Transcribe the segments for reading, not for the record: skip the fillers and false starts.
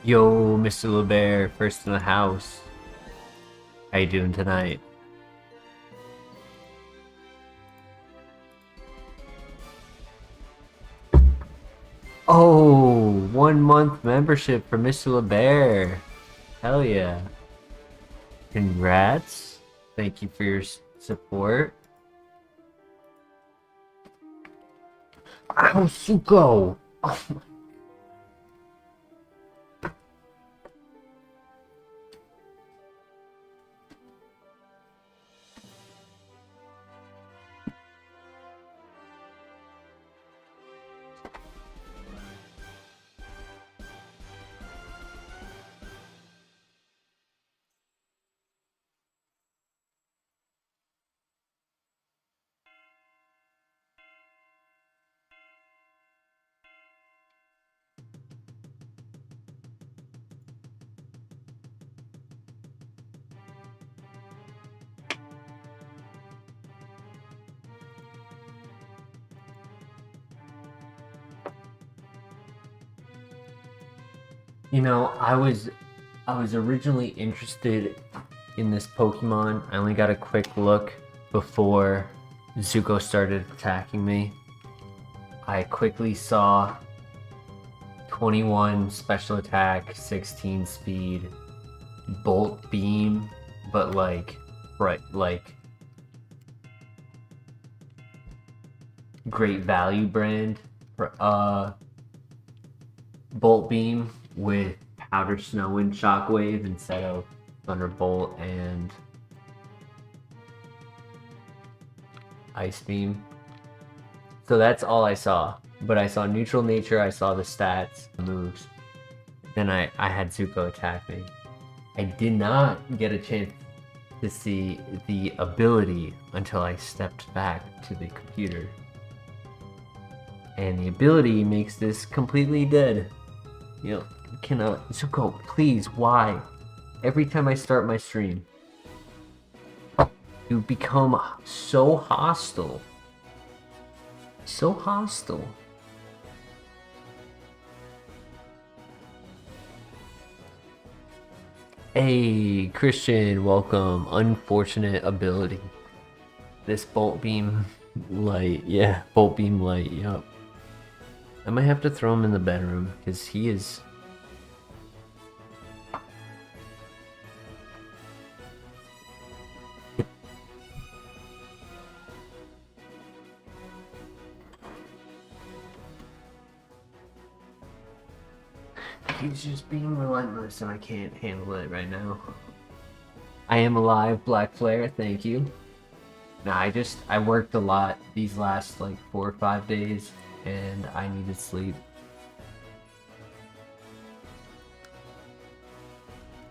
Yo, Mr. LeBear, first in the house. How you doing tonight? Oh, 1 month membership for Mr. LeBear. Hell yeah. Congrats. Thank you for your support. Ow, Suko! Oh my. You know, I was originally interested in this Pokemon. I only got a quick look before Zuko started attacking me. I quickly saw 21 special attack, 16 speed, bolt beam, but like great value brand bolt beam with powder snow and shockwave instead of thunderbolt and ice beam. So that's all I saw. But I saw neutral nature, I saw the stats, the moves. Then I had Zuko attack me. I did not get a chance to see the ability until I stepped back to the computer. And the ability makes this completely dead. You know, cannot. Zuko, please, why? Every time I start my stream, you become so hostile. So hostile. Hey, Christian, welcome. Unfortunate ability. This bolt beam light. Yeah, bolt beam light, yup. I might have to throw him in the bedroom, because he is... He's just being relentless and I can't handle it right now. I am alive, Black Flare, thank you. Nah, I worked a lot these last like 4 or 5 days and I needed sleep.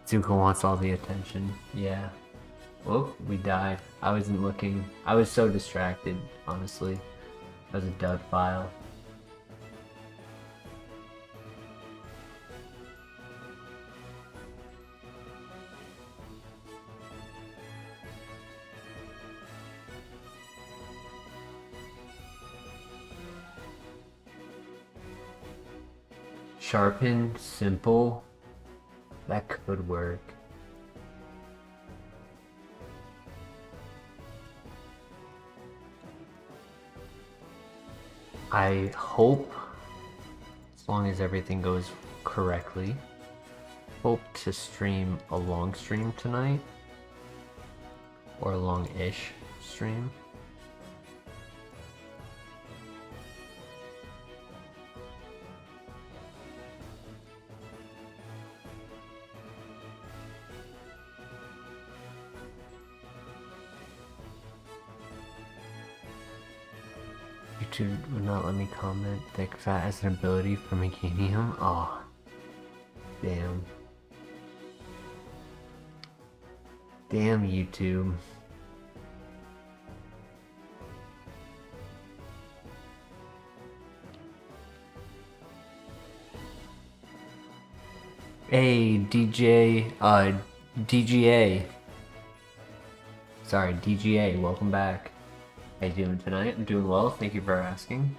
Zuko wants all the attention, yeah. Whoop, we died. I wasn't looking. I was so distracted, honestly. That was a dud file. Sharpen, simple. That could work. I hope, as long as everything goes correctly, hope to stream a long stream tonight. Or a long-ish stream. YouTube would not let me comment. Thick fat has an ability for Mechanium. Oh, damn. Damn YouTube. Hey, DGA. Sorry, DGA, welcome back. How you doing tonight? I'm doing well, thank you for asking.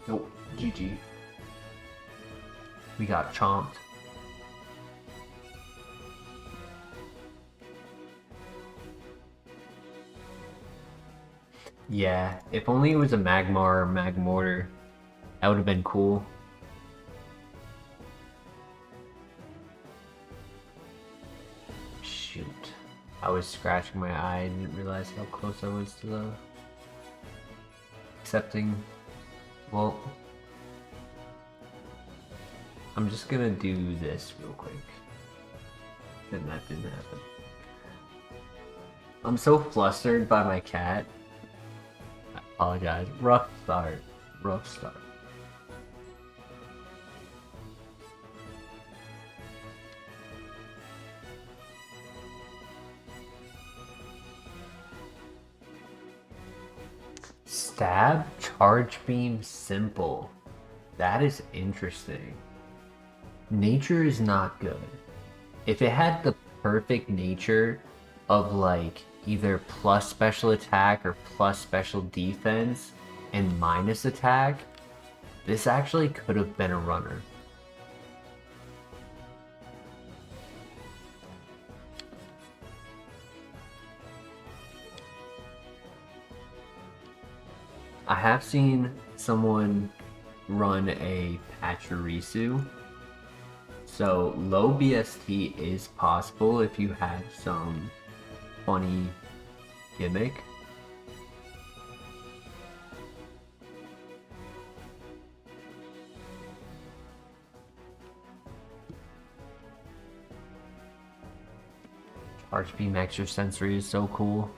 Nope. GG. We got chomped. Yeah, if only it was a Magmar or Magmortar, that would have been cool. Shoot. I was scratching my eye and didn't realize how close I was to the accepting. Well, I'm just gonna do this real quick. And that didn't happen. I'm so flustered by my cat. I apologize. Rough start. Rough start. Stab, charge beam, simple. That is interesting. Nature is not good. If it had the perfect nature of like either plus special attack or plus special defense and minus attack, this actually could have been a runner. I have seen someone run a Pachirisu. So low BST is possible if you had some funny gimmick. Charge Beam Extra Sensory is so cool.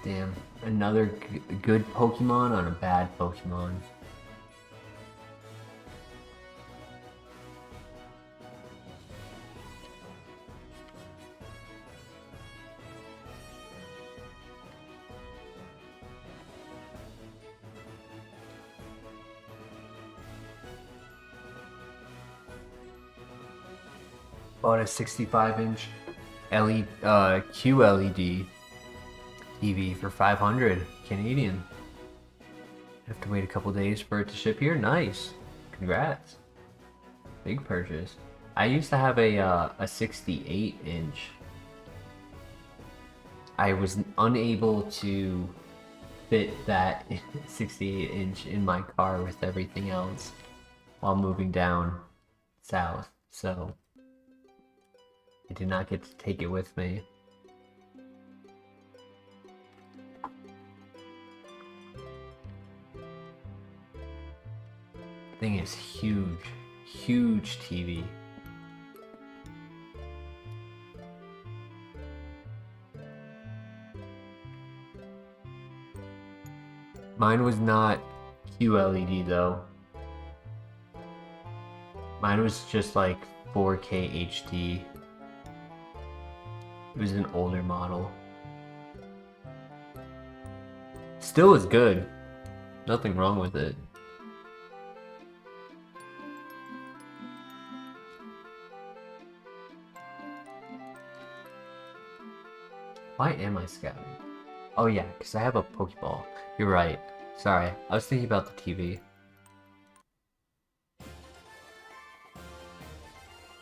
Damn, another good Pokemon on a bad Pokemon. Bought a 65-inch QLED TV for 500 Canadian. Have to wait a couple days for it to ship here. Nice, congrats. Big purchase. I used to have a 68-inch. I was unable to fit that 68-inch in my car with everything else while moving down south, so I did not get to take it with me. Thing is huge, huge TV. Mine was not QLED though. Mine was just like 4K HD. It was an older model. Still is good. Nothing wrong with it. Why am I scouting? Oh yeah, because I have a Pokeball. You're right. Sorry, I was thinking about the TV.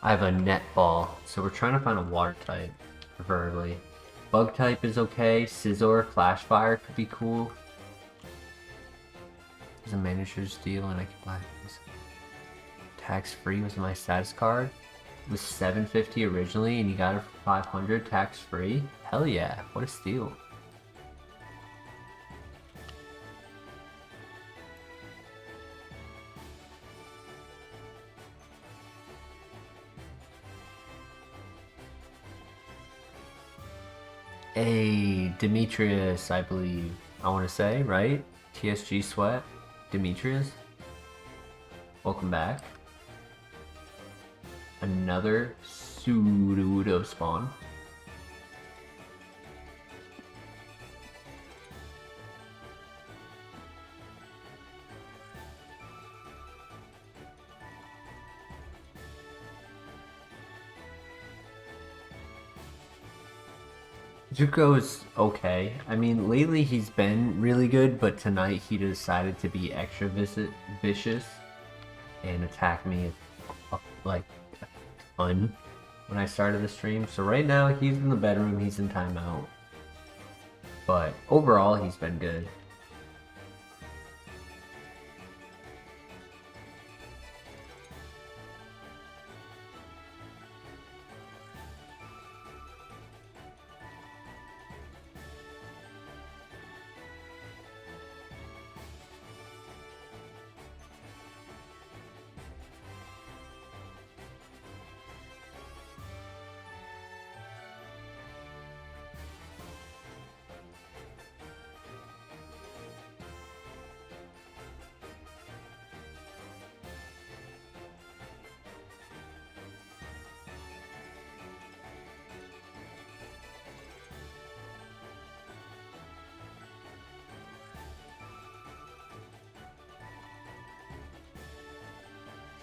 I have a netball, so we're trying to find a water type, preferably. Bug type is okay. Scizor, Flash Fire could be cool. There's a miniatures deal and I can buy this. Tax free was my status card. It was $750 originally and you got it for 500 tax free. Hell yeah, what a steal. A Demetrius, I believe. I want to say, right? TSG Sweat. Demetrius. Welcome back. Another pseudo spawn. Zuko's okay. I mean, lately he's been really good, but tonight he decided to be extra vicious and attack me like a ton when I started the stream. So right now he's in the bedroom, he's in timeout. But overall he's been good.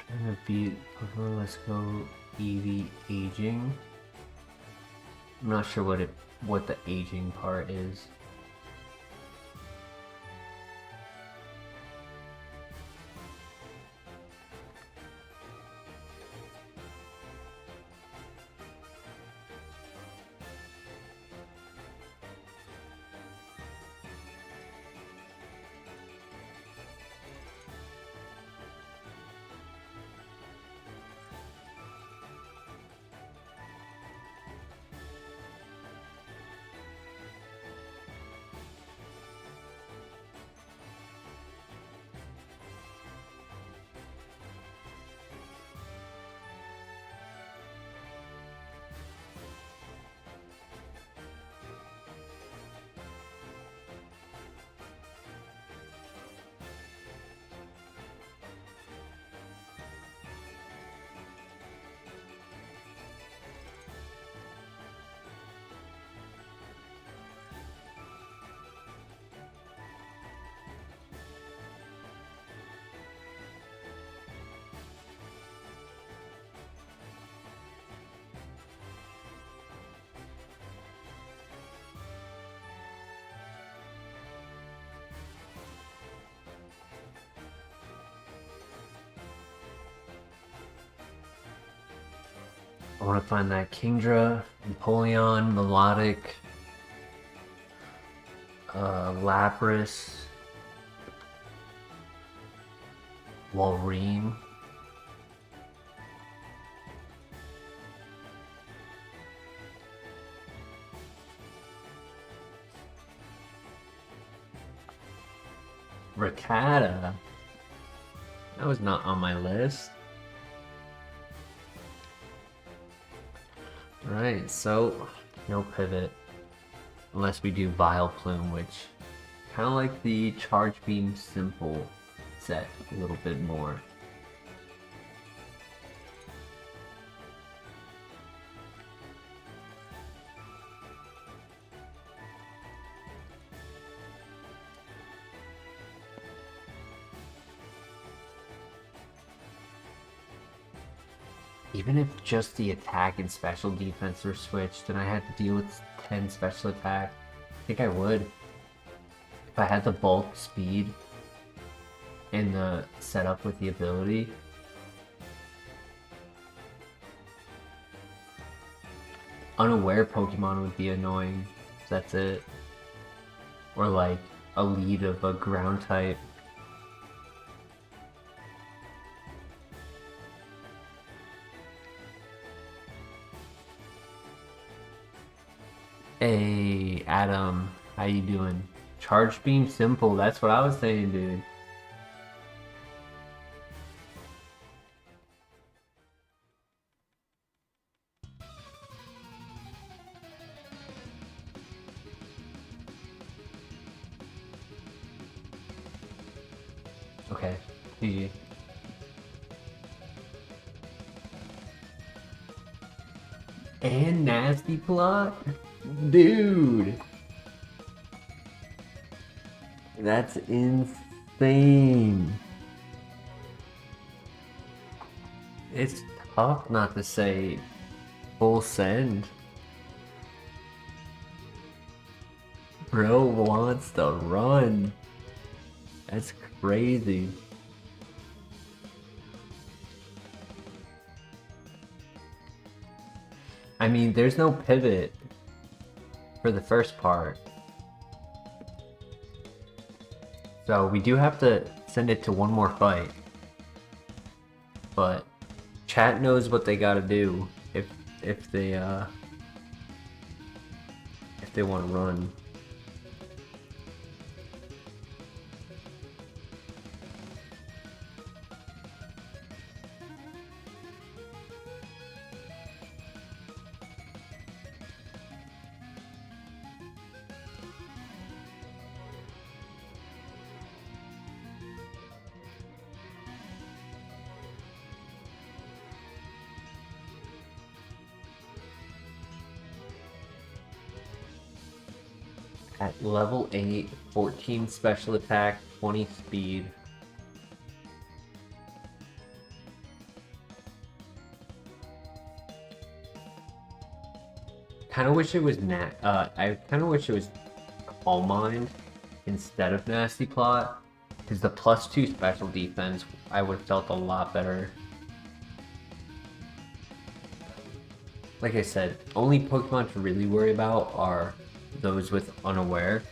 Trying to beat Pokemon Let's Go Eevee aging. I'm not sure what the aging part is. I want to find that Kingdra, Napoleon, Melodic, Lapras, Walrein. Rakata. That was not on my list. Alright, so no pivot. Unless we do Vileplume, which kind of like the Charge Beam Simple set a little bit more. Even if just the attack and special defense were switched and I had to deal with 10 special attack, I think I would. If I had the bulk speed and the setup with the ability. Unaware Pokemon would be annoying. That's it. Or like a lead of a ground type. Hey, Adam, how you doing? Charge Beam Simple, that's what I was saying, dude. Okay, GG. And Nasty Plot? Dude! That's insane. It's tough not to say full send. Bro wants to run. That's crazy. I mean, there's no pivot for the first part. So we do have to send it to one more fight. But chat knows what they gotta do if they want to run. At level 8, 14 special attack, 20 speed. Kind of wish it was I kind of wish it was Calm Mind instead of Nasty Plot, because the +2 special defense I would have felt a lot better. Like I said, only Pokemon to really worry about are those with Unaware.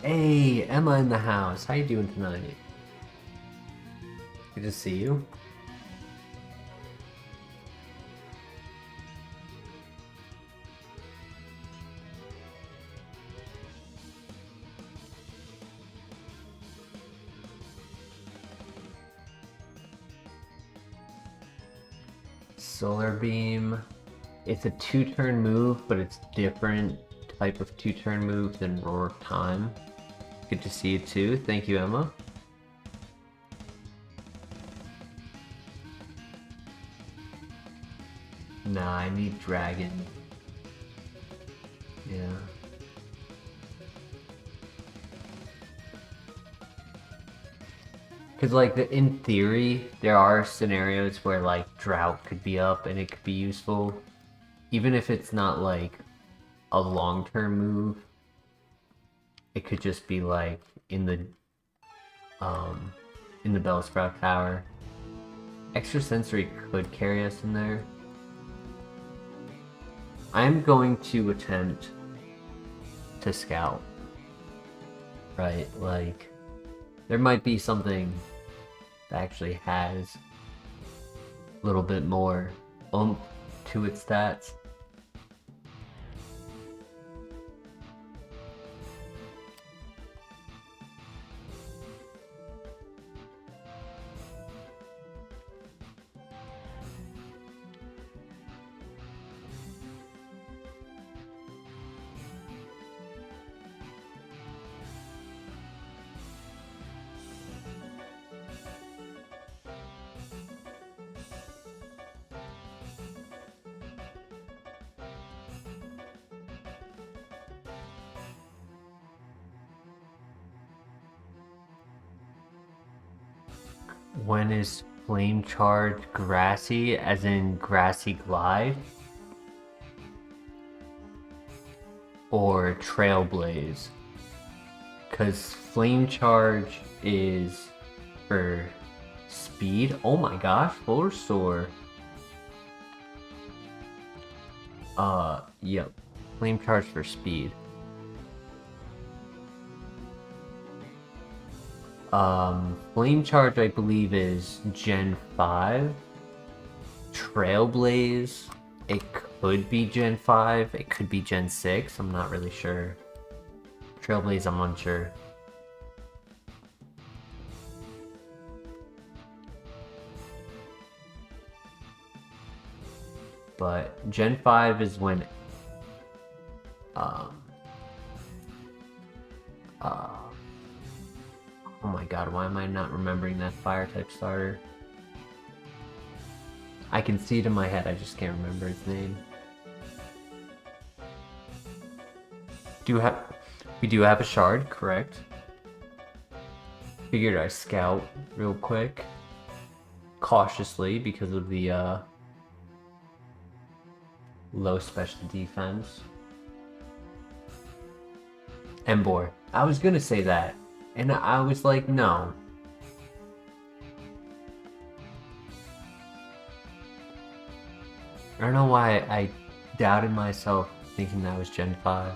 Hey, Emma in the house. How you doing tonight? Good to see you. Solar Beam. It's a 2-turn move, but it's different type of 2-turn move than Roar of Time. Good to see you too. Thank you, Emma. Nah, I need Dragon. Yeah. Because, like, in theory, there are scenarios where, like, Drought could be up and it could be useful. Even if it's not, like, a long-term move. It could just be, like, in the Bellsprout Tower. Extrasensory could carry us in there. I'm going to attempt to scout. Right, like, there might be something that actually has a little bit more oomph to its stats. When is Flame Charge grassy, as in Grassy Glide? Or Trailblaze? Because Flame Charge is for speed. Oh my gosh, Bulbasaur. Yep. Flame Charge for speed. Flame Charge, I believe, is Gen 5. Trailblaze, it could be Gen 5, it could be Gen 6, I'm not really sure. Trailblaze, I'm unsure. But Gen 5 is when oh my god, why am I not remembering that fire type starter? I can see it in my head, I just can't remember its name. We do have a shard, correct? Figured I'd scout real quick. cautiously because of the low special defense. Embor. I was gonna say that, and I was like, no. I don't know why I doubted myself thinking that was Gen 5.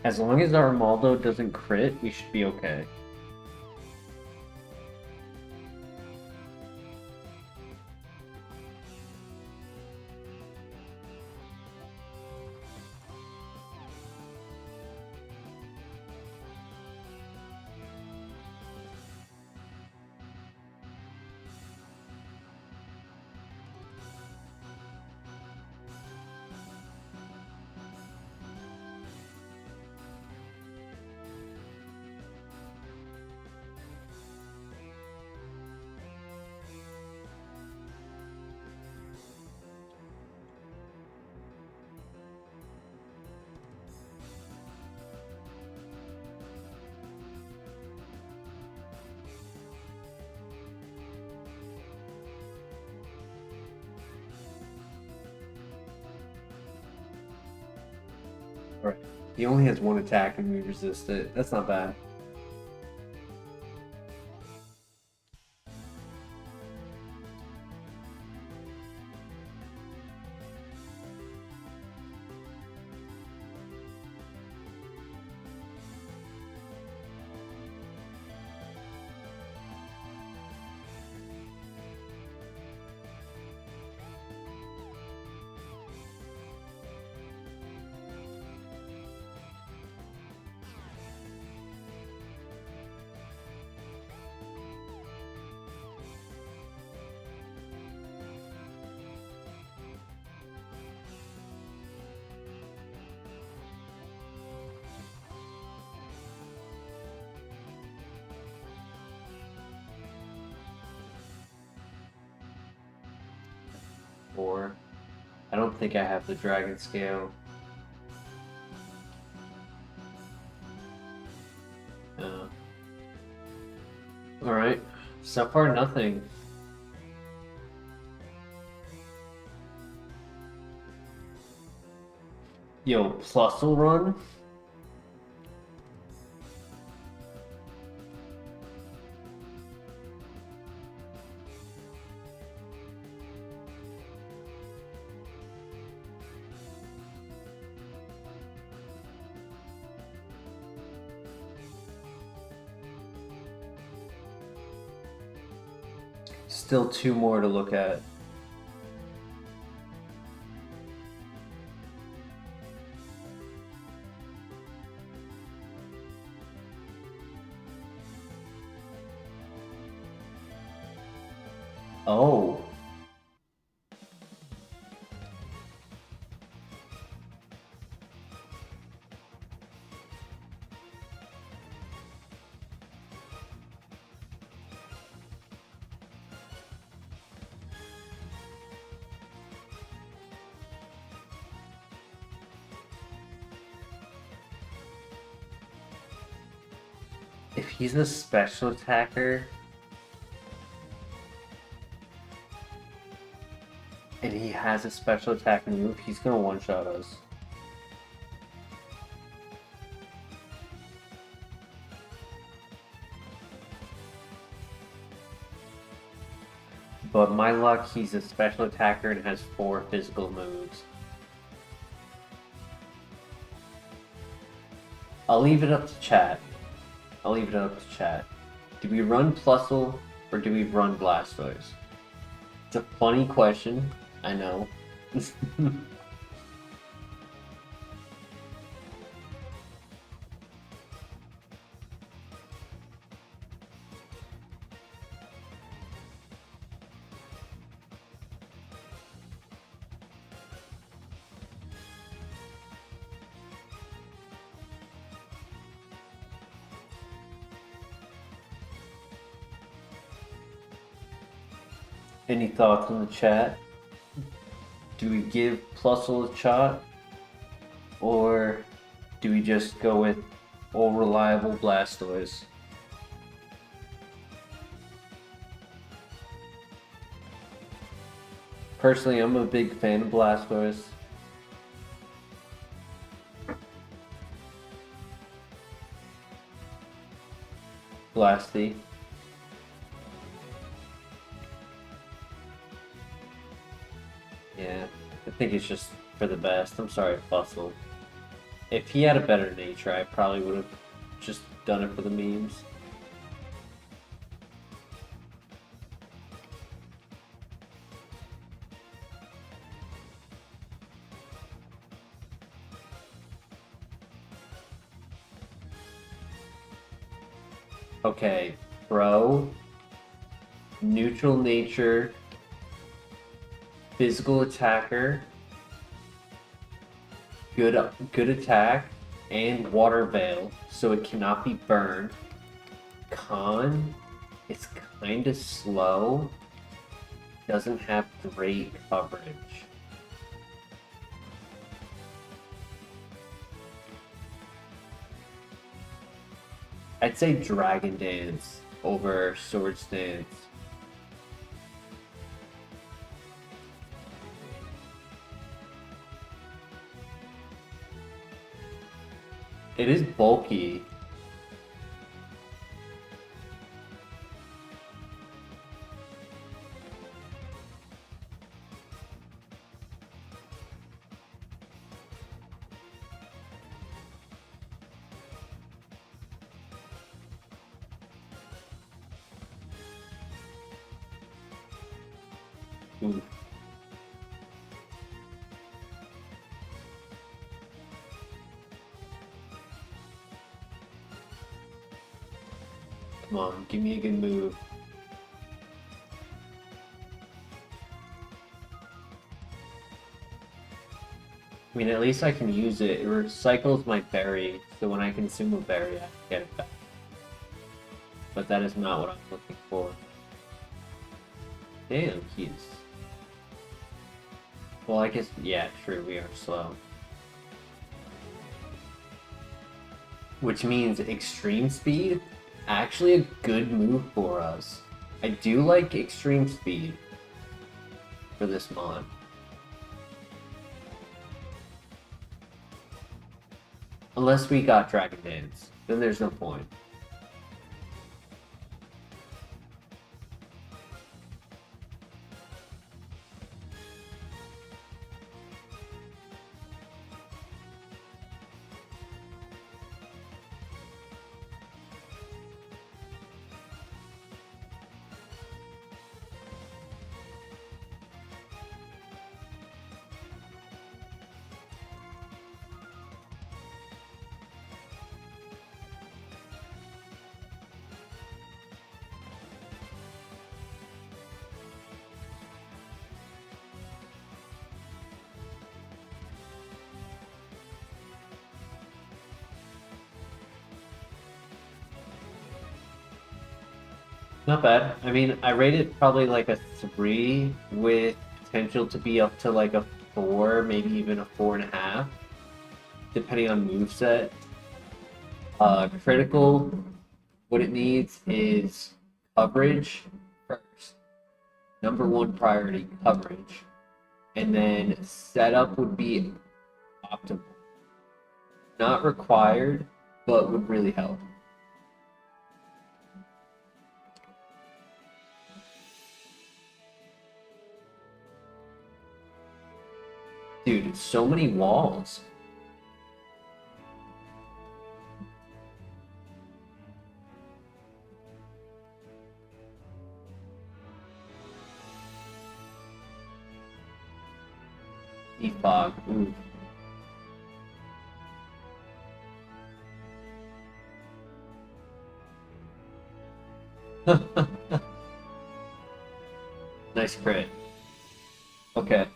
As long as our Armaldo doesn't crit, we should be okay. Right. He only has one attack and we resist it. That's not bad. Or I don't think I have the dragon scale. Alright, so far nothing. Yo, plus will run? Still two more to look at. Oh. If he's a special attacker and he has a special attack move, he's gonna one-shot us. But my luck, he's a special attacker and has 4 physical moves. I'll leave it up to chat. I'll leave it up to chat. Do we run Plusle or do we run Blastoise? It's a funny question, I know. Any thoughts in the chat? Do we give Plusle a shot? Or do we just go with all reliable Blastoise? Personally, I'm a big fan of Blastoise. Blasty. Yeah, I think it's just for the best. I'm sorry, Plusle. If he had a better nature, I probably would have just done it for the memes. Okay, Pro, neutral nature, physical attacker, good attack, and water veil, so it cannot be burned. Con, it's kind of slow, doesn't have great coverage. I'd say Dragon Dance over Swords Dance. It is bulky. Ooh. Come on, give me a good move. I mean, at least I can use it. It recycles my berry, so when I consume a berry, I can get it back. But that is not what I'm looking for. Damn, he's... Well, I guess, yeah, true, we are slow. Which means extreme speed, actually a good move for us. I do like extreme speed for this mod. Unless we got Dragon Dance, then there's no point. Not bad. I mean, I rated probably like a 3 with potential to be up to like a 4, maybe even a 4.5, depending on moveset. Critical, what it needs is coverage first. Number one priority, coverage. And then setup would be optimal. Not required, but would really help. Dude, so many walls. Fog. Ooh. Nice crit. Okay.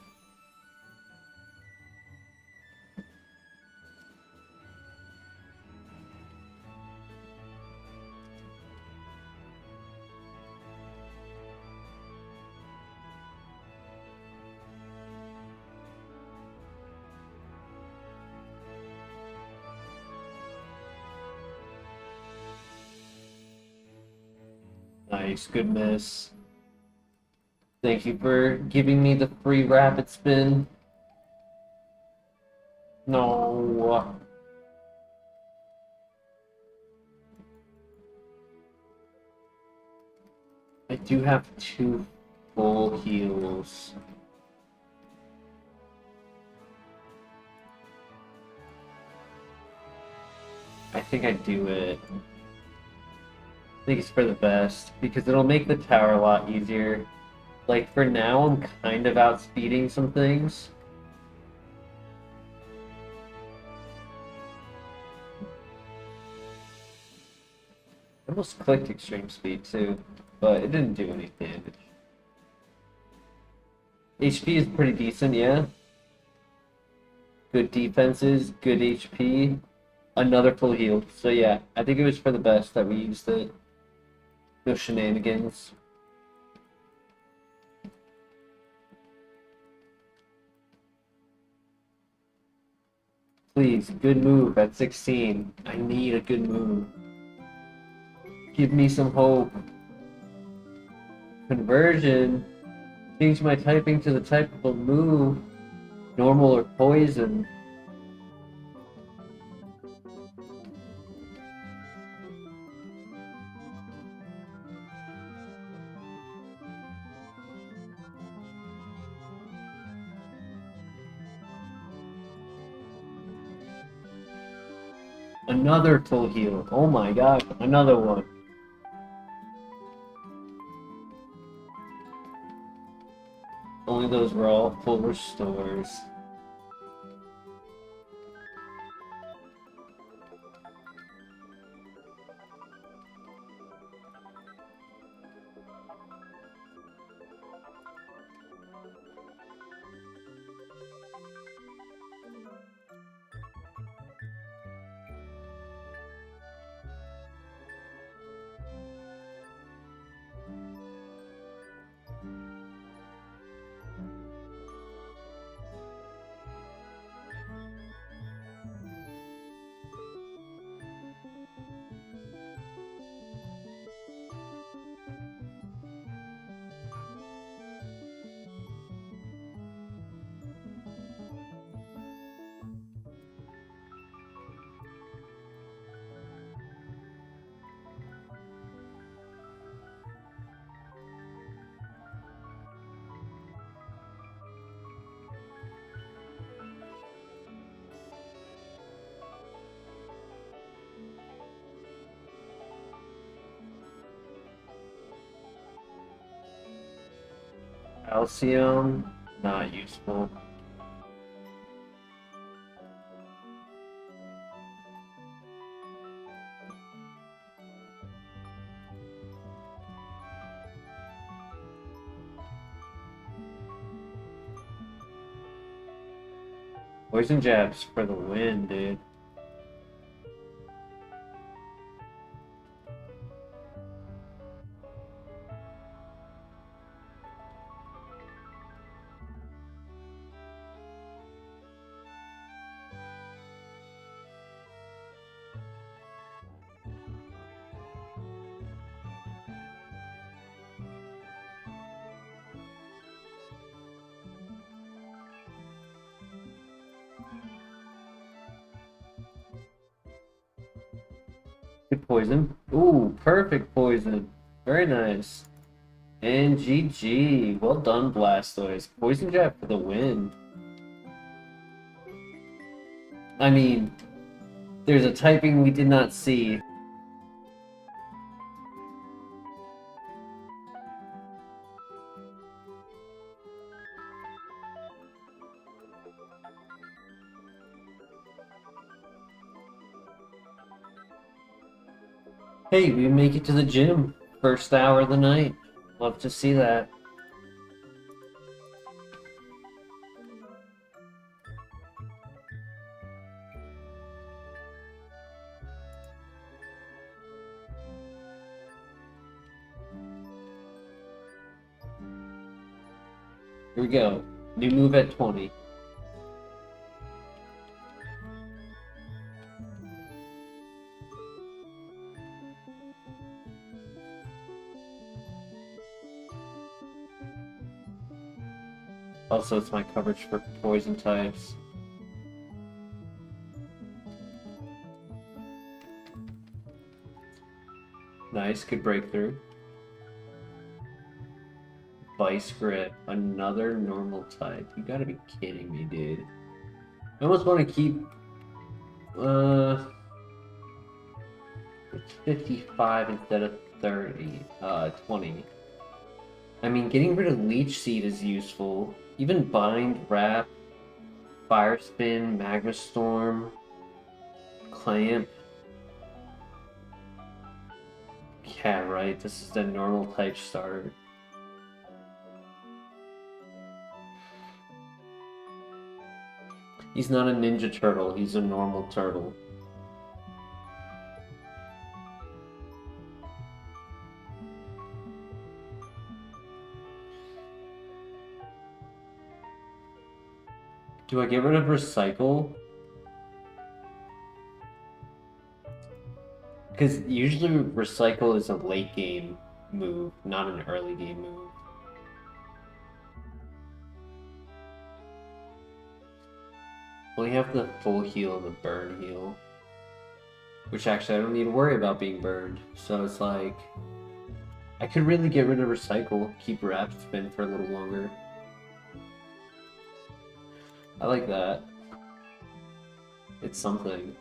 Nice, good miss. Thank you for giving me the free rapid spin. No. I do have 2 full heals. I think I do it. I think it's for the best, because it'll make the tower a lot easier. Like, for now, I'm kind of outspeeding some things. I almost clicked extreme speed, too, but it didn't do any damage. HP is pretty decent, yeah. Good defenses, good HP. Another full heal. So yeah, I think it was for the best that we used it. No shenanigans. Please, good move at 16. I need a good move. Give me some hope. Conversion. Change my typing to the type of a move. Normal or poison. Another full heal. Oh my god, another one. Only those were all full restores. Calcium, not useful. Poison jabs for the win, dude. Good poison. Ooh, perfect poison. Very nice. And GG. Well done, Blastoise. Poison jab for the win. I mean, there's a typing we did not see. Hey, we make it to the gym. First hour of the night. Love to see that. Here we go. New move at 20. Also, it's my coverage for poison types. Nice, good breakthrough. Vice Grip, another normal type. You gotta be kidding me, dude. I almost want to keep... It's 55 instead of 20. I mean, getting rid of Leech Seed is useful. Even Bind, Wrap, Fire Spin, Magma Storm, Clamp. Yeah, right, this is the normal type starter. He's not a Ninja Turtle, he's a normal turtle. Do I get rid of Recycle? Because usually Recycle is a late game move, not an early game move. Well, you have the full heal and the burn heal. Which actually I don't need to worry about being burned. So it's like... I could really get rid of Recycle, keep Wrap Spin for a little longer. I like that. It's something.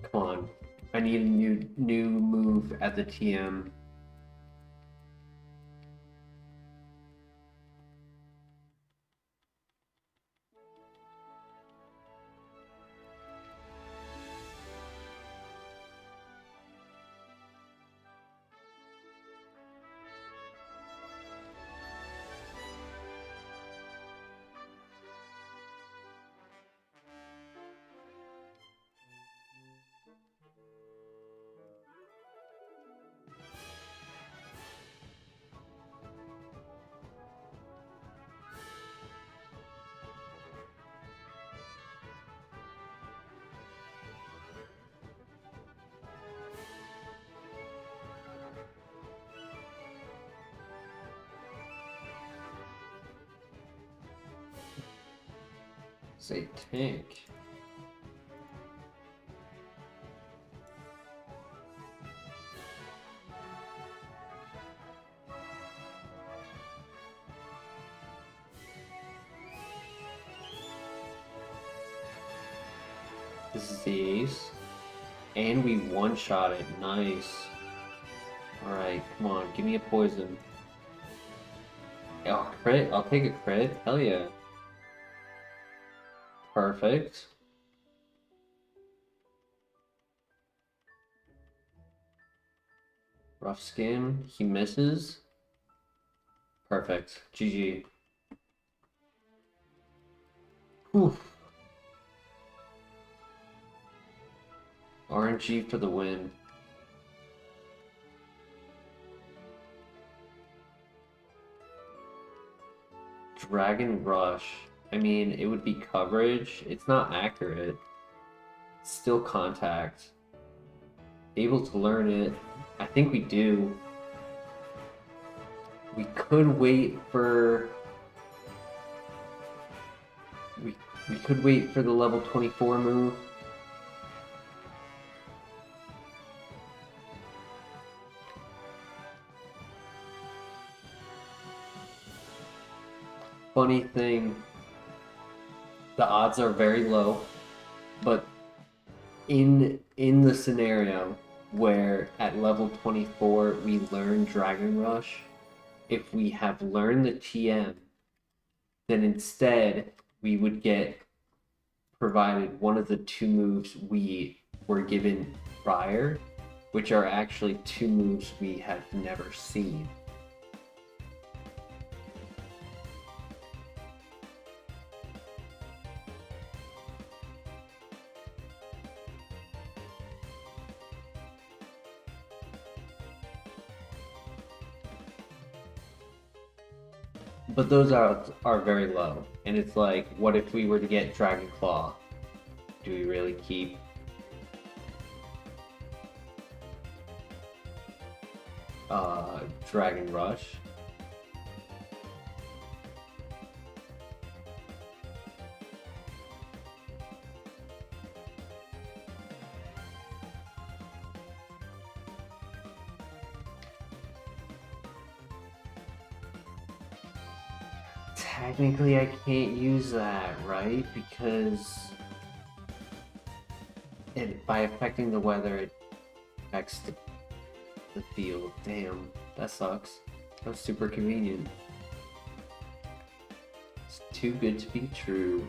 Come on. I need a new move at the TM. Say tank. This is the ace. And we one-shot it. Nice. Alright, come on. Give me a poison. Oh, crit? I'll take a crit. Hell yeah. Perfect. Rough skin. He misses. Perfect. GG. Whew. RNG for the win. Dragon Rush. I mean, it would be coverage. It's not accurate. It's still contact. Able to learn it. I think we do. We could wait for... We could wait for the level 24 move. Funny thing, the odds are very low, but in the scenario where at level 24 we learn Dragon Rush, if we have learned the TM, then instead we would get provided one of the two moves we were given prior, which are actually two moves we have never seen. But those are very low. And it's like, what if we were to get Dragon Claw? Do we really keep? Dragon Rush? Technically, I can't use that, right? Because by affecting the weather, it affects the field. Damn, that sucks. That's super convenient. It's too good to be true.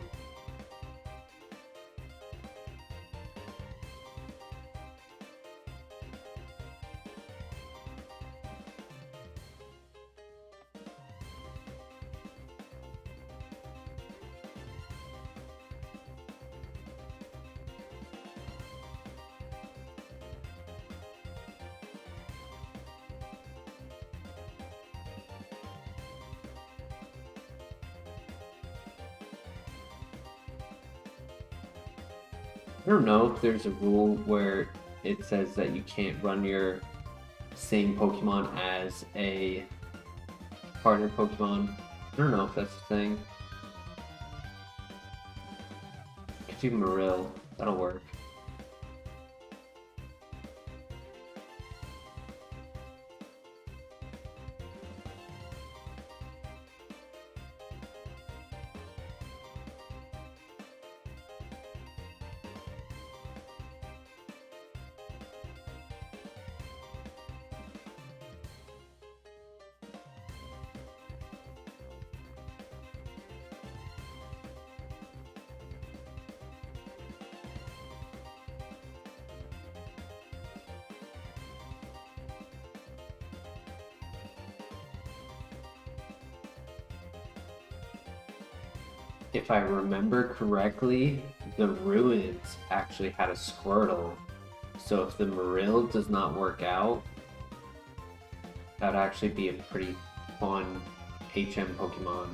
I don't know if there's a rule where it says that you can't run your same Pokemon as a partner Pokemon. I don't know if that's the thing. Could do Marill. That'll work. If I remember correctly, the Ruins actually had a Squirtle. So if the Marill does not work out, that would actually be a pretty fun HM Pokemon.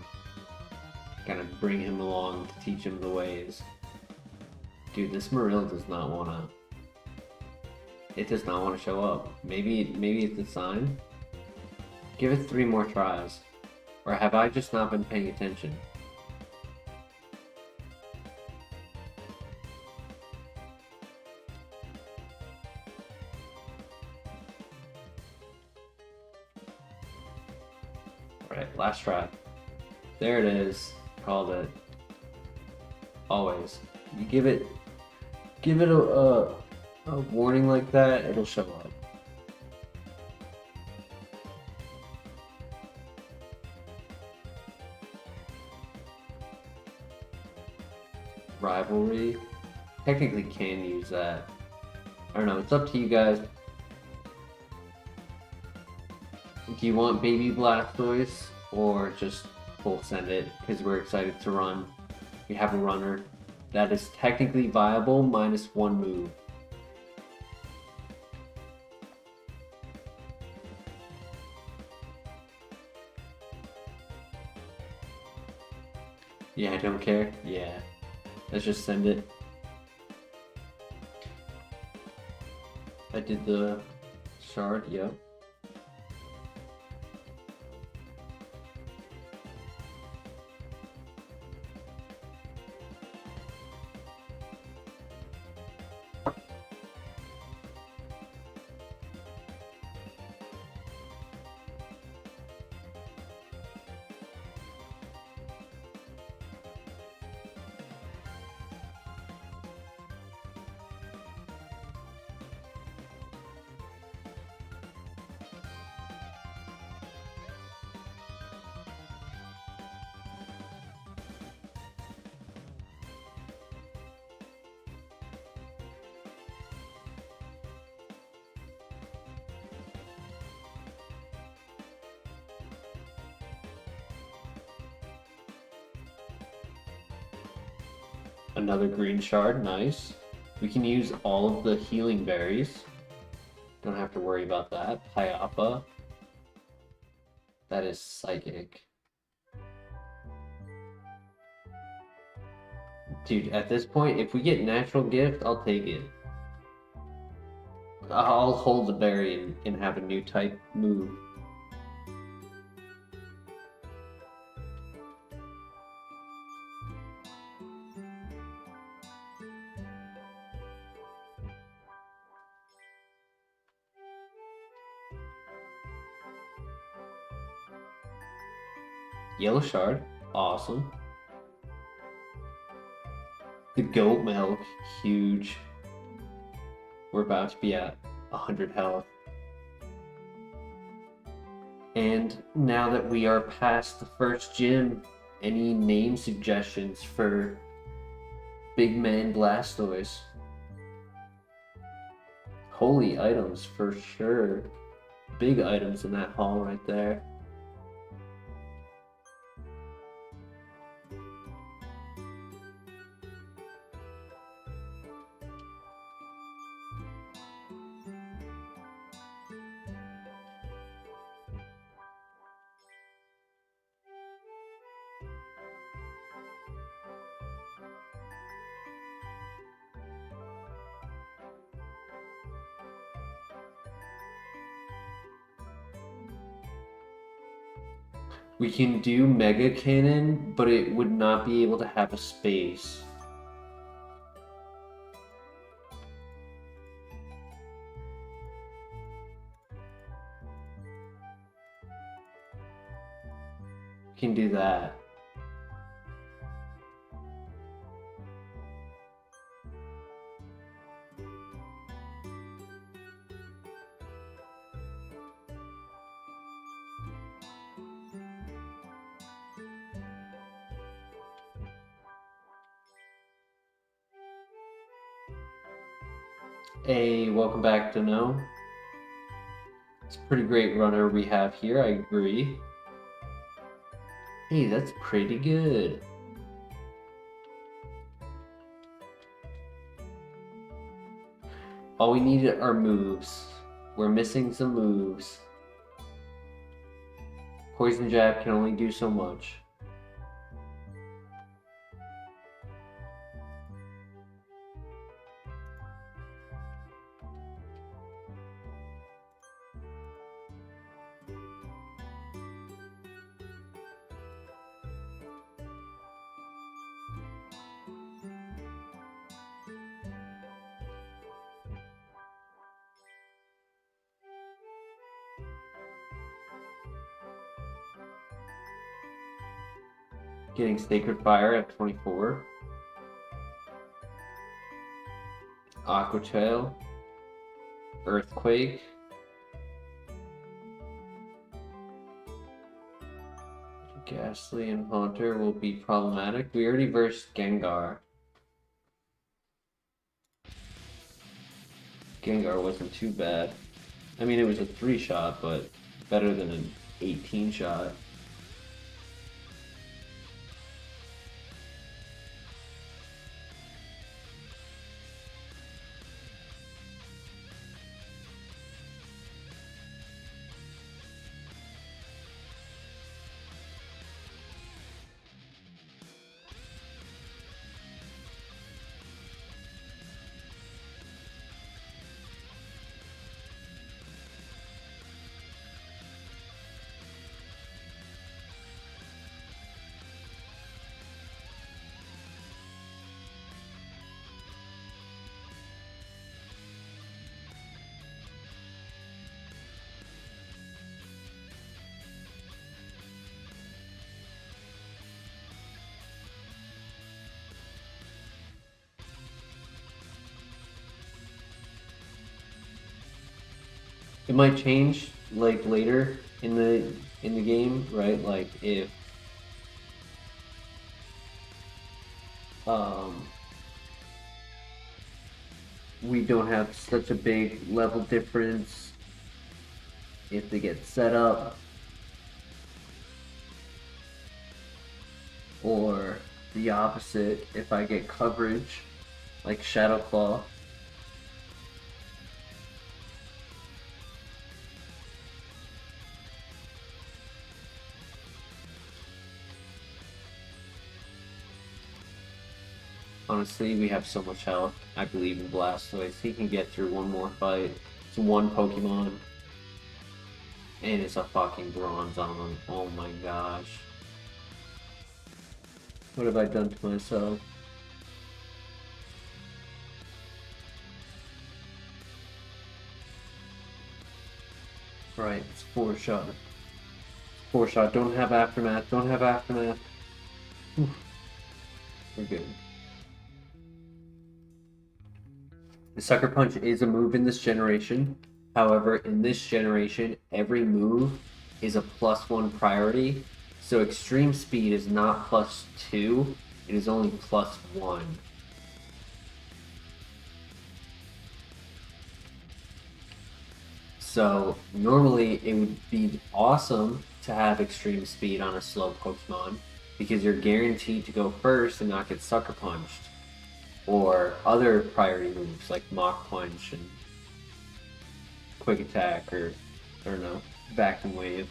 Kind of bring him along to teach him the ways. Dude, this Marill does not wanna... It does not want to show up. Maybe it's a sign? Give it 3 more tries. Or have I just not been paying attention? Alright, last try. There it is. Called it. Always. You give it a warning like that, it'll show up. Rivalry. Technically can use that. I don't know, it's up to you guys. Do you want Baby Blastoise or just full send it? Because we're excited to run. We have a runner that is technically viable minus 1 move. Yeah, I don't care. Yeah. Let's just send it. I did the shard, yep. Another green shard, nice. We can use all of the healing berries. Don't have to worry about that. Hyapa. That is psychic. Dude, at this point, if we get natural gift, I'll take it. I'll hold the berry and have a new type move. Yellow shard. Awesome. The goat milk, huge. We're about to be at 100 health. And now that we are past the first gym, any name suggestions for Big Man Blastoise? Holy items for sure. Big items in that haul right there. We can do Mega Cannon, but it would not be able to have a space. We can do that. Hey, welcome back to No. It's a pretty great runner we have here, I agree. Hey, that's pretty good. All we need are moves. We're missing some moves. Poison Jab can only do so much. Getting Sacred Fire at 24. Aqua Tail. Earthquake. Ghastly and Haunter will be problematic. We already versed Gengar. Gengar wasn't too bad. I mean, it was a 3-shot, but better than an 18-shot. It might change like later in the game, right? Like if we don't have such a big level difference, if they get set up, or the opposite, if I get coverage like Shadow Claw. Honestly, we have so much health. I believe in Blastoise. He can get through one more fight. It's one Pokemon. And it's a fucking Bronzong. Oh my gosh. What have I done to myself? Right, it's 4-shot. 4-shot. Don't have Aftermath. Don't have Aftermath. Oof, we're good. The Sucker Punch is a move in this generation. However, in this generation, every move is a +1 priority. So Extreme Speed is not +2, it is only +1. So normally it would be awesome to have Extreme Speed on a slow Pokemon because you're guaranteed to go first and not get Sucker Punched. Or other priority moves like Mach Punch and Quick Attack, or I don't know, Vacuum Wave.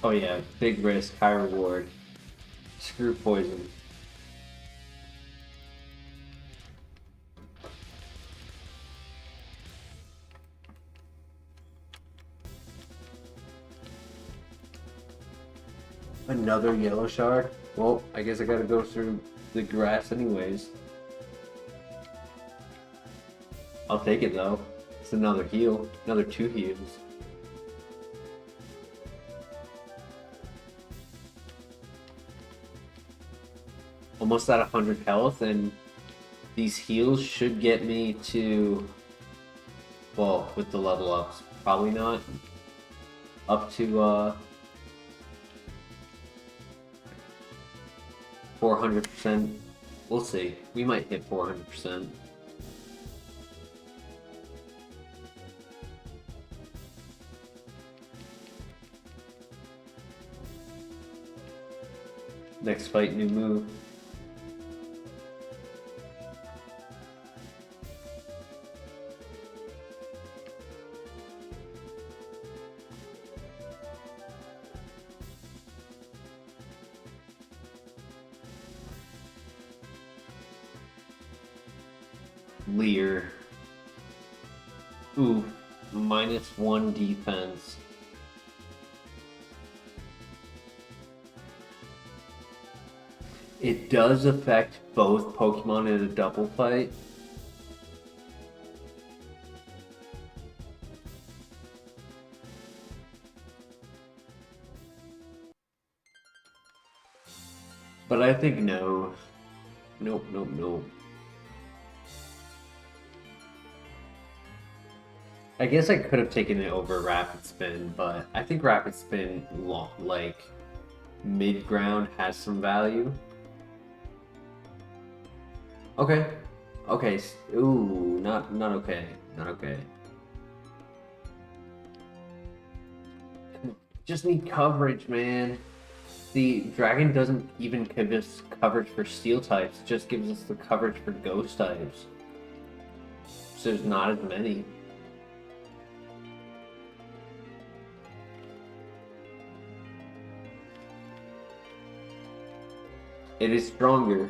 Oh yeah, big risk, high reward. Screw poison. Another yellow shard? Well, I guess I gotta go through the grass anyways. I'll take it though. It's another heal. Another 2 heals. Almost at 100 health, and these heals should get me to, well, with the level ups, probably not, up to 400%. We'll see. We might hit 400%. Next fight, new move. Leer. Ooh, -1 defense. It does affect both Pokemon in a double fight. But I think no. Nope, nope, nope. I guess I could have taken it over Rapid Spin, but I think Rapid Spin, like, mid-ground has some value. Okay. Okay. Ooh, not okay. Not okay. Just need coverage, man. The dragon doesn't even give us coverage for steel types, it just gives us the coverage for ghost types. So there's not as many. It is stronger.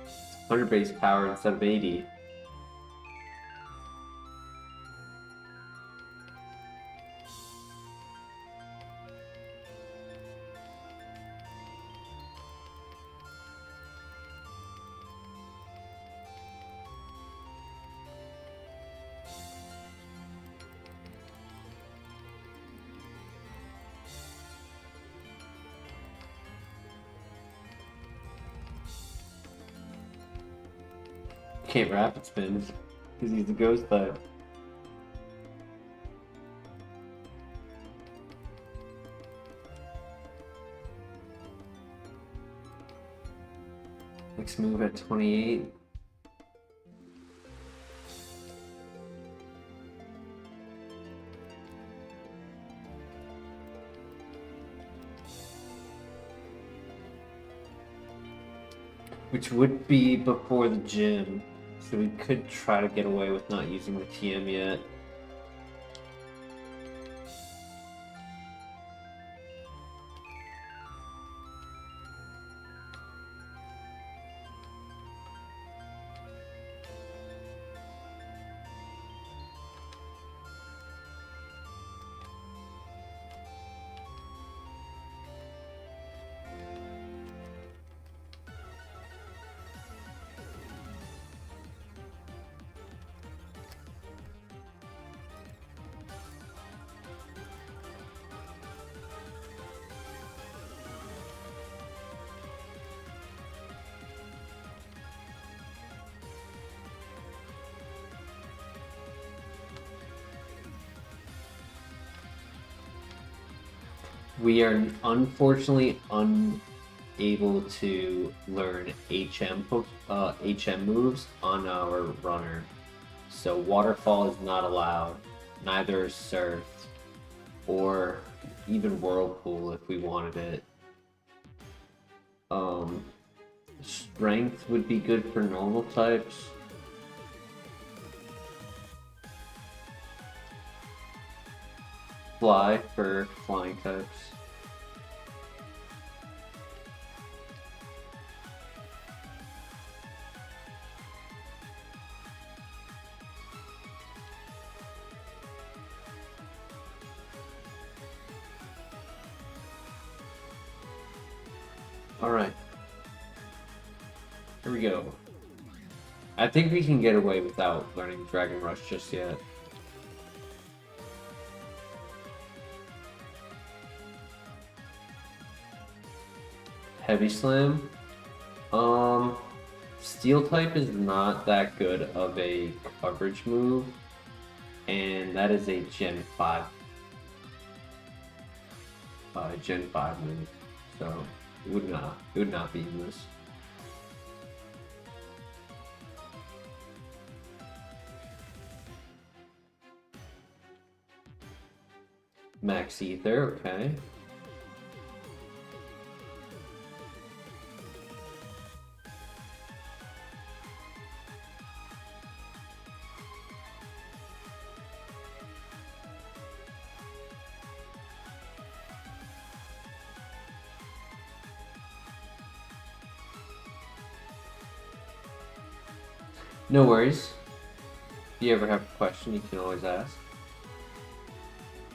It's 100 base power instead of 80. Can't Rapid Spin because he's a ghost type. Next move at 28. Which would be before the gym. So we could try to get away with not using the TM yet. We are unfortunately unable to learn HM moves on our runner. So waterfall is not allowed. Neither is surf or even whirlpool if we wanted it. Strength would be good for normal types. Fly for flying types. Alright. Here we go. I think we can get away without learning Dragon Rush just yet. Heavy Slam. Steel type is not that good of a coverage move, and that is a Gen 5. Gen 5 move, so it would not be in this. Max Ether, okay. No worries. If you ever have a question, you can always ask.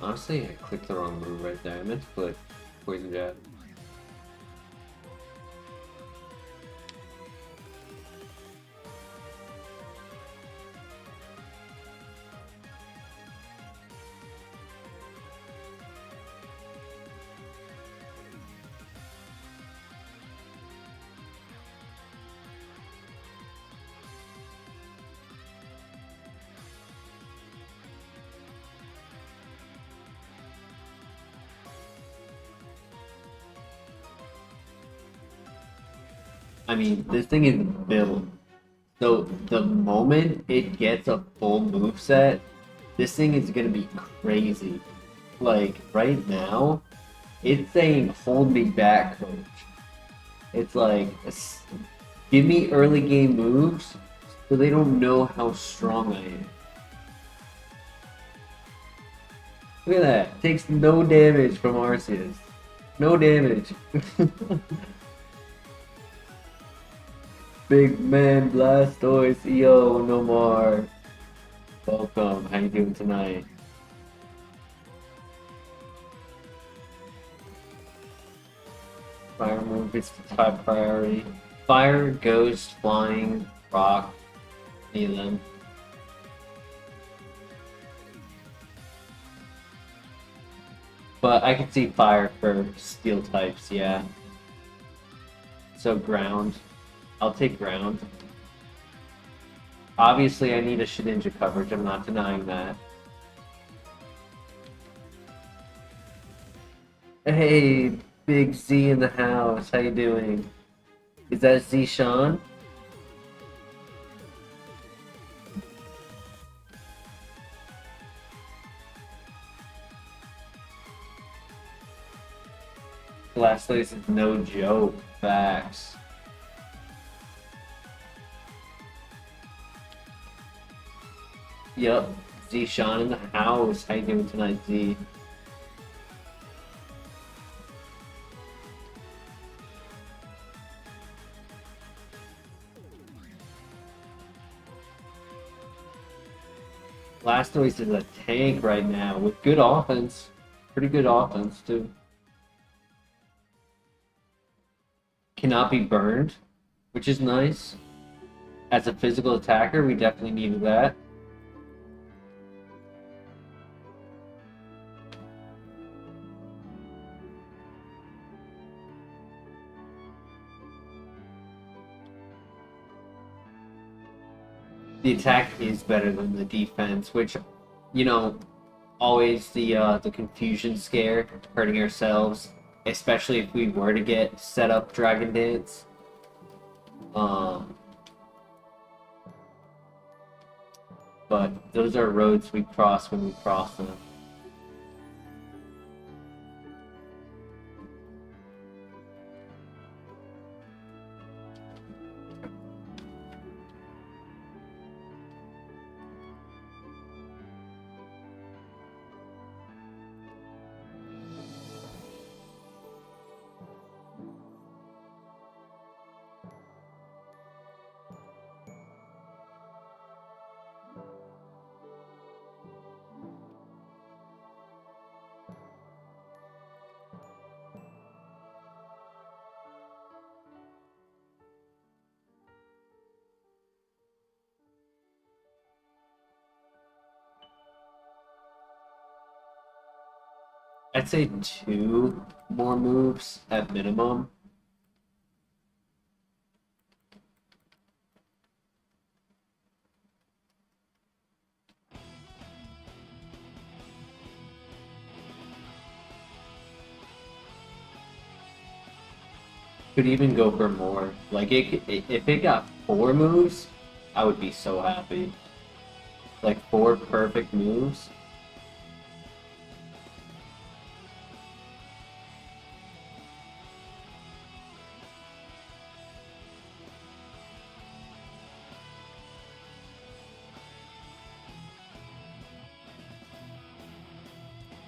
Honestly, I clicked the wrong move right there. I meant to click Poison Jab. I mean, this thing is built. So the moment it gets a full moveset, this thing is gonna be crazy. Like, right now, it's saying, hold me back, coach. It's like, give me early game moves so they don't know how strong I am. Look at that. Takes no damage from Arceus. No damage. Big man Blastoise, yo, no more. Welcome, how you doing tonight? Fire move is top priority. Fire, Ghost, Flying, Rock, any of them. But I can see Fire for Steel types, yeah. So Ground. I'll take Ground. Obviously, I need a Shedinja coverage. I'm not denying that. Hey, Big Z in the house. How you doing? Is that Z Sean? Blastoise is no joke. Facts. Yep, Z Sean in the house. How you doing tonight, Z? Blastoise is a tank right now with good offense. Pretty good offense, too. Cannot be burned, which is nice. As a physical attacker, we definitely needed that. The attack is better than the defense, which, you know, always the confusion scare, hurting ourselves, especially if we were to get set up Dragon Dance. But those are roads we cross when we cross them. I'd say 2 more moves at minimum. Could even go for more. Like, if it got 4 moves, I would be so happy. Like, 4 perfect moves.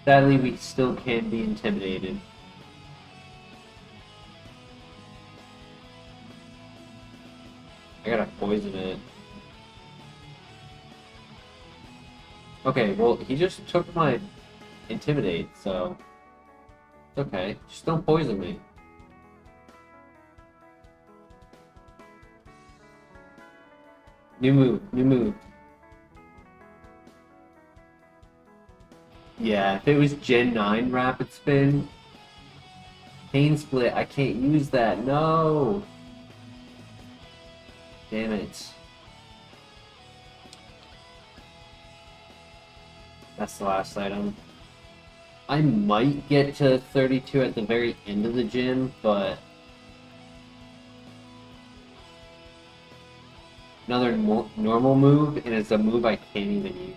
Sadly, we still can be intimidated. I gotta poison it. Okay, well, he just took my intimidate, so it's okay. Just don't poison me. New move, new move. Yeah, if it was Gen 9 Rapid Spin, Pain Split, I can't use that. No! Damn it. That's the last item. I might get to 32 at the very end of the gym, but another normal move, and it's a move I can't even use.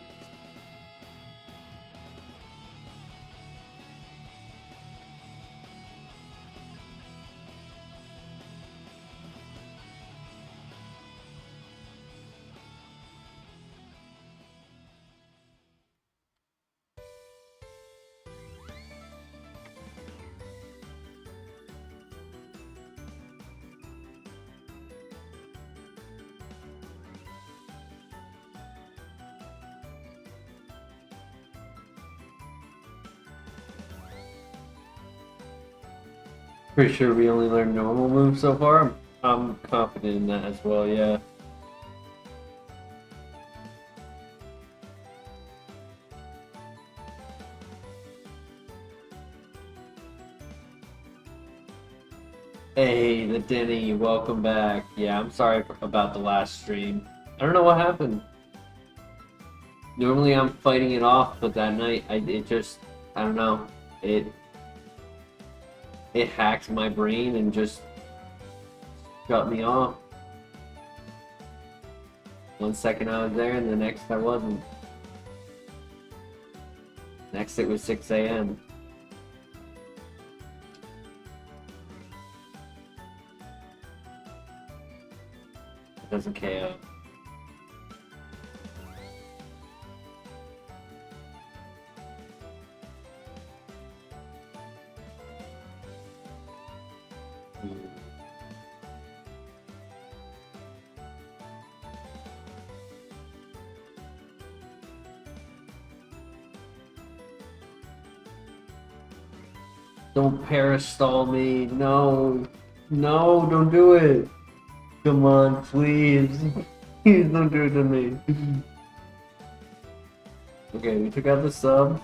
Pretty sure we only learned normal moves so far. I'm confident in that as well, yeah. Hey, the Denny, welcome back. Yeah, I'm sorry about the last stream. I don't know what happened. Normally I'm fighting it off, but that night I don't know. It hacked my brain and just shut me off. 1 second I was there and the next I wasn't. Next it was 6 a.m. It doesn't KO. Don't parastall me. No. No, don't do it. Come on, please. Please don't do it to me. Okay, we took out the sub.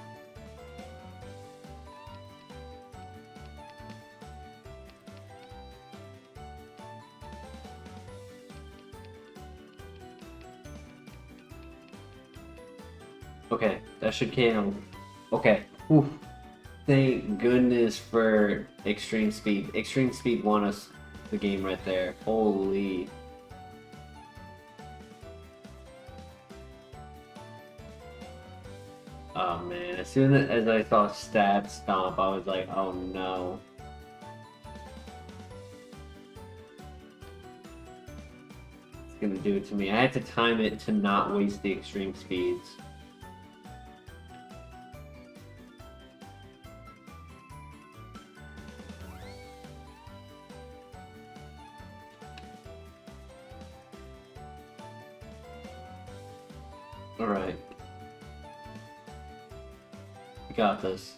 Okay, that should KO. Okay. Oof. Thank goodness for extreme speed. Extreme speed won us the game right there. Holy. Oh man, as soon as I saw stat stomp, I was like, oh no. It's gonna do it to me. I had to time it to not waste the extreme speeds. Alright. We got this.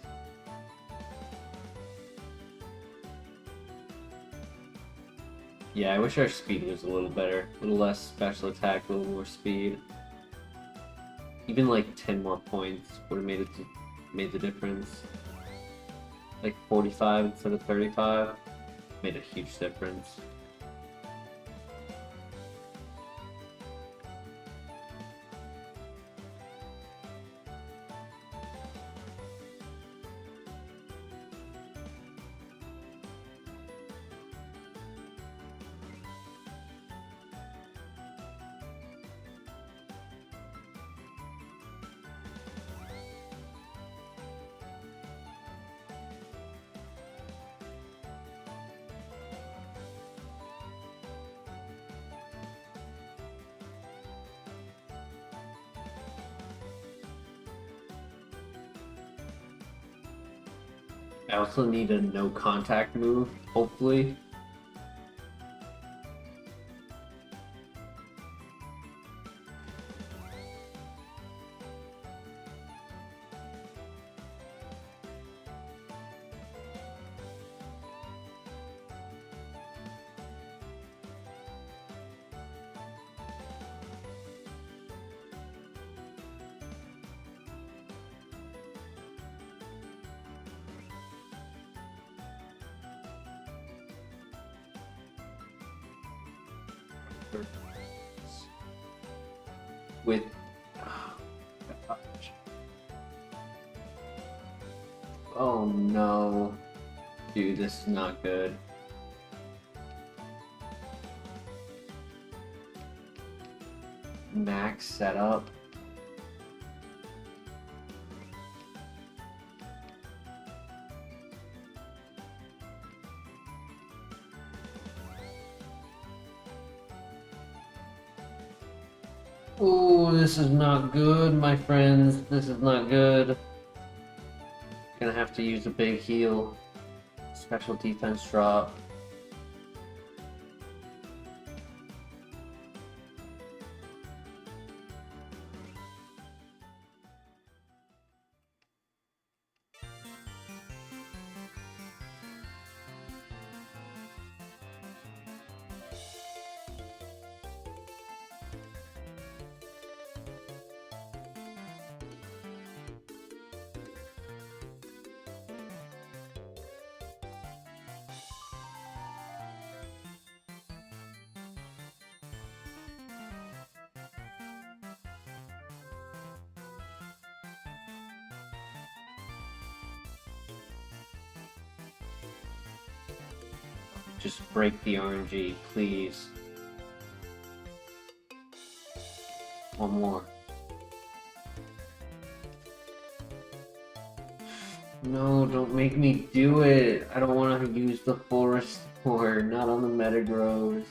Yeah, I wish our speed was a little better. A little less special attack, a little more speed. Even like 10 more points would have made the difference. Like 45 instead of 35 made a huge difference. I also need a no contact move, hopefully. With oh no, dude, this is not good. Max setup. Ooh, this is not good, my friends. This is not good. Gonna have to use a big heal. Special defense drop. Just break the RNG, please. One more. No, don't make me do it. I don't want to use the full restore, not on the Metagross.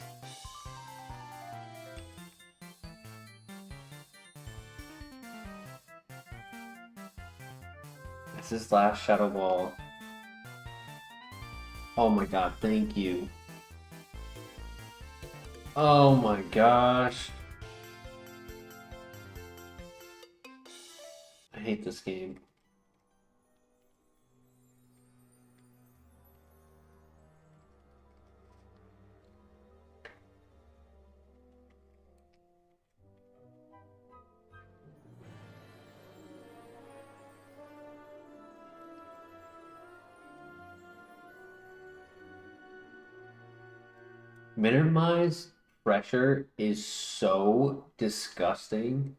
That's his last Shadow Ball. Oh my god, thank you. Oh my gosh. I hate this game. Minimize pressure is so disgusting.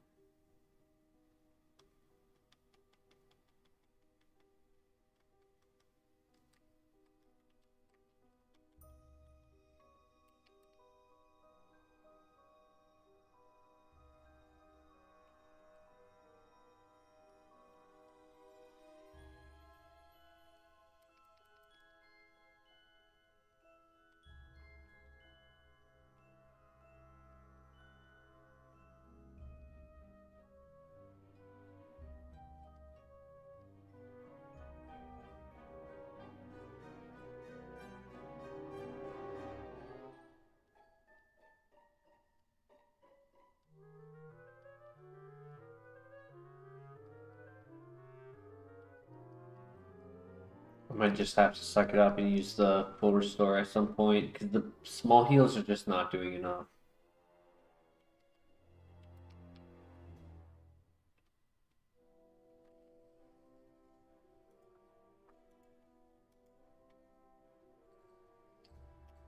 might just have to suck it up and use the full restore at some point, because the small heals are just not doing enough.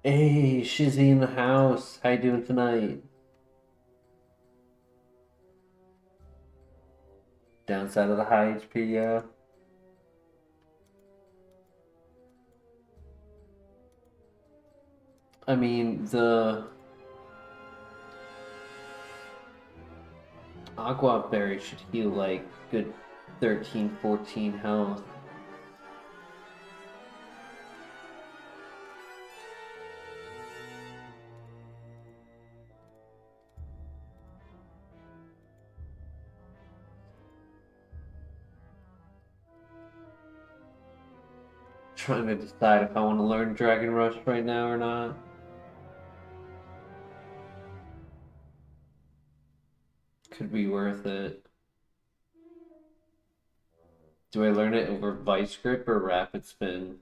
Hey, Shizzy in the house. How you doing tonight? Downside of the high HP, yeah. I mean, the Aqua Berry should heal like good 13, 14 health. Trying to decide if I want to learn Dragon Rush right now or not. Could be worth it. Do I learn it over Vice Grip or Rapid Spin?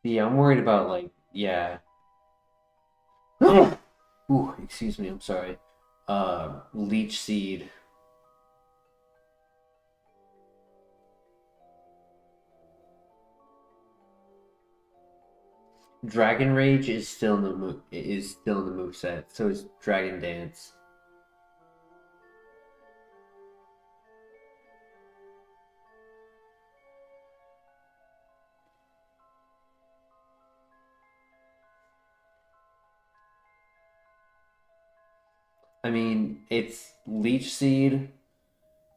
Yeah, I'm worried about like, yeah. Ooh, excuse me, I'm sorry. Leech Seed. Dragon Rage is still in the moveset, so is Dragon Dance. I mean, it's Leech Seed,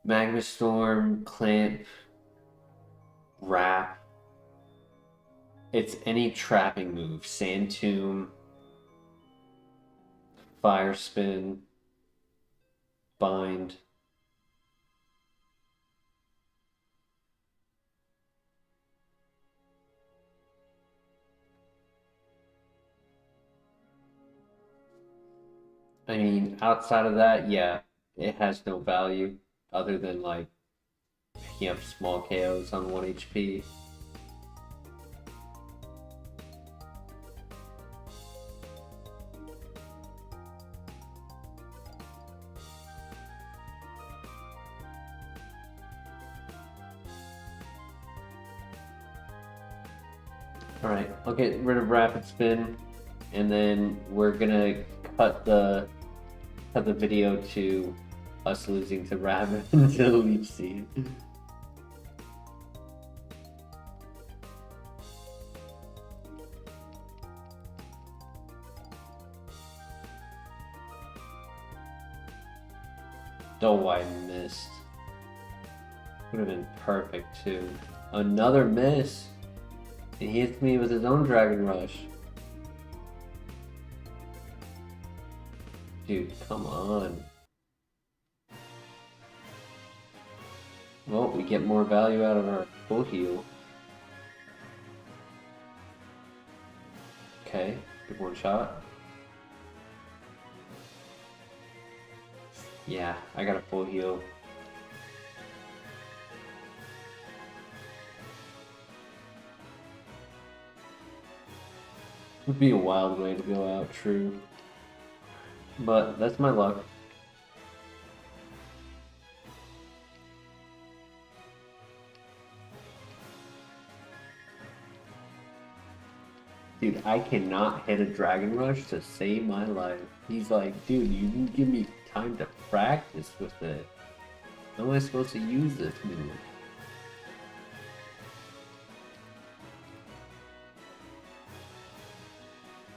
Magma Storm, Clamp, Wrap. It's any trapping move. Sand Tomb, Fire Spin, Bind. I mean, outside of that, yeah, it has no value other than like picking up small KOs on 1 HP. Alright, I'll get rid of Rapid Spin, and then we're gonna cut the video to us losing to Rabbit into Leech Seed. Oh, I missed. Would have been perfect too. Another miss. And he hits me with his own Dragon Rush. Dude, come on. Well, we get more value out of our full heal. Okay, good one shot. Yeah, I got a full heal. Would be a wild way to go out, true. But that's my luck. Dude, I cannot hit a Dragon Rush to save my life. He's like, dude, you didn't give me time to practice with it. How am I supposed to use this move?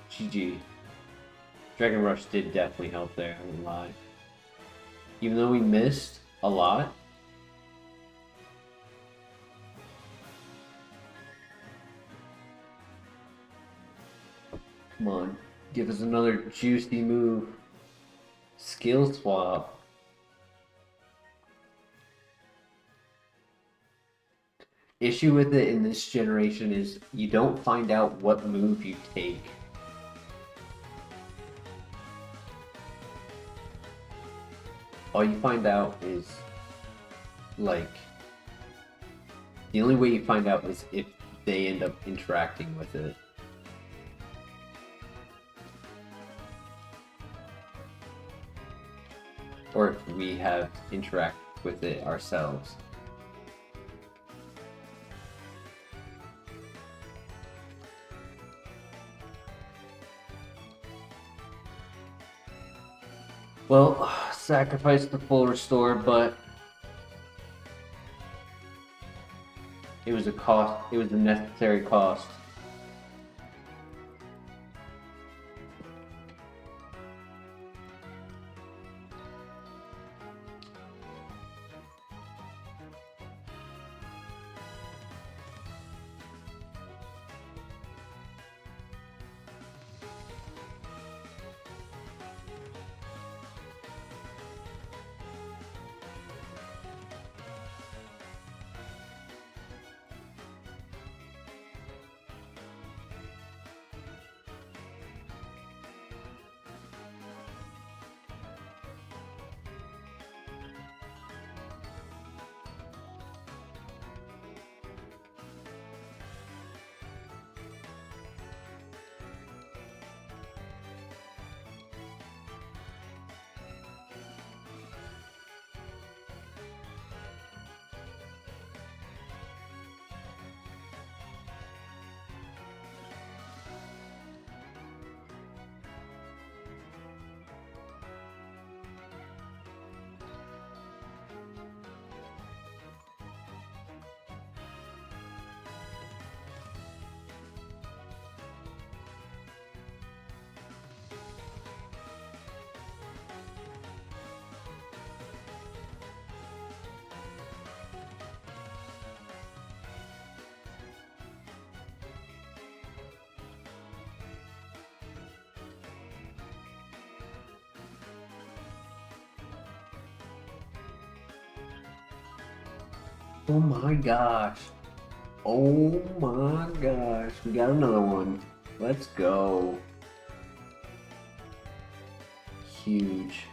GG. Dragon Rush did definitely help there, I won't lie. Even though we missed a lot. Come on, give us another juicy move. Skill swap. issue with it in this generation is you don't find out what move you take. All you find out is, like, the only way you find out is if they end up interacting with it. Or if we have interact with it ourselves. Well, sacrifice the full restore, but it was a cost. It was a necessary cost. Oh my gosh. Oh my gosh. We got another one. Let's go. Huge.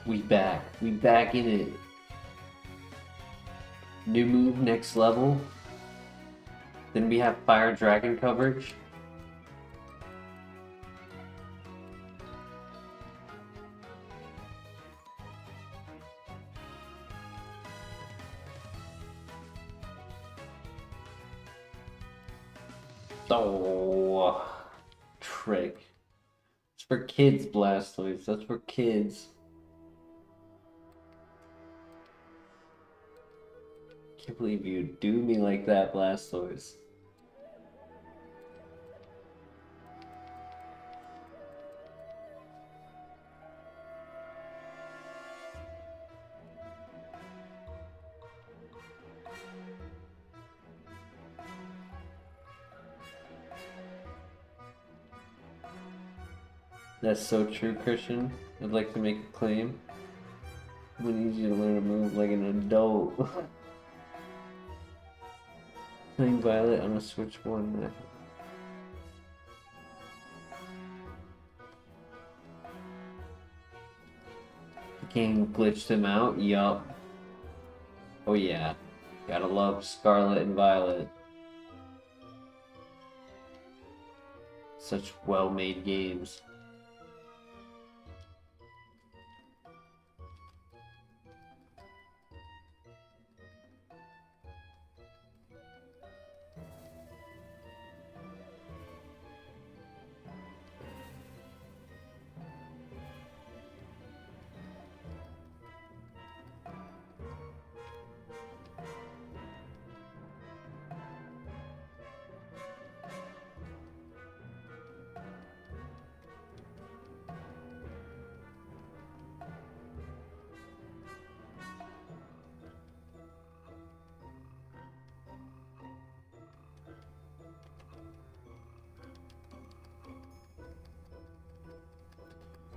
We back. We back in it. New move, next level. Then we have Fire Dragon coverage. Oh, trick. It's for kids, Blastoise. That's for kids. Can't believe you do me like that, Blastoise. That's so true, Christian. I'd like to make a claim. We need you to learn to move like an adult. Playing Violet on a Switch 1. The game glitched him out? Yup. Oh yeah. Gotta love Scarlet and Violet. Such well-made games.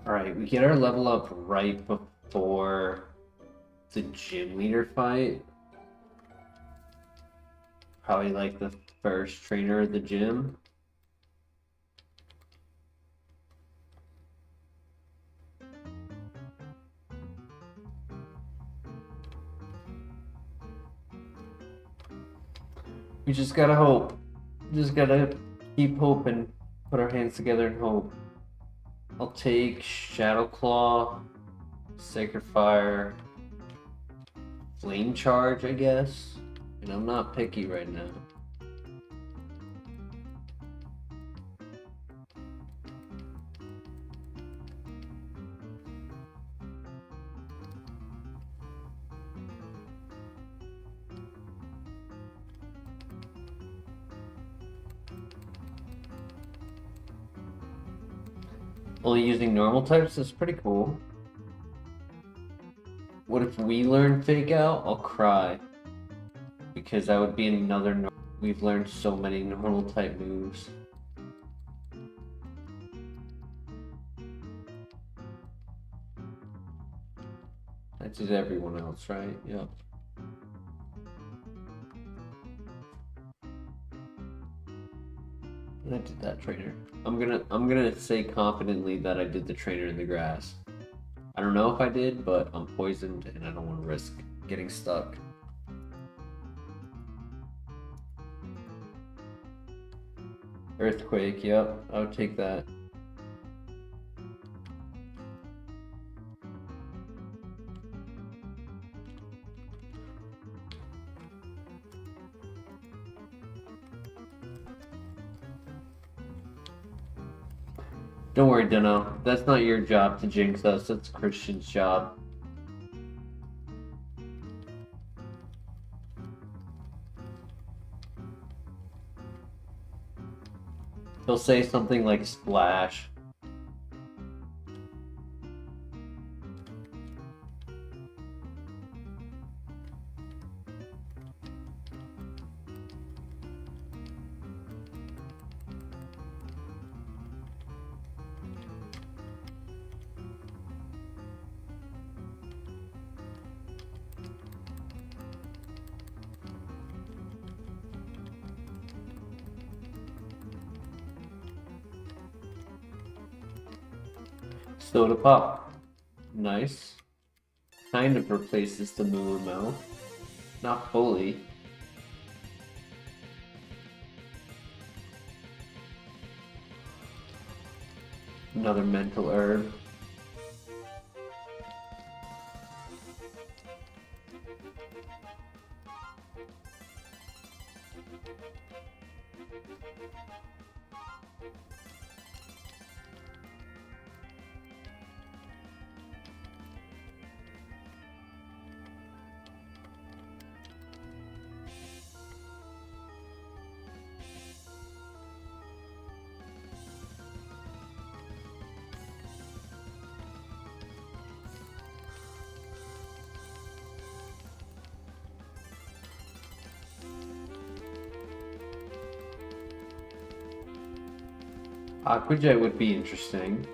Alright, we get our level up right for the gym leader fight. Probably like the first trainer of the gym. We just gotta hope. Just gotta keep hoping. Put our hands together and hope. I'll take Shadow Claw, Sacred Fire, Flame Charge, I guess. And I'm not picky right now. Only using normal types is pretty cool. What if we learn Fake Out? I'll cry. Because that would be another... We've learned so many normal type moves. I did everyone else, right? Yep. I did that trainer. I'm gonna say confidently that I did the trainer in the grass. I don't know if I did, but I'm poisoned and I don't want to risk getting stuck. Earthquake, yep, I would take that. Don't worry, Dunno. That's not your job to jinx us. That's Christian's job. He'll say something like splash. Soda Pop. Nice. Kind of replaces the Moo. Not fully. Another mental herb. Aquajet would be interesting.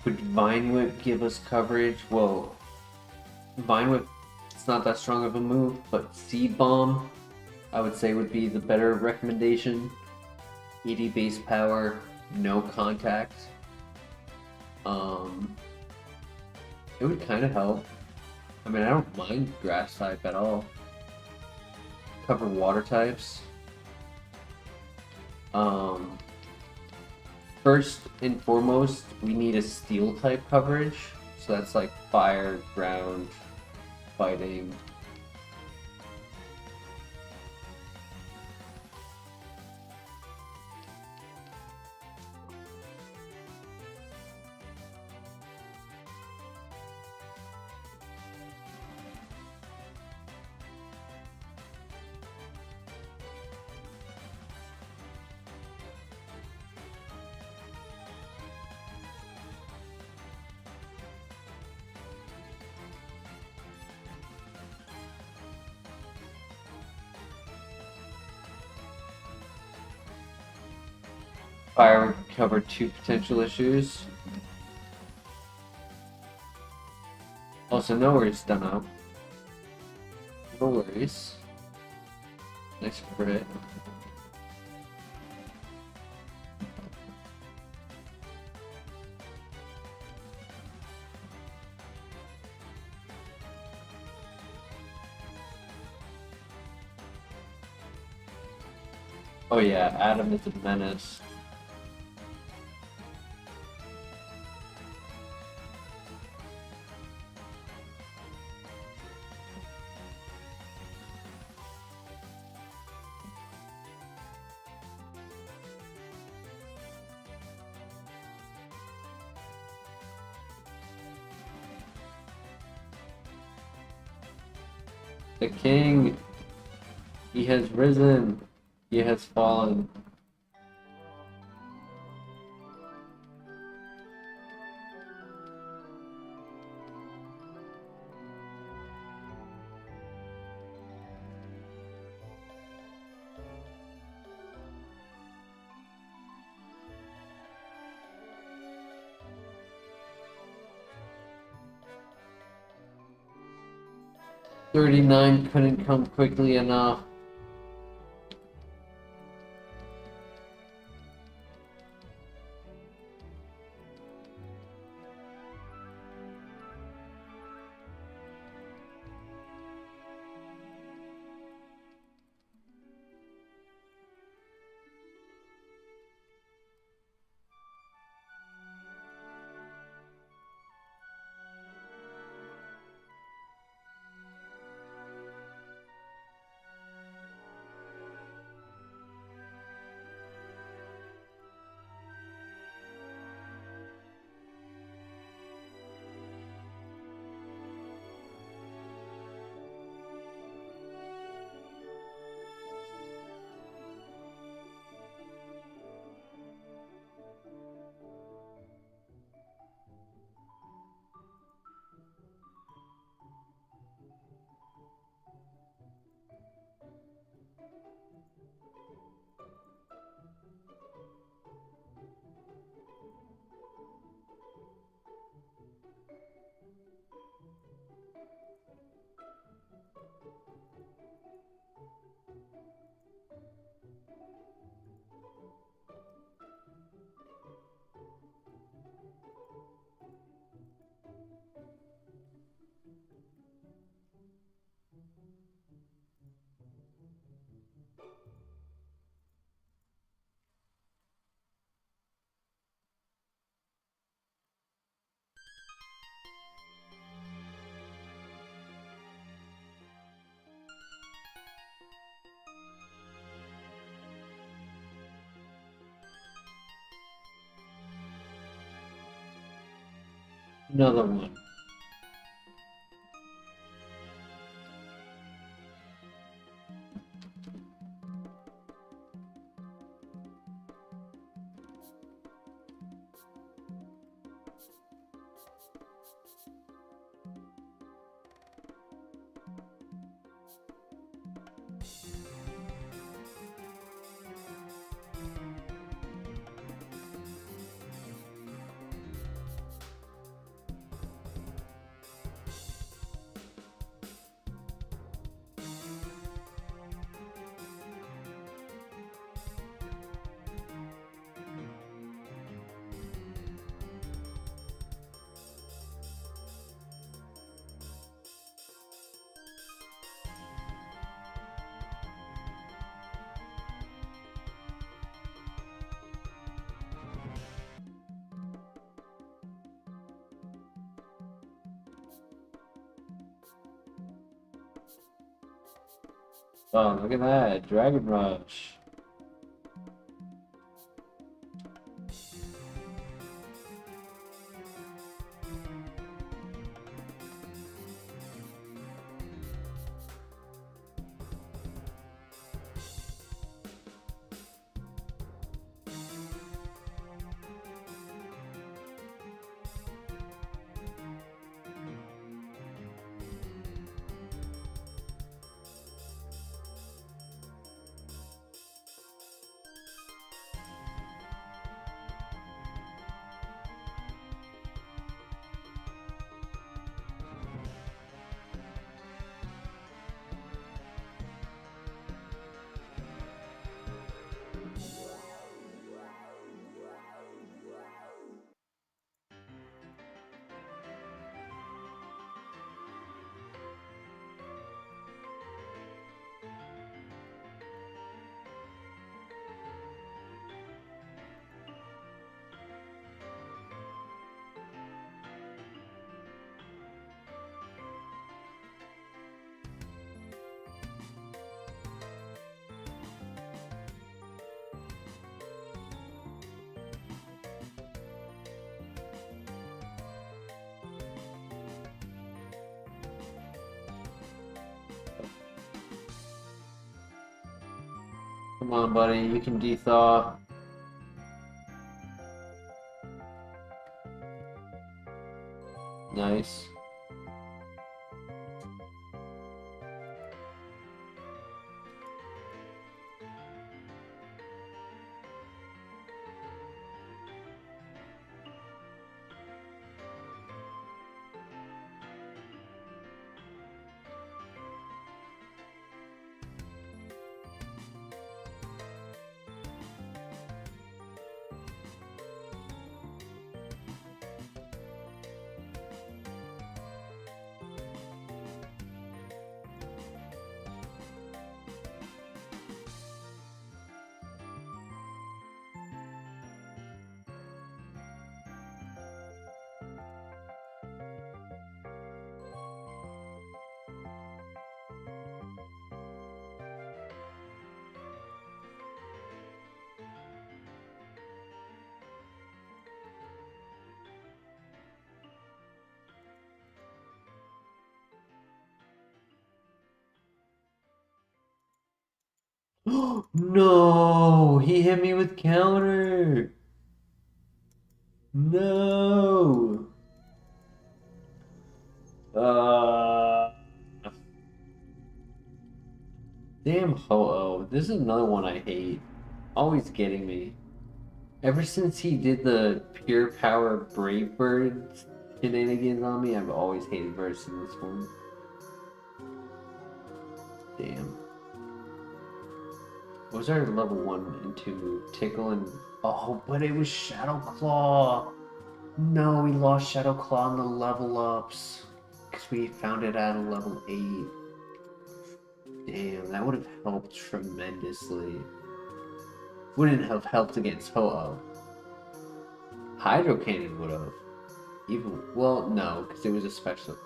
Would Vine Whip give us coverage? Well, Vine Whip, it's not that strong of a move, but Seed Bomb, I would say would be the better recommendation. 80 base power, no contact. It would kind of help. I mean, I don't mind grass type at all. Cover water types. First and foremost, we need a steel type coverage. So that's like fire, ground, fighting. Fire would cover 2 potential issues. Also, no worries, done up. No worries. Nice crit. Oh yeah, Adam is a menace. The king, he has risen, he has fallen. $39 couldn't come quickly enough. Another one. Oh, look at that. Dragon Rush. Come on, buddy. You can de-thaw. Nice. No! He hit me with counter! No! Uh... Damn Ho-Oh. This is another one I hate. Always getting me. Ever since he did the Pure Power Brave Bird shenanigans on me, I've always hated versing this one. Damn. What was our level 1 and 2 move? Tickle and... Oh, but it was Shadow Claw! No, we lost Shadow Claw on the level ups. Because we found it at a level 8. Damn, that would have helped tremendously. Wouldn't have helped against Ho-Oh. Hydro Cannon would have. Even, well, no, because it was a special.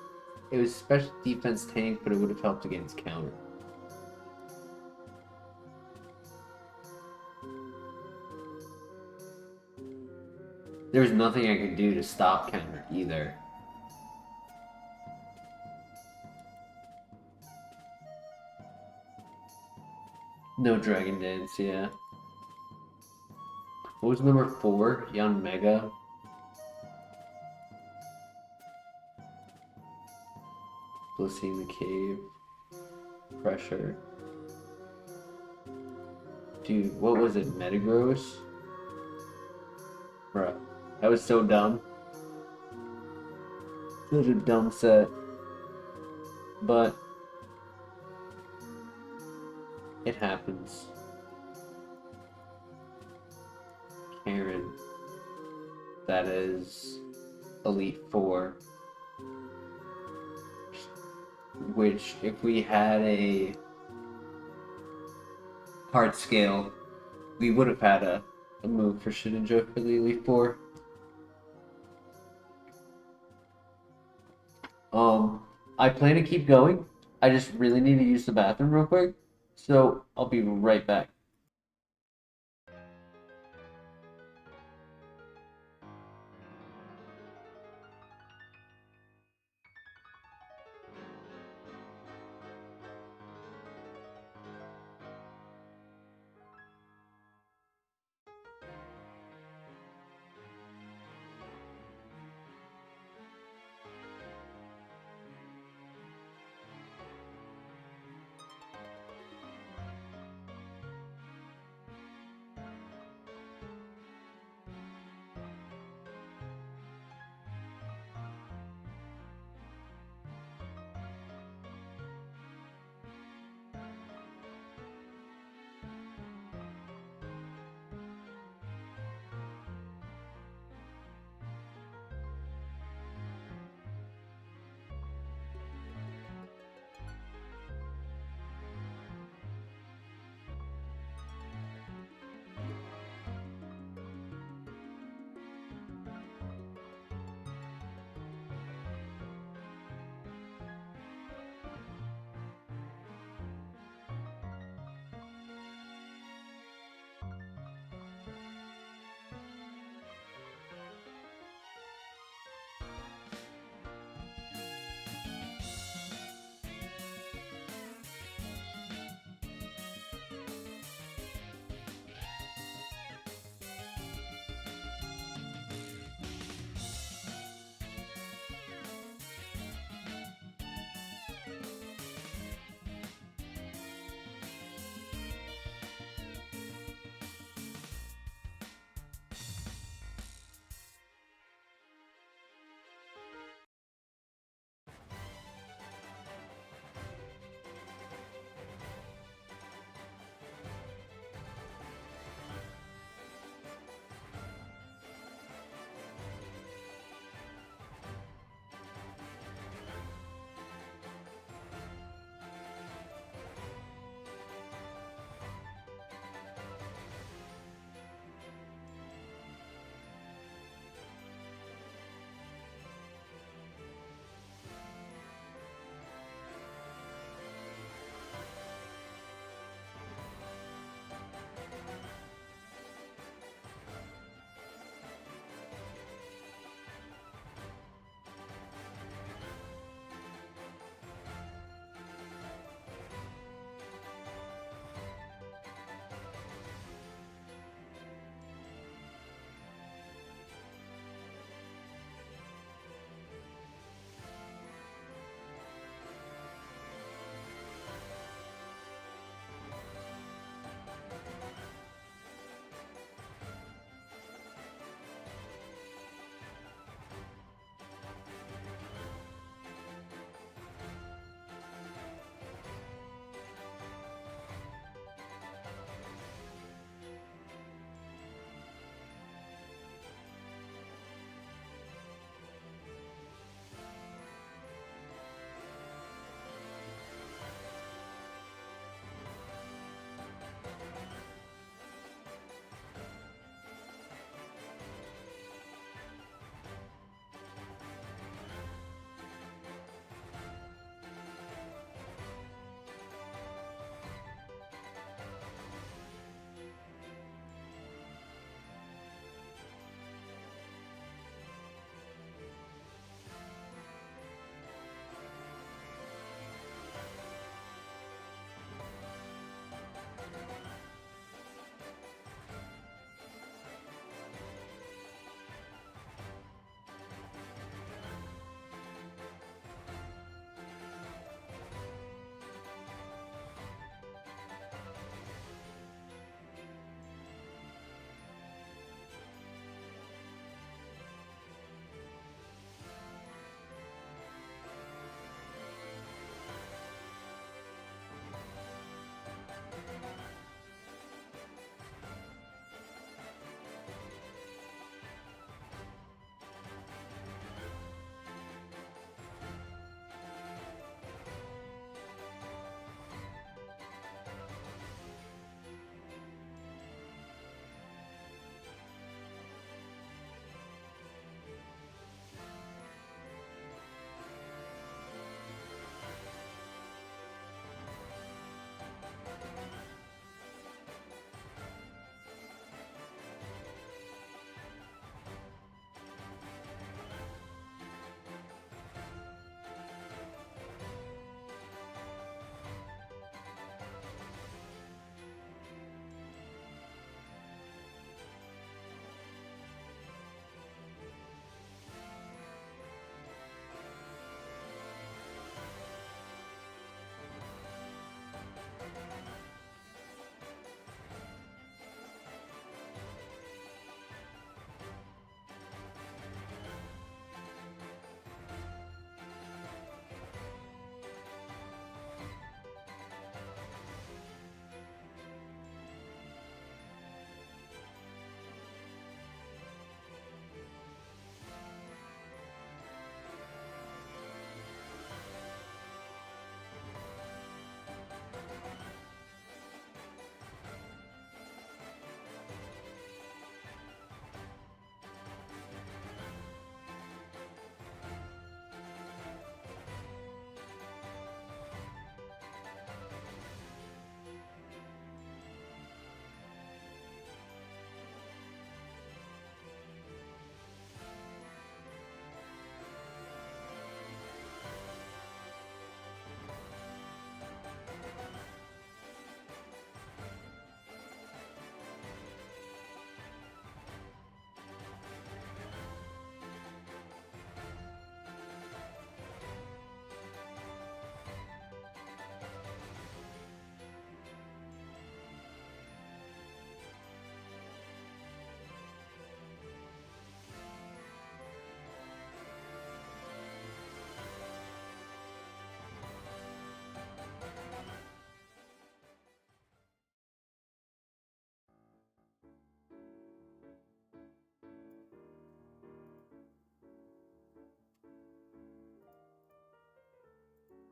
It was a special defense tank, but it would have helped against counter. There was nothing I could do to stop counter either. No Dragon Dance, yeah. What was number 4? Yon Mega. Blissey in the Cave. Pressure. Dude, what was it? Metagross? Bruh. That was so dumb. Such a dumb set. But it happens. Karen. That is Elite 4. Which, if we had a hard scale, we would have had a move for Shinijo for the Elite 4. I plan to keep going. I just really need to use the bathroom real quick. So I'll be right back.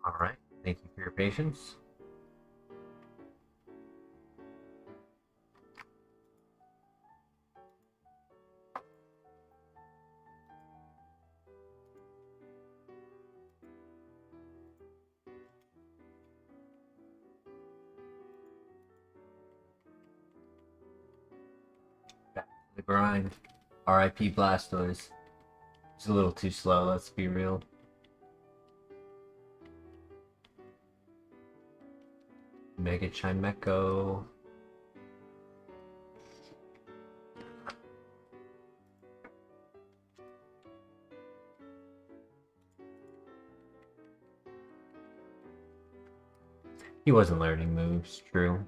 Alright, thank you for your patience. Back to the grind. RIP Blastoise. It's a little too slow, let's be real. Mega Chimecho. He wasn't learning moves, true.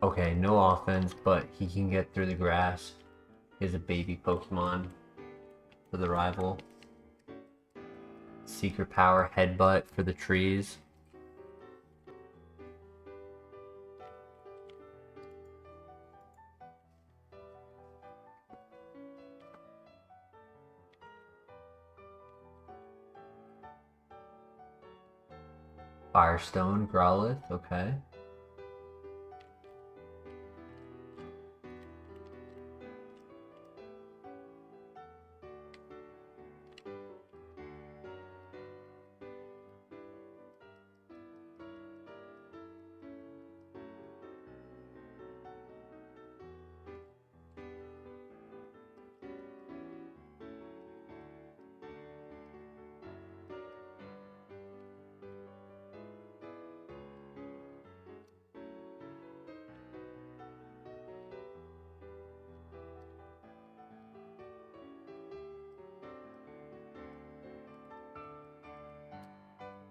Okay, no offense, but he can get through the grass. He's a baby Pokemon for the rival. Secret Power Headbutt for the trees. Firestone, Growlithe, okay.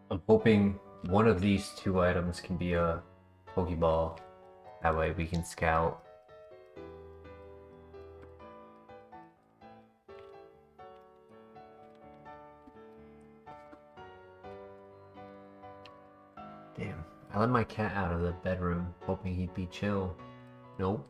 I'm hoping one of these two items can be a Pokeball. That way we can scout. Damn, I let my cat out of the bedroom, hoping he'd be chill. Nope.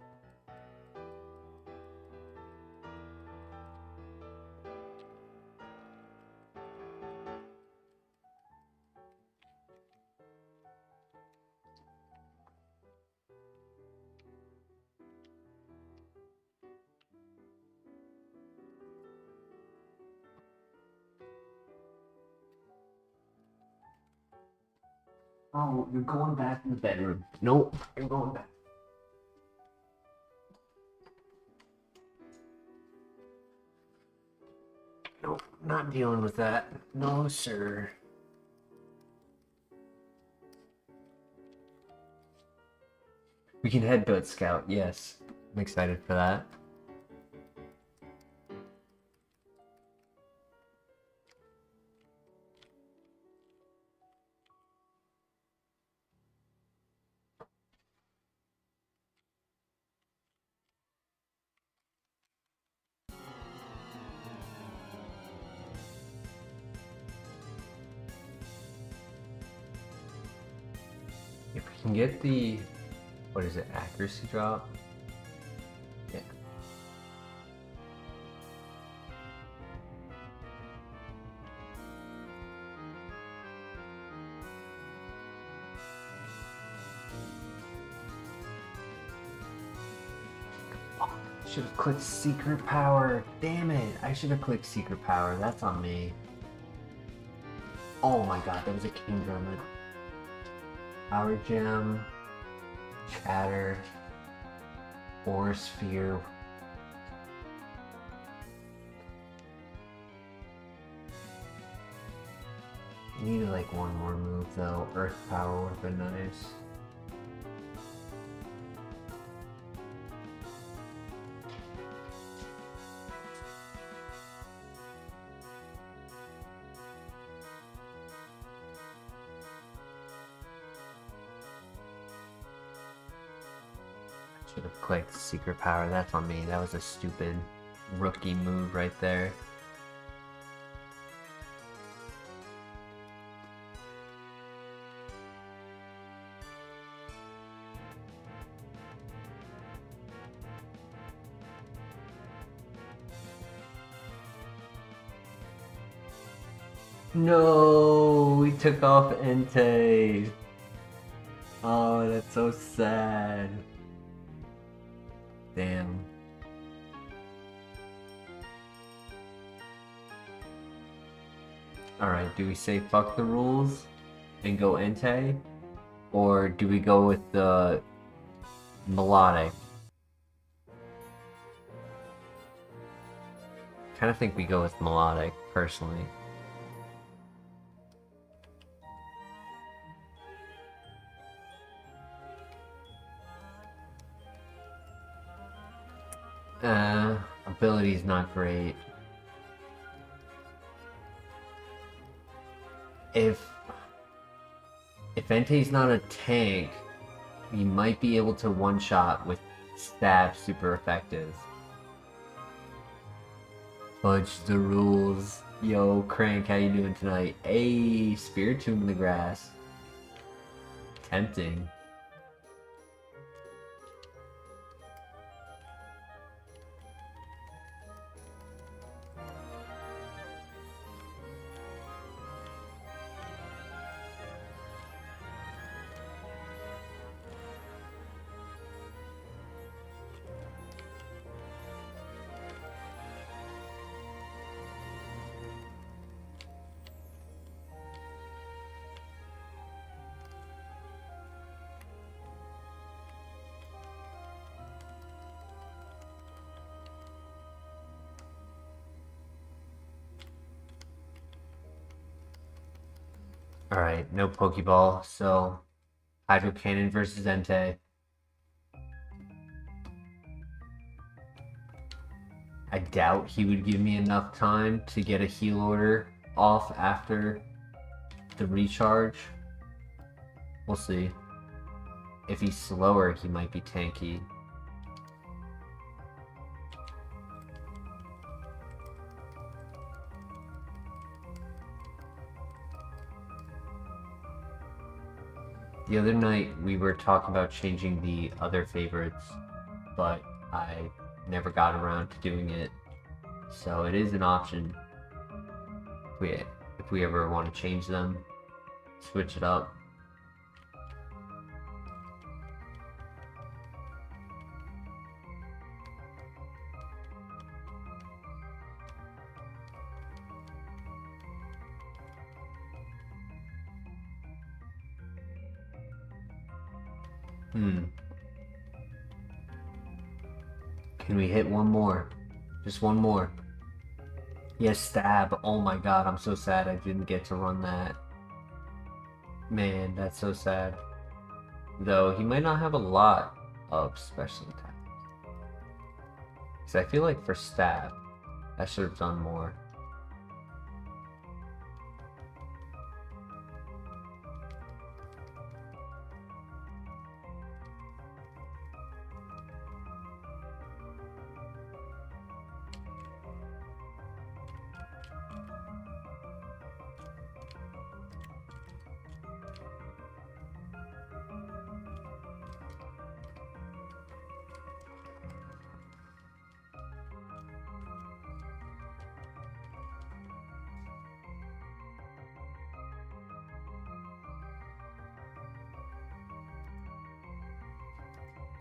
Oh, you're going back to the bedroom. Nope, you're going back. Nope, not dealing with that. No, sir. We can headbutt scout, yes. I'm excited for that. If we can get the, what is it, accuracy drop? Yeah. Oh, should have clicked secret power. Damn it, I should have clicked secret power. That's on me. Oh my god, that was a King Drummond. Power Gem, Chatter, Aura Sphere. Needed like one more move though. Earth Power would have been nice. Should have clicked secret power. That's on me. That was a stupid rookie move right there. No, we took off Entei. Oh, that's so sad. Damn. Alright, do we say fuck the rules and go Entei? Or do we go with the melodic? Kind of think we go with melodic, personally. Ability's not great. If Entei's not a tank, we might be able to one-shot with stab super effective. Fudge the rules. Yo, Crank, how you doing tonight? Hey, Spiritomb in the grass. Tempting. Alright, no Pokeball, so Hydro Cannon versus Entei. I doubt he would give me enough time to get a heal order off after the recharge. We'll see. If he's slower, he might be tanky. The other night we were talking about changing the other favorites, but I never got around to doing it. So it is an option if we ever want to change them, switch it up. Can we hit one more? Just one more. Yes, stab. Oh my god, I'm so sad I didn't get to run that. Man, that's so sad. Though, he might not have a lot of special attacks. Because I feel like for stab, I should have done more.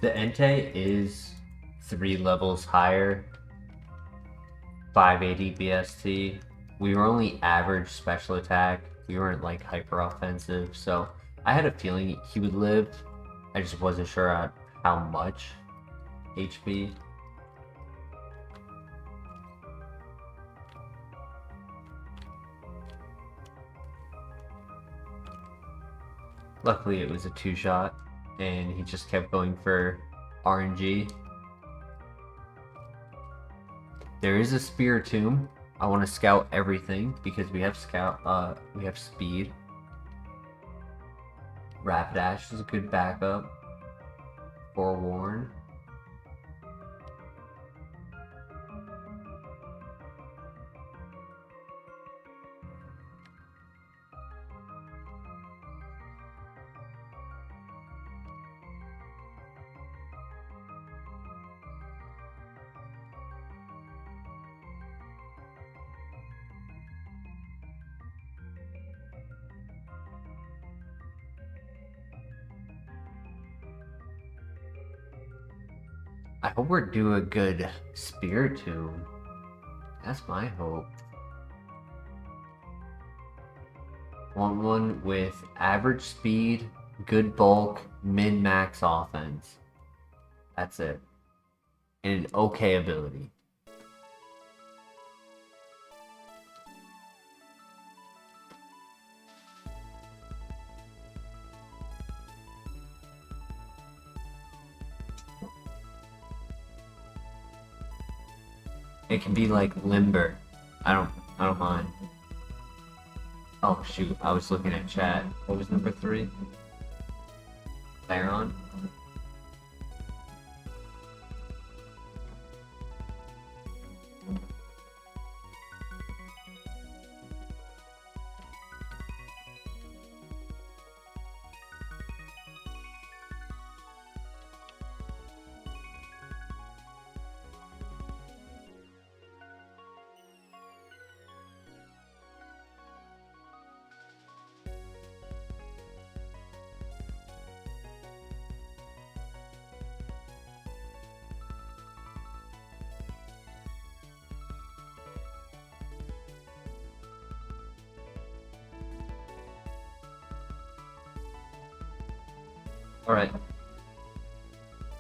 The Entei is 3 levels higher, 580 BST. We were only average special attack. We weren't like hyper offensive, so I had a feeling he would live. I just wasn't sure at how much HP. Luckily it was a 2-shot, and he just kept going for RNG. There is a Spiritomb. I want to scout everything because we have speed. Rapidash is a good backup. Forewarn. I hope we're due a good Spiritomb. That's my hope. Want one with average speed, good bulk, min-max offense. That's it. And an okay ability. It can be like limber. I don't mind. Oh shoot, I was looking at chat. What was number 3? Baron? Alright.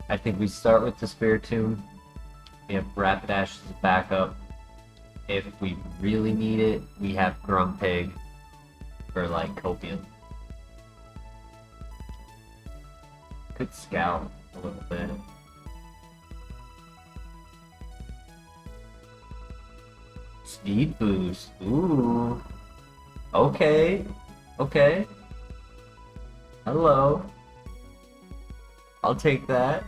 I think we start with the Spiritomb. We have Rapidash as a backup. If we really need it, we have Grumpig for like Copium. Could scout a little bit. Speed boost. Ooh. Okay. Okay. Hello. I'll take that.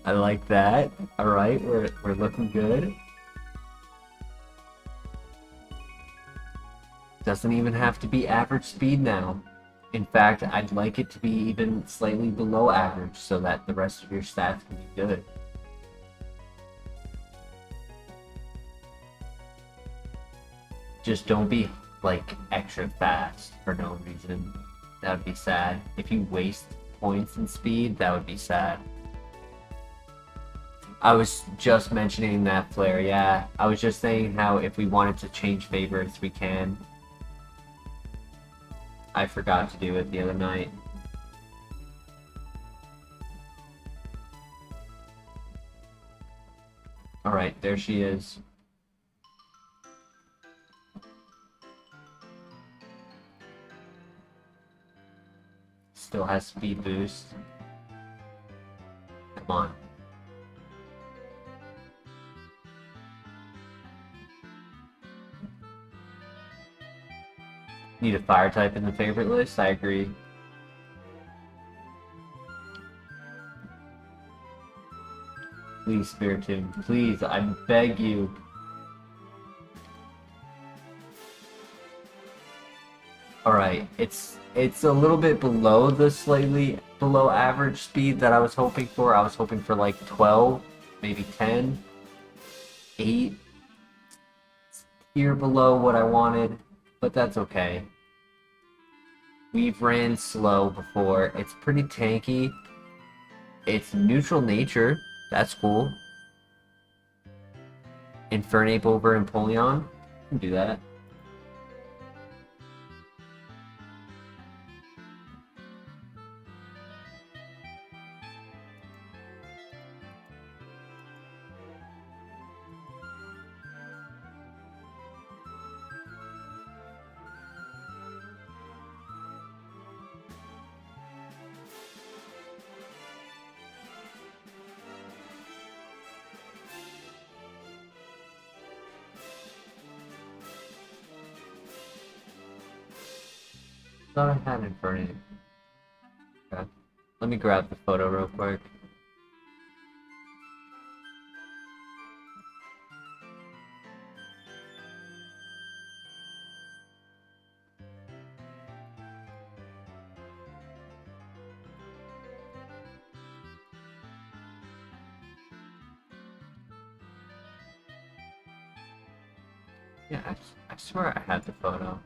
I like that. Alright, we're looking good. Doesn't even have to be average speed now. In fact, I'd like it to be even slightly below average so that the rest of your stats can be good. Just don't be like extra fast for no reason. That would be sad. If you waste points in speed, that would be sad. I was just mentioning that flare, yeah. I was just saying how if we wanted to change favorites, we can. I forgot to do it the other night. Alright, there she is. Still has speed boost. Come on. Need a fire type in the favorite list? I agree. Please, Spiritomb. Please, I beg you. Alright, it's a little bit below the slightly below average speed that I was hoping for. I was hoping for like 12, maybe 10, 8. It's here below what I wanted, but that's okay. We've ran slow before. It's pretty tanky. It's neutral nature. That's cool. Infernape over Empoleon. Can do that. Thought I had Infernape. Okay. Let me grab the photo real quick. Yeah, I swear I had the photo.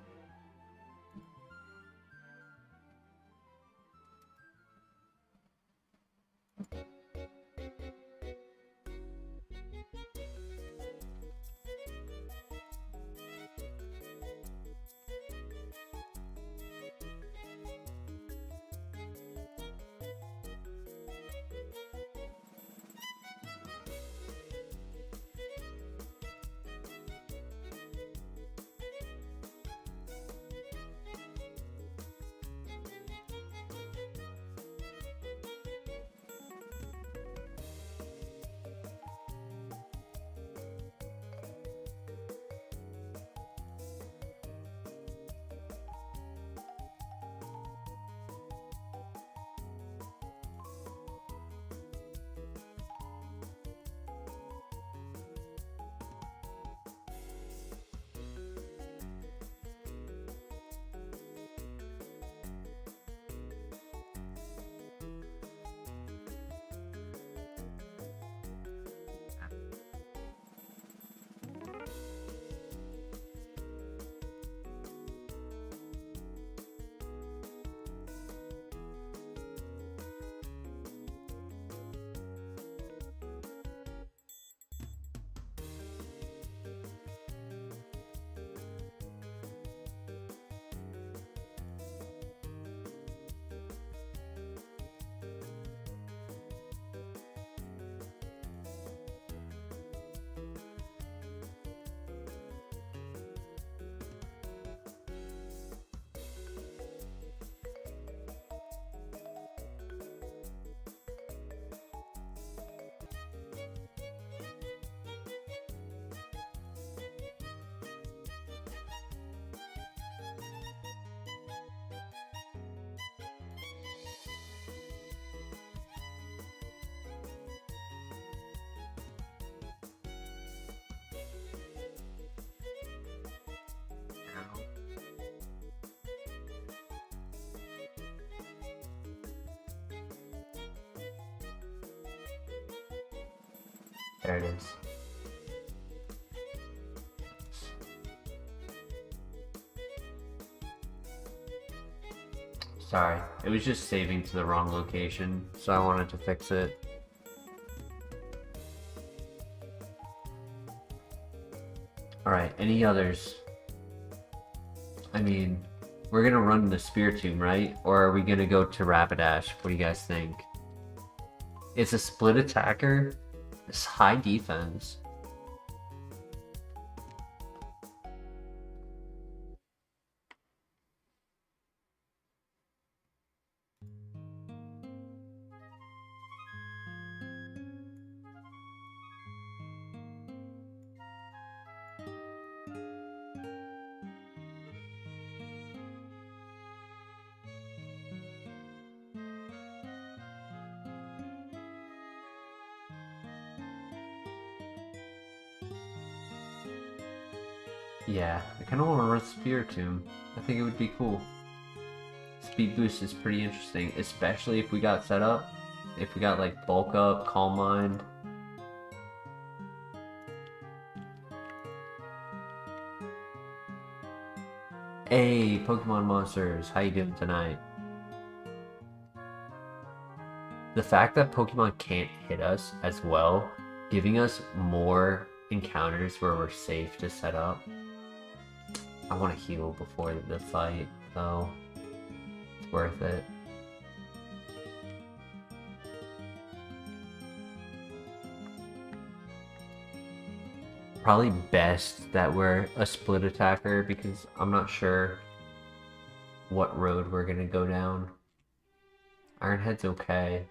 There it is. Sorry, it was just saving to the wrong location, so I wanted to fix it. Alright, any others? I mean, we're gonna run the Spiritomb, right? Or are we gonna go to Rapidash? What do you guys think? It's a split attacker. It's high defense. Yeah, I kind of want to run Spiritomb. I think it would be cool. Speed boost is pretty interesting, especially if we got set up. If we got like bulk up, calm mind. Hey, Pokemon monsters, how you doing tonight? The fact that Pokemon can't hit us as well, giving us more encounters where we're safe to set up. I want to heal before the fight, though. It's worth it. Probably best that we're a split attacker because I'm not sure what road we're gonna go down. Ironhead's okay.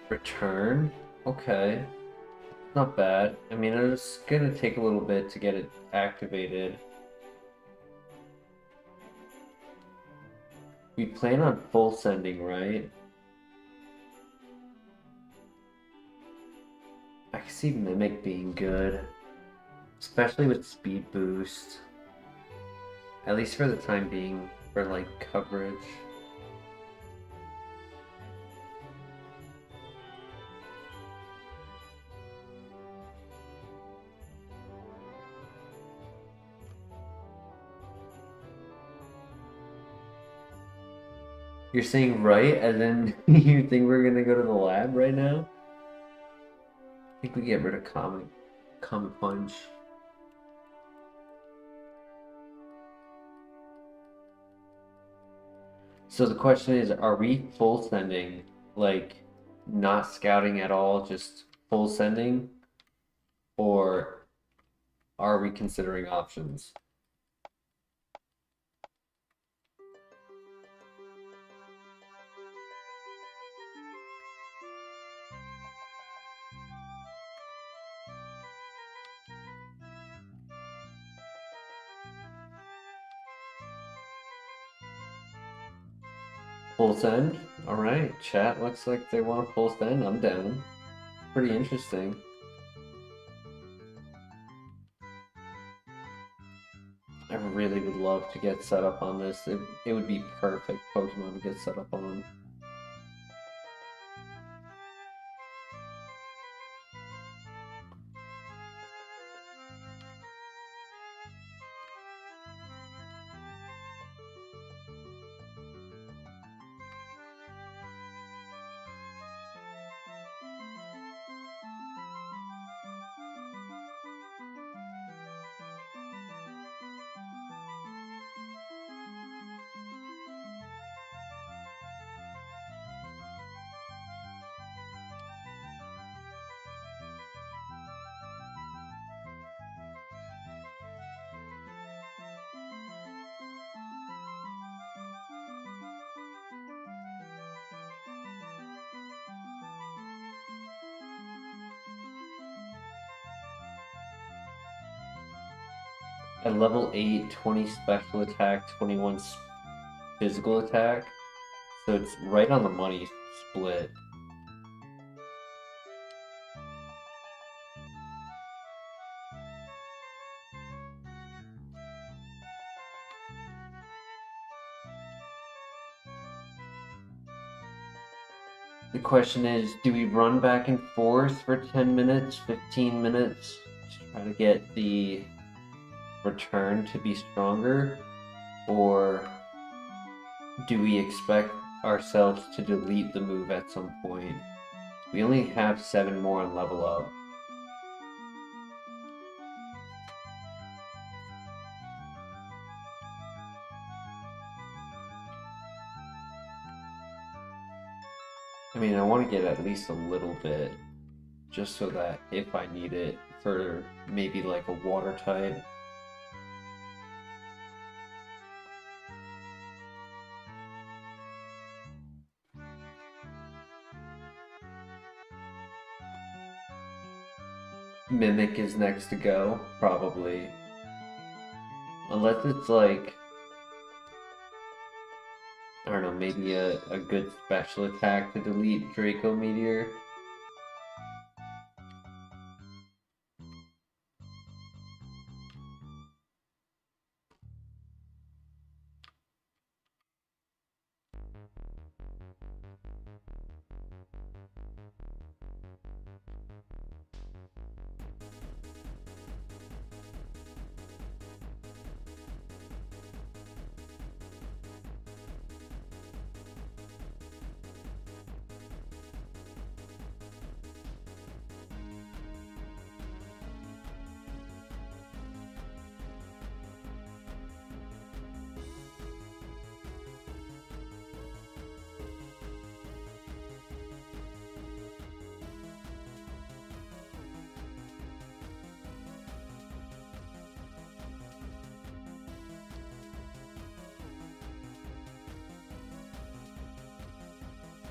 Return? Okay. Not bad. I mean, it's gonna take a little bit to get it activated. We plan on full sending, right? I can see Mimic being good. Especially with speed boost. At least for the time being, for like coverage. You're saying right, and then you think we're gonna go to the lab right now? I think we get rid of Comet Punch. So the question is, are we full sending, like not scouting at all, just full sending? Or are we considering options? Full send? Alright, chat looks like they want a full send. I'm down. Pretty interesting. I really would love to get set up on this. It would be perfect Pokemon to get set up on. At level 8, 20 special attack, 21 physical attack. So it's right on the money split. The question is, do we run back and forth for 10 minutes, 15 minutes to try to get the return to be stronger? Or do we expect ourselves to delete the move at some point? We only have 7 more on level up. I mean, I want to get at least a little bit, just so that if I need it for maybe like a water type. Mimic is next to go, probably. Unless it's like, I don't know, maybe a good special attack to delete Draco Meteor.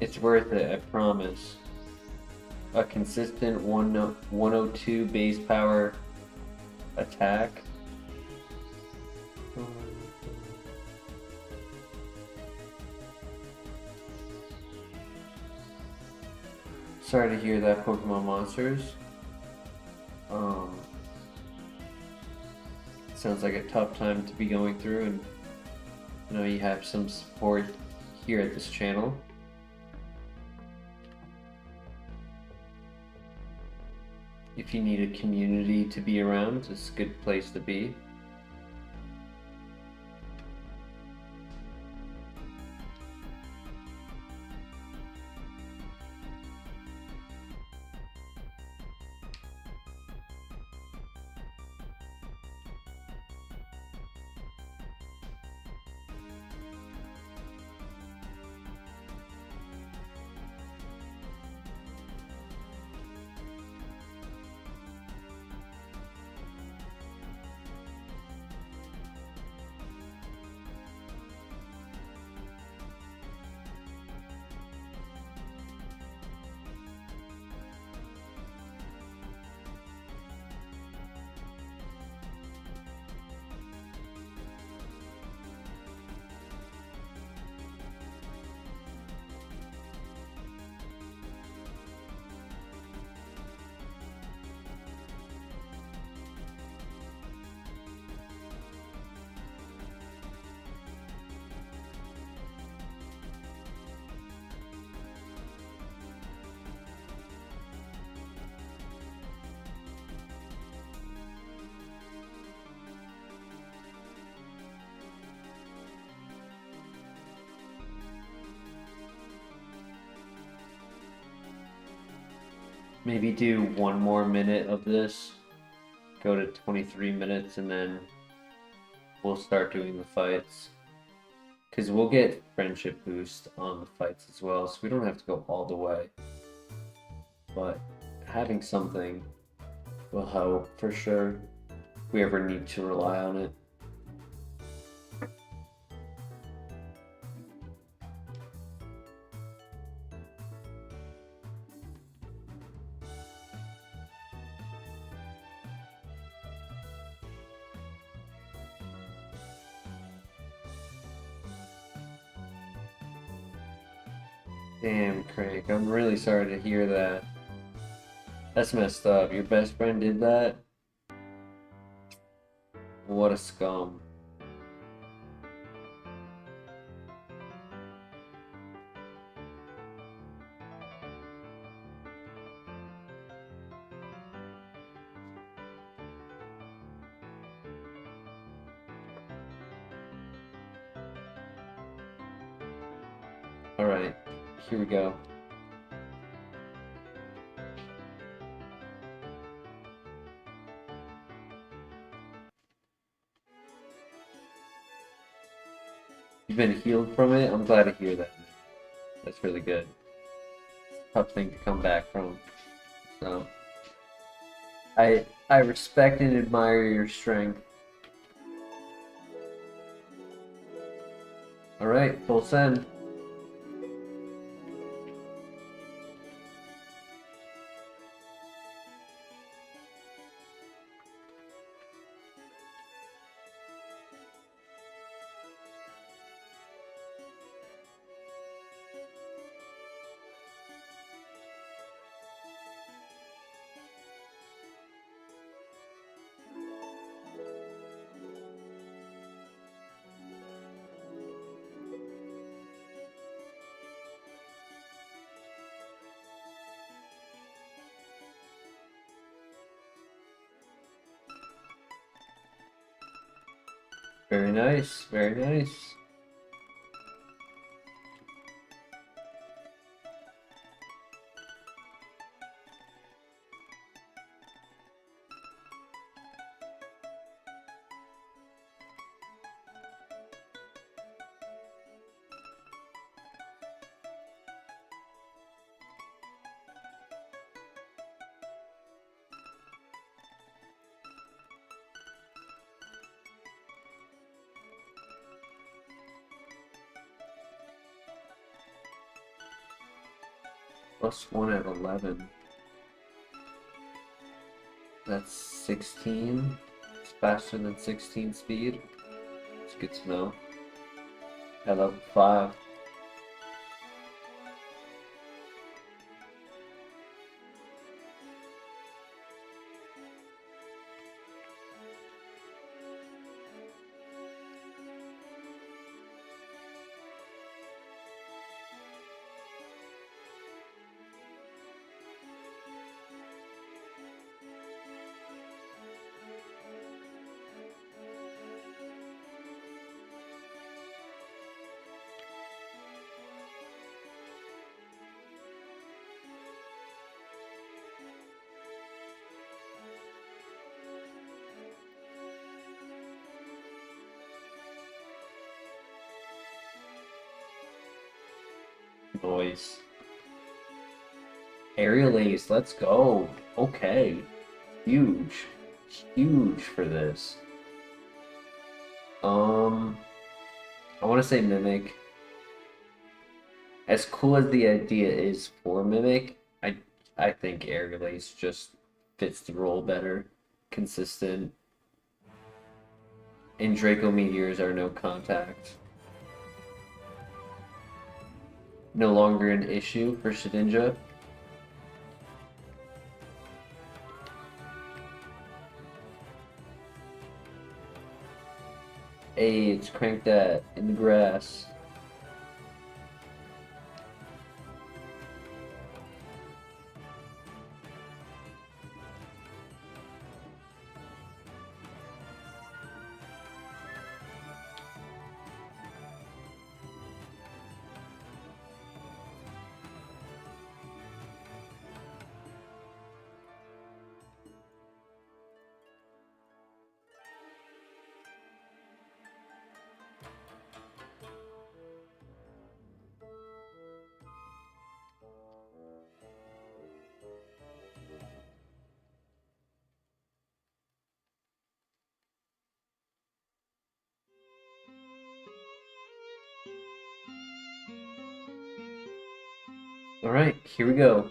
It's worth it, I promise. A consistent 102 base power attack. Sorry to hear that, Pokemon Monsters. Sounds like a tough time to be going through, and I know you have some support here at this channel. If you need a community to be around, it's a good place to be. Maybe do 1 more minute of this, go to 23 minutes, and then we'll start doing the fights. Because we'll get friendship boost on the fights as well, so we don't have to go all the way. But having something will help for sure if we ever need to rely on it. Damn, Crank. I'm really sorry to hear that. That's messed up. Your best friend did that? What a scum. Alright, here we go. You've been healed from it? I'm glad to hear that. That's really good. Tough thing to come back from. So I respect and admire your strength. Alright, full send. Very nice, very nice. +1 at 11. That's 16. It's faster than 16 speed. It's good to know. At level 5. Noise. Aerial Ace, let's go. Okay. Huge. Huge for this. I want to say Mimic. As cool as the idea is for Mimic, I think Aerial Ace just fits the role better. Consistent. And Draco Meteors are no contact. No longer an issue for Shedinja. Hey, it's Crank that in the grass. Alright, here we go.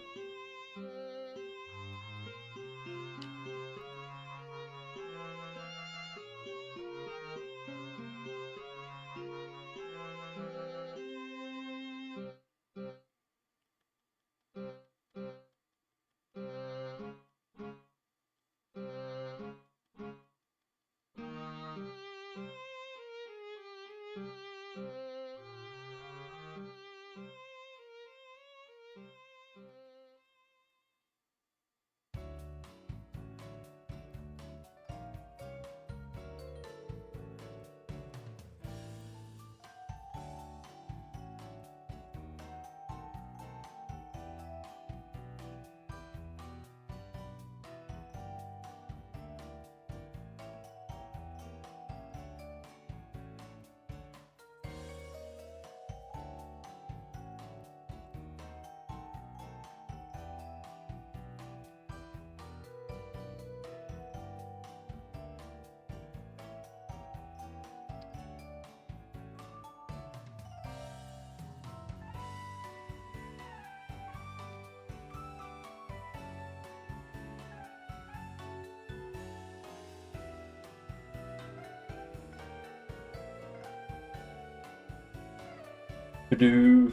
Badoof.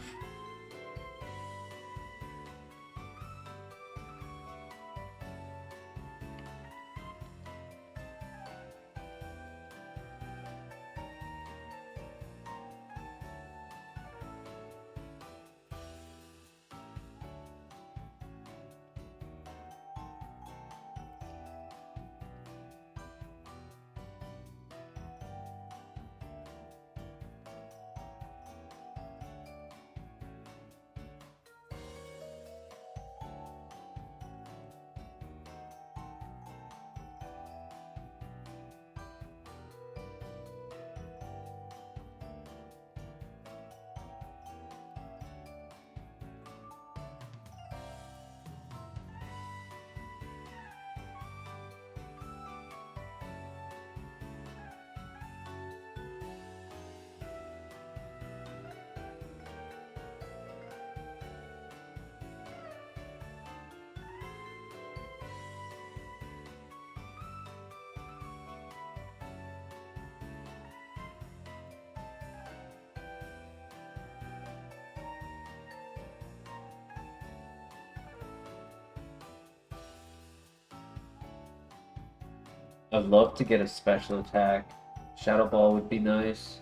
I'd love to get a special attack. Shadow Ball would be nice.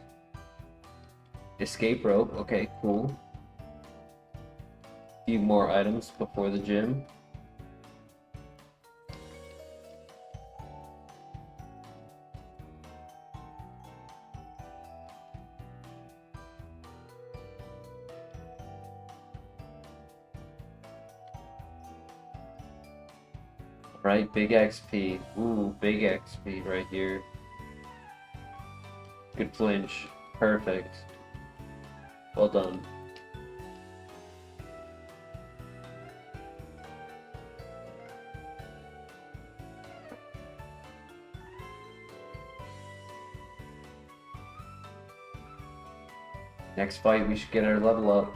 Escape Rope, okay, cool. Few more items before the gym. Right, big XP. Ooh, big XP right here. Good flinch. Perfect. Well done. Next fight, we should get our level up.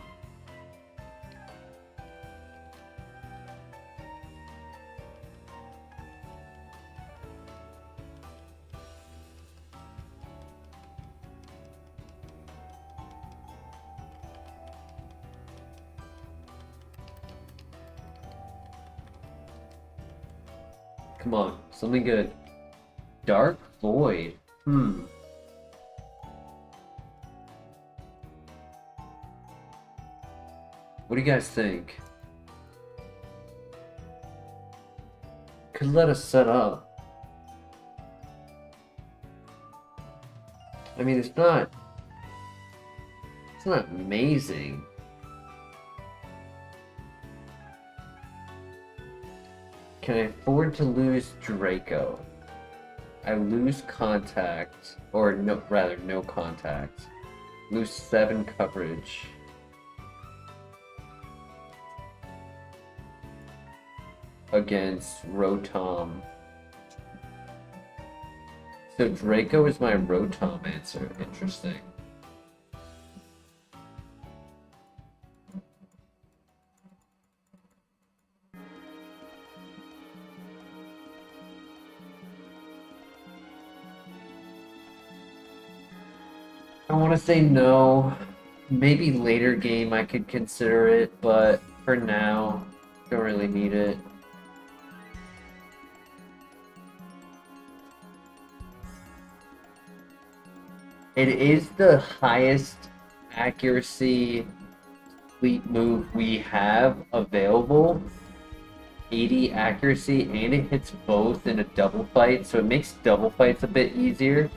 Come on, something good. Dark Void. What do you guys think? Could let us set up. I mean, it's not amazing. Can I afford to lose Draco? I lose contact, or no, rather no contact. Lose 7 coverage. Against Rotom. So Draco is my Rotom answer. Interesting. I want to say no. Maybe later game I could consider it, but for now, don't really need it. It is the highest accuracy fleet move we have available. 80 accuracy, and it hits both in a double fight, so it makes double fights a bit easier.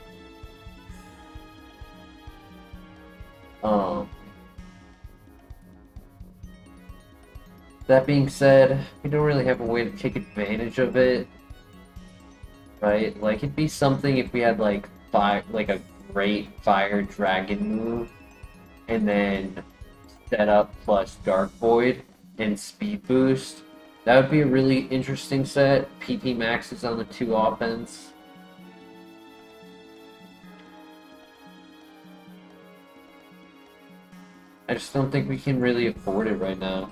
That being said, we don't really have a way to take advantage of it, right? Like, it'd be something if we had like a great fire dragon move, and then set up plus Dark Void and speed boost. That would be a really interesting set. PP max is on the 2 offense. I just don't think we can really afford it right now.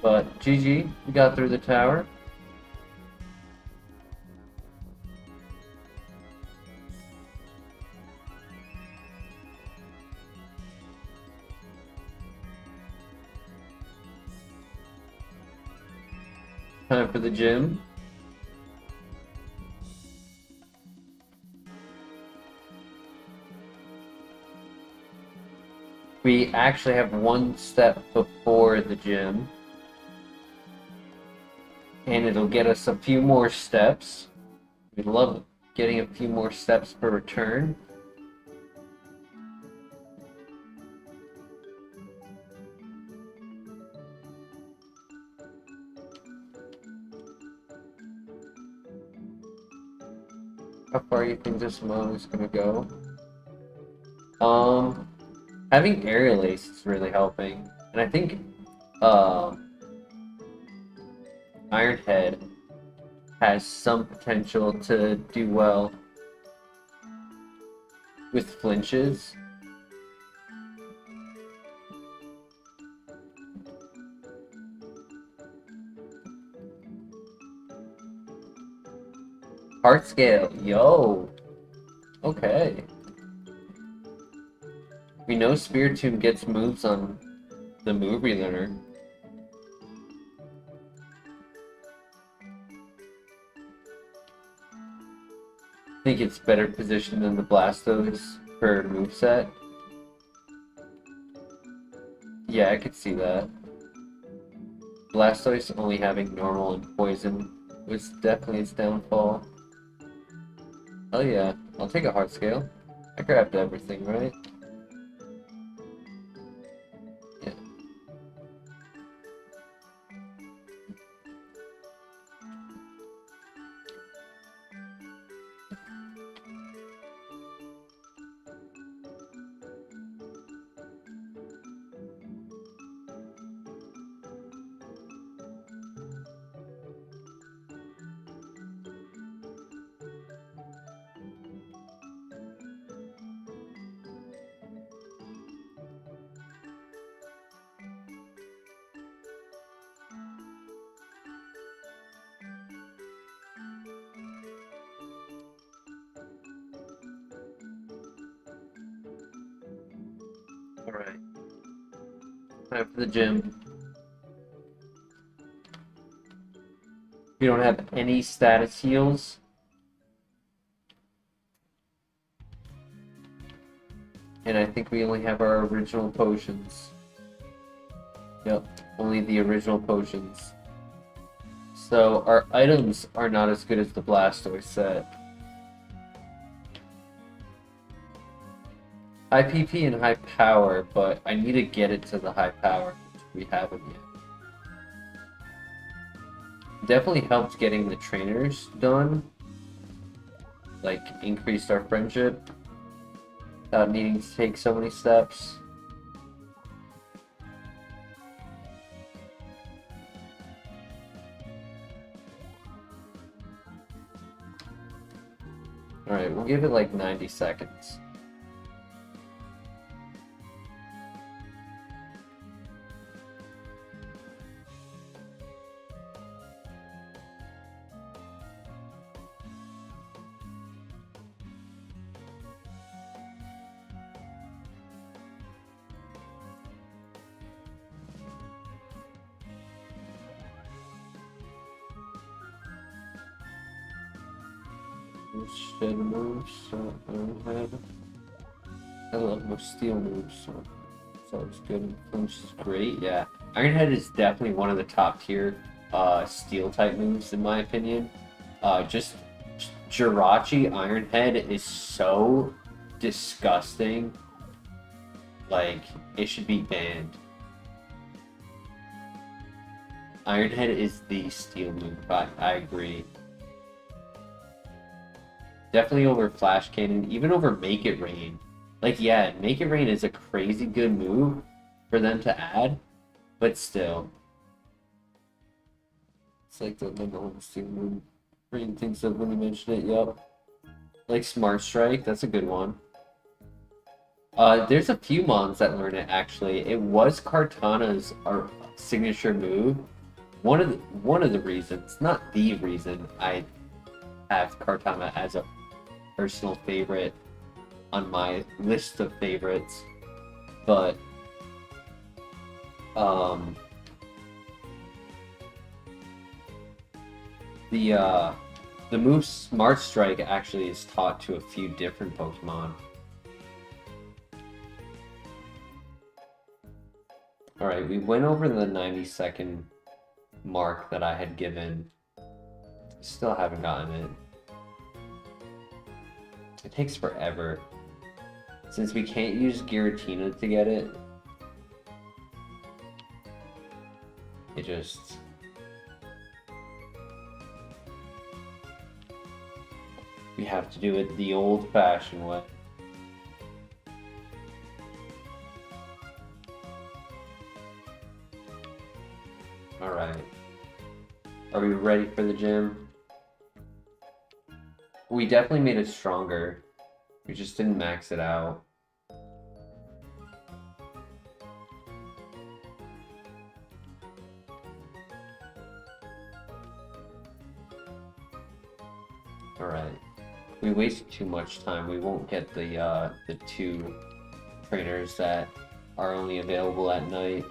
But GG, we got through the tower. Time for the gym. We actually have one step before the gym. And it'll get us a few more steps. We love getting a few more steps per return. How far do you think this mode is gonna go? Having aerial ace is really helping, and I think Iron Head has some potential to do well with flinches. Heart scale, yo. Okay. We know Spiritomb gets moves on the move relearner. I think it's better positioned than the Blastoise for moveset. Yeah, I could see that. Blastoise only having normal and poison was definitely its downfall. Oh yeah, I'll take a heart scale. I grabbed everything, right? Yeah. Alright. Time for the gym. We don't have any status heals. And I think we only have our original potions. Yep, only the original potions. So our items are not as good as the Blastoise set. High PP and high power, but I need to get it to the high power, which we haven't yet. Definitely helped getting the trainers done. Like, increased our friendship without needing to take so many steps. Alright, we'll give it like 90 seconds. Shed moves, so I love most steel moves, so it's always good. Flinch is great, yeah. Iron Head is definitely one of the top tier steel type moves in my opinion. Just Jirachi Iron Head is so disgusting. Like, it should be banned. Iron Head is the steel move, I agree. Definitely over Flash Cannon, even over Make It Rain. Like, yeah, Make It Rain is a crazy good move for them to add, but still. It's like the number one steel move Rain thinks of when you mention it, yup. Like Smart Strike, that's a good one. There's a few mons that learn it actually. It was Kartana's signature move. One of the reasons, not the reason, I have Kartana as a personal favorite on my list of favorites, but the move Smart Strike actually is taught to a few different Pokemon. Alright, we went over the 90-second mark that I had given. Still haven't gotten it. It takes forever. Since we can't use Giratina to get it, it just... we have to do it the old-fashioned way. Alright. Are we ready for the gym? We definitely made it stronger. We just didn't max it out. Alright. We wasted too much time. We won't get the 2 trainers that are only available at night.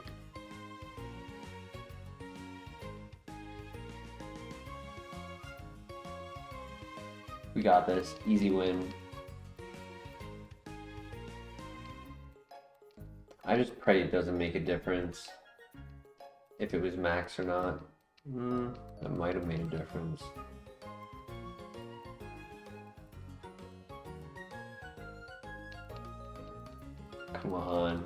We got this. Easy win. I just pray it doesn't make a difference if it was max or not. That might have made a difference. Come on.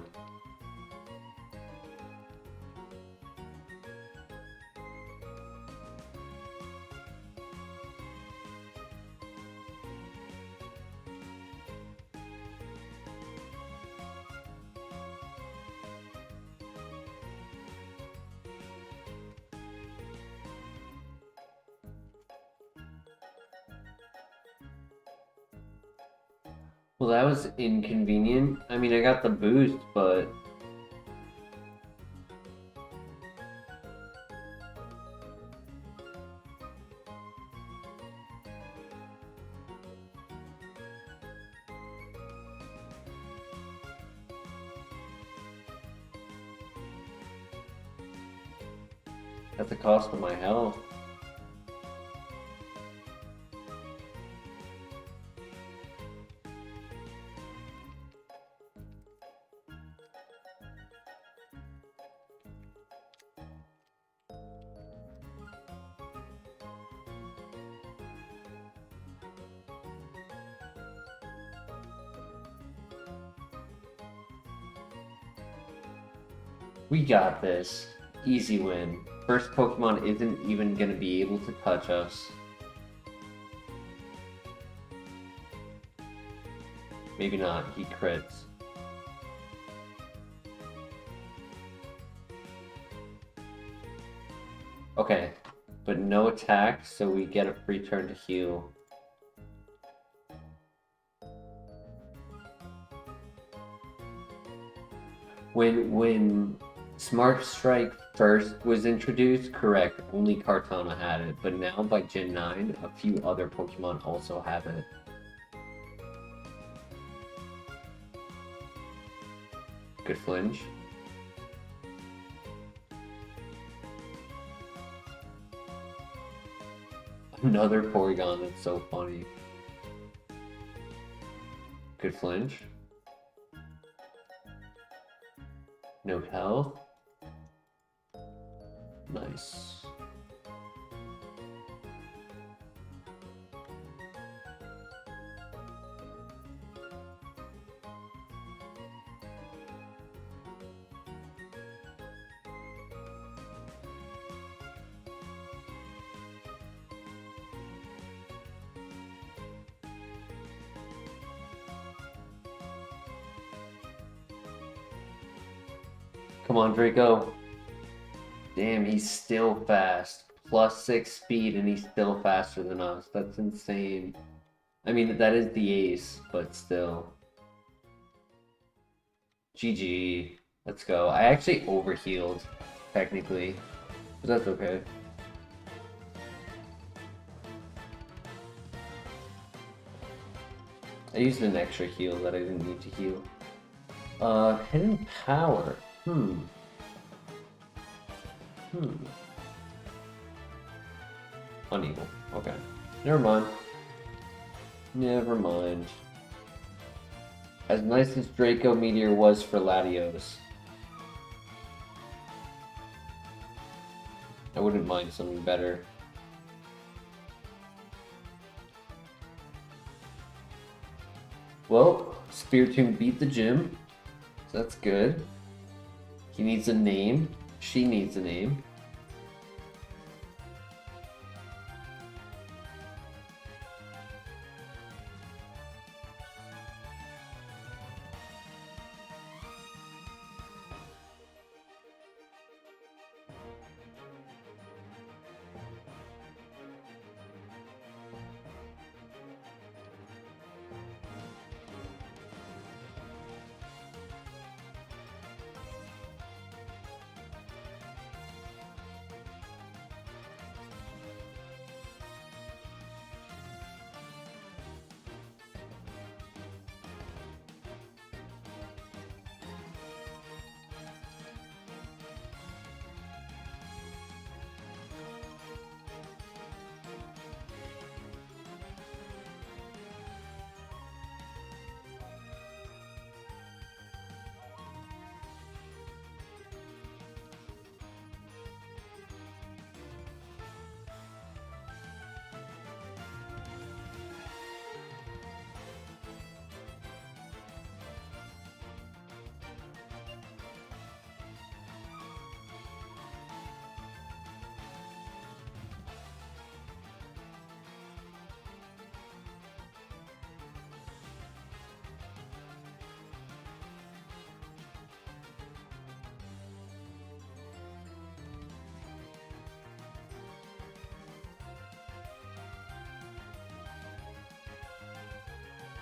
Well, that was inconvenient. I mean, I got the boost, but... at the cost of my health. We got this. Easy win. First Pokemon isn't even gonna be able to touch us. Maybe not. He crits. Okay. But no attack, so we get a free turn to heal. When Smart Strike first was introduced, correct, only Kartana had it, but now by Gen 9, a few other Pokemon also have it. Good flinch. Another Porygon, that's so funny. Good flinch. No health. Nice. Come on, Draco. Damn, he's still fast. +6 speed and he's still faster than us. That's insane. I mean, that is the ace, but still. GG. Let's go. I actually overhealed, technically. But that's okay. I used an extra heal that I didn't need to heal. Hidden power. Unequal. Okay. Never mind. Never mind. As nice as Draco Meteor was for Latios, I wouldn't mind something better. Well, Spiritomb beat the gym, so that's good. He needs a name. She needs a name.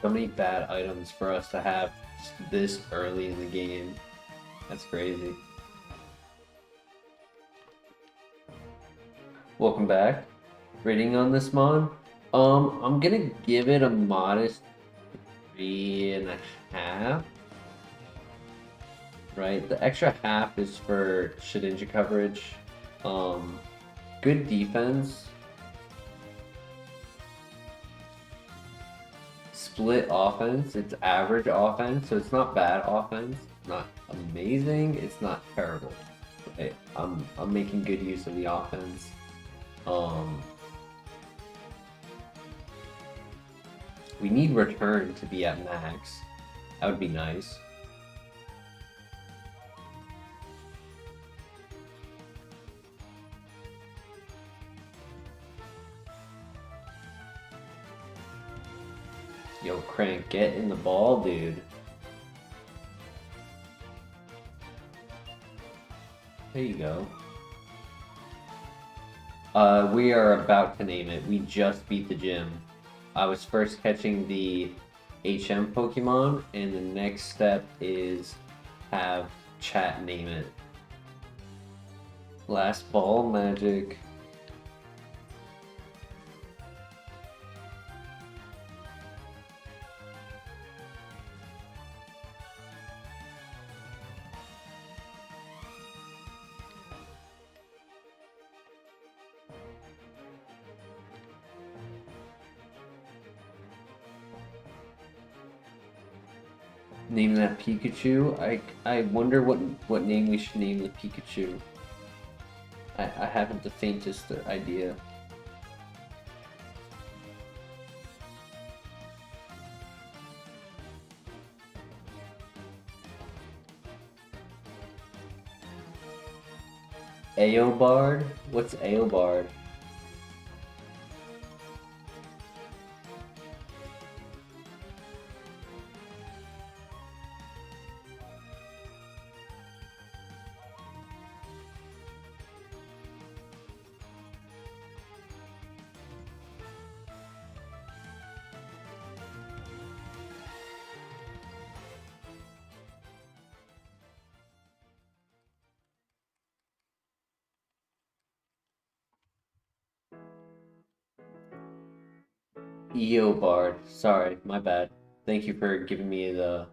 So many bad items for us to have this early in the game. That's crazy. Welcome back. Rating on this mod? I'm gonna give it a modest 3.5. Right? The extra half is for Shedinja coverage. Good defense. Split offense. It's average offense, so it's not bad offense. It's not amazing. It's not terrible. Okay, I'm making good use of the offense. We need return to be at max. That would be nice. Yo, Crank, get in the ball, dude. There you go. We are about to name it. We just beat the gym. I was first catching the HM Pokemon, and the next step is have chat name it. Last ball magic. Name that Pikachu. I wonder what name we should name the Pikachu. I haven't the faintest idea. Aobard? What's Aobard? Eobard. Sorry, my bad. Thank you for giving me the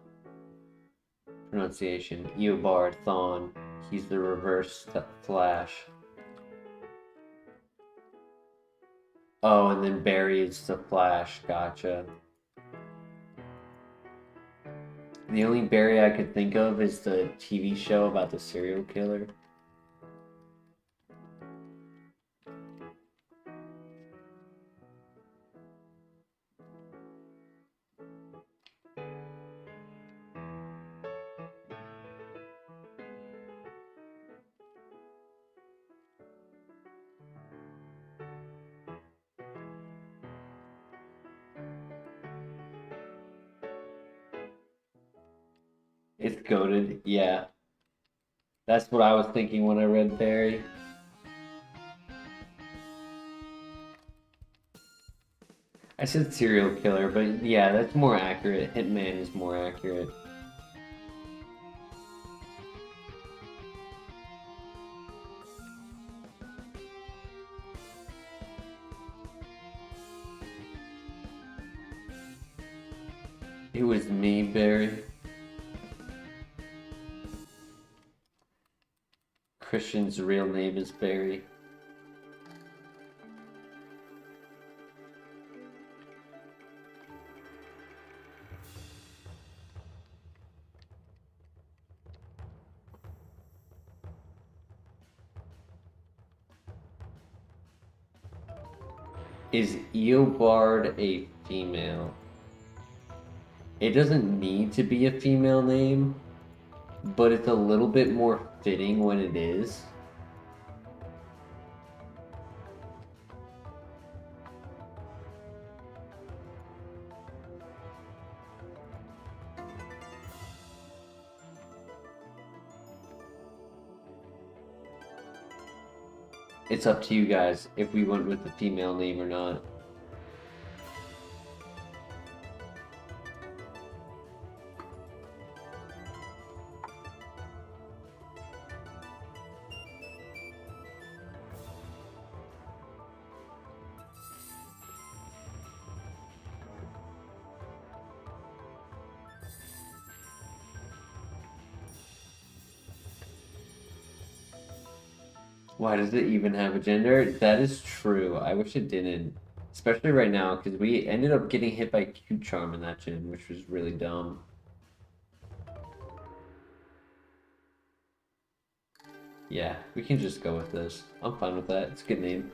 pronunciation. Eobard Thon. He's the reverse Flash. Oh, and then Barry is the Flash. Gotcha. The only Barry I could think of is the TV show about the serial killer. It's goated, yeah. That's what I was thinking when I read Barry. I said serial killer, but yeah, that's more accurate. Hitman is more accurate. It was me, Barry. Christian's real name is Barry. Is Eobard a female? It doesn't need to be a female name, but it's a little bit more fitting when it is. It's up to you guys if we went with the female name or not. Why does it even have a gender? That is true. I wish it didn't. Especially right now, because we ended up getting hit by Q-Charm in that gym, which was really dumb. Yeah, we can just go with this. I'm fine with that. It's a good name.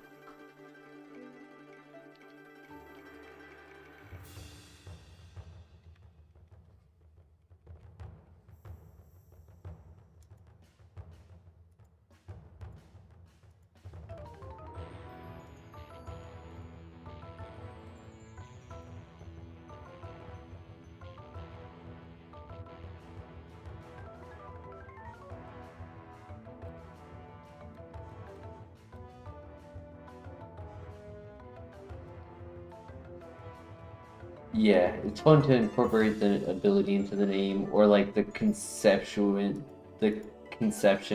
Yeah, it's fun to incorporate the ability into the name, or like the conception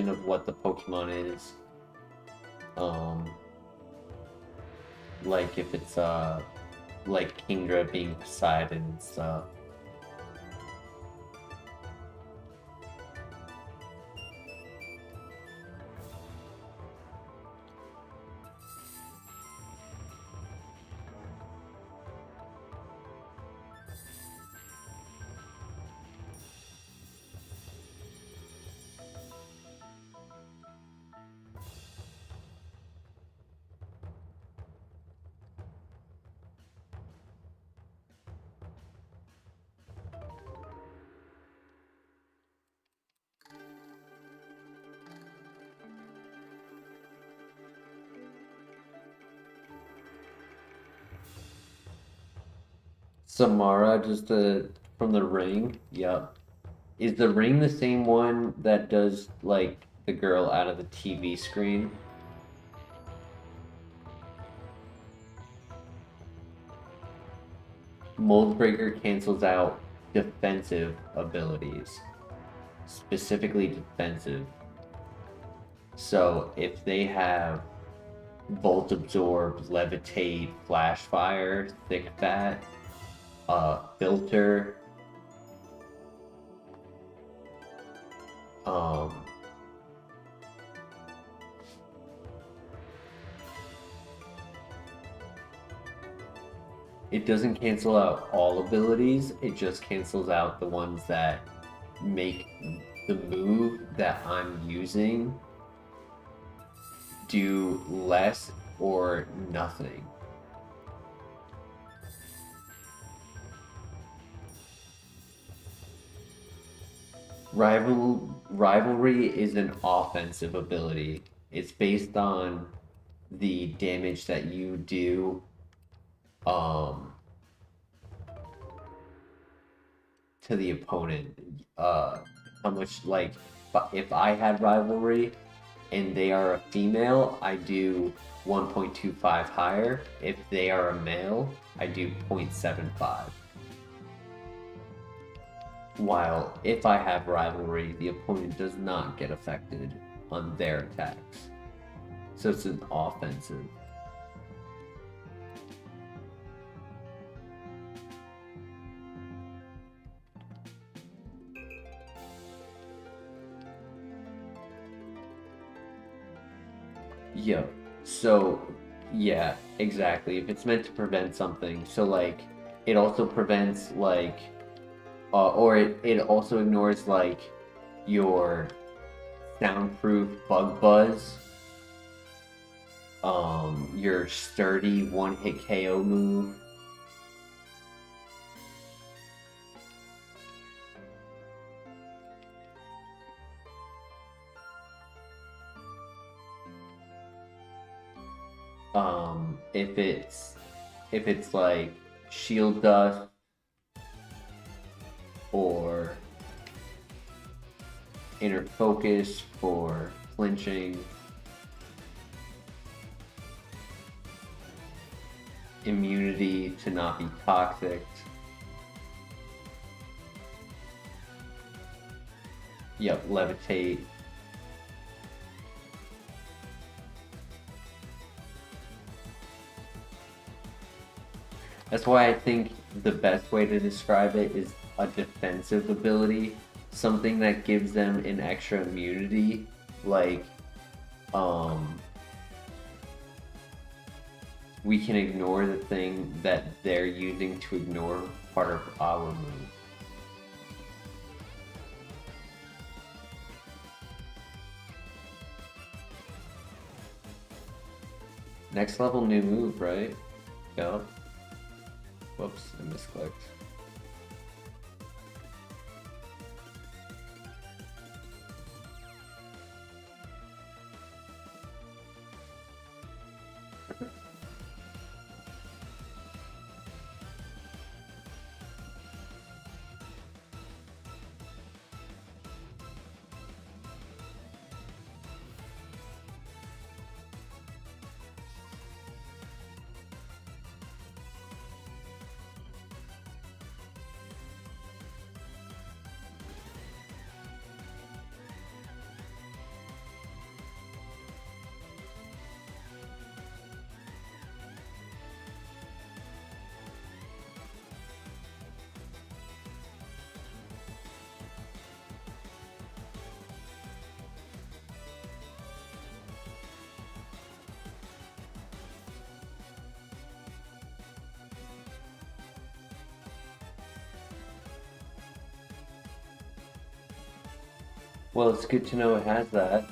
of what the Pokemon is. Like if it's like Kingdra being Poseidon and stuff. Samara, just from the ring. Yep. Is the ring the same one that does like the girl out of the TV screen? Mold Breaker cancels out defensive abilities, specifically defensive. So if they have Volt Absorb, Levitate, Flash Fire, Thick Fat, Filter, it doesn't cancel out all abilities, it just cancels out the ones that make the move that I'm using do less or nothing. Rivalry is an offensive ability. It's based on the damage that you do to the opponent. How much, like, if I had rivalry and they are a female, I do 1.25 higher. If they are a male, I do 0.75. While if I have rivalry, the opponent does not get affected on their attacks. So it's an offensive. Yeah, so yeah, exactly. If it's meant to prevent something, so like it also prevents like or it also ignores like your soundproof bug buzz, your sturdy one-hit KO move, if it's like shield dust or inner focus for flinching, immunity to not be toxic. Yep, levitate. That's why I think the best way to describe it is a defensive ability, something that gives them an extra immunity, like, we can ignore the thing that they're using to ignore part of our move. Next level new move, right? Yep. Whoops, I misclicked. Well, it's good to know it has that.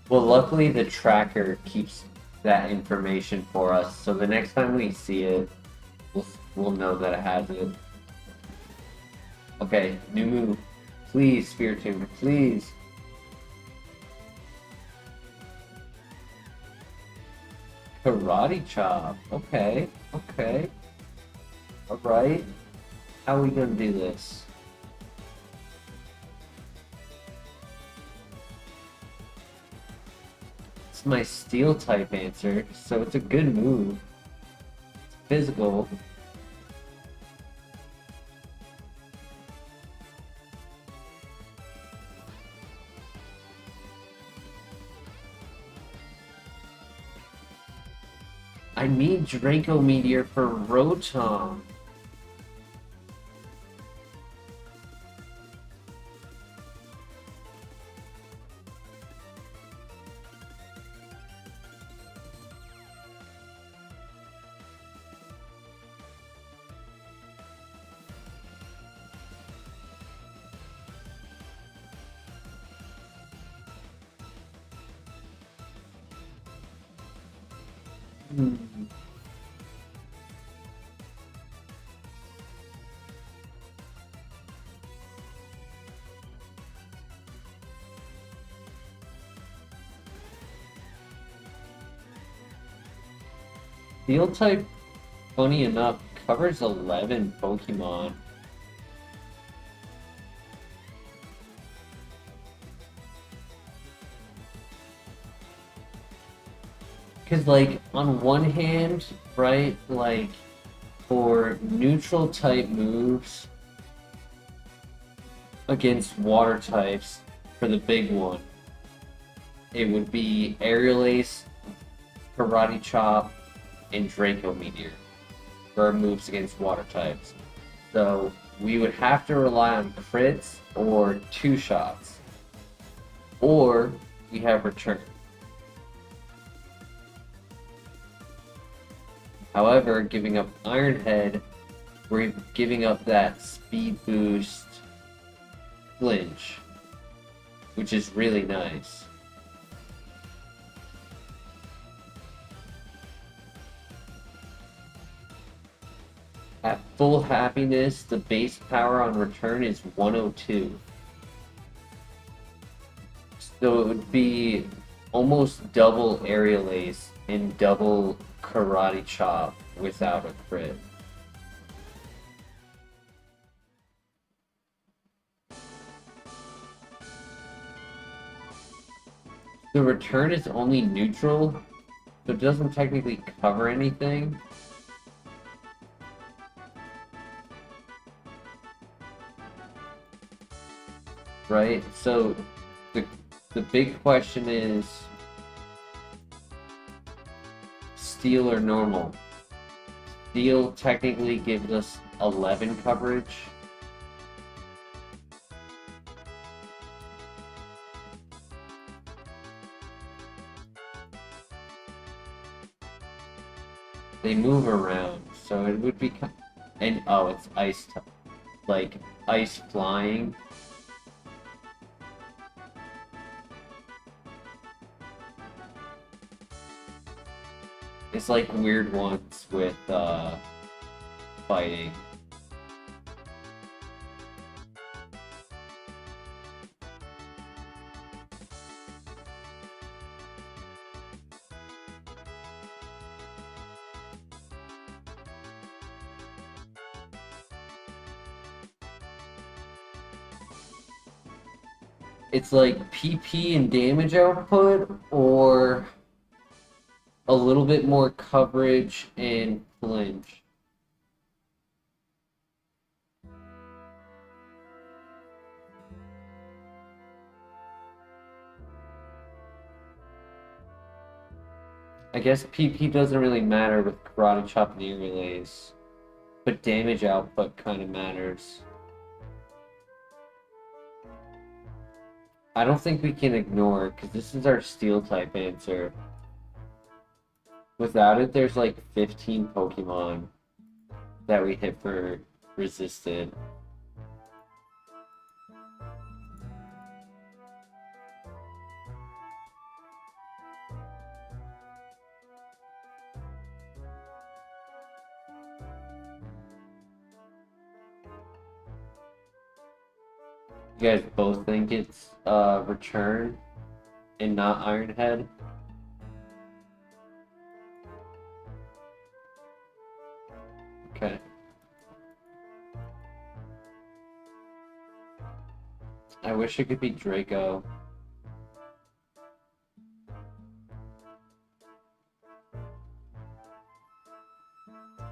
Well, luckily the tracker keeps that information for us, so the next time we see it, we'll know that it has it. Okay, new move. Please, Spiritomb, please. Karate chop. Okay, okay. Alright. How are we gonna do this? It's my steel type answer, so it's a good move. It's physical. I need Draco Meteor for Rotom. Hmm. Steel type, funny enough, covers 11 Pokemon. Because, like, on one hand, right, like, for neutral type moves against water types, for the big one, it would be Aerial Ace, Karate Chop, and Draco Meteor for our moves against water types. So we would have to rely on crits or two shots. Or we have return. However, giving up Iron Head, we're giving up that speed boost flinch, which is really nice. At full happiness, the base power on return is 102. So it would be almost double Aerial Ace and double Karate Chop without a crit. The return is only neutral, so it doesn't technically cover anything. Right? So the big question is steel or normal. Steel technically gives us 11 coverage. They move around, so it would be and oh, it's ice like ice flying. It's like weird ones with fighting. It's like PP and damage output, or a little bit more coverage and flinch. I guess PP doesn't really matter with Karate Chop and Aerial Ace, but damage output kind of matters. I don't think we can ignore it, because this is our Steel type answer. Without it, there's like 15 Pokemon that we hit for resisted. You guys both think it's Return and not Ironhead? Okay. I wish it could be Draco.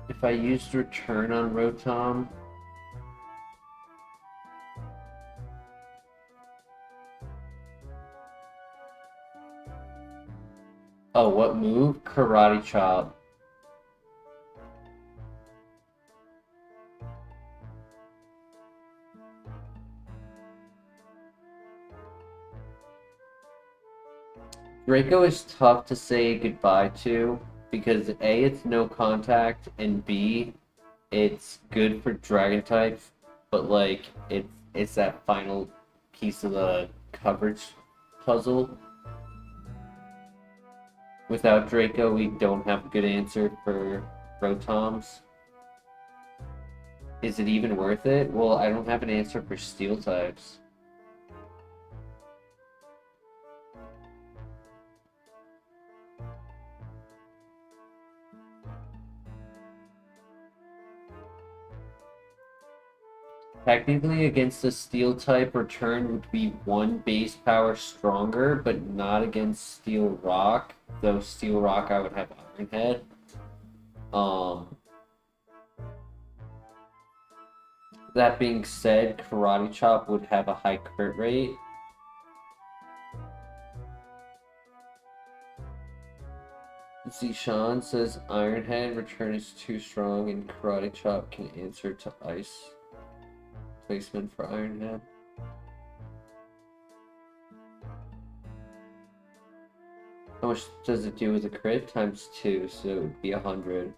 If I used Return on Rotom, oh, what move? Karate Chop. Draco is tough to say goodbye to because A, it's no contact, and B, it's good for dragon types, but like it's that final piece of the coverage puzzle. Without Draco, we don't have a good answer for Rotoms. Is it even worth it? Well, I don't have an answer for steel types. Technically, against a steel type, Return would be 1 base power stronger, but not against Steel Rock. Though Steel Rock, I would have Ironhead. That being said, Karate Chop would have a high crit rate. Zishan says Ironhead Return is too strong and Karate Chop can answer to Ice. Placement for Ironhead. How much does it do with a crit? Times 2, so it would be 100.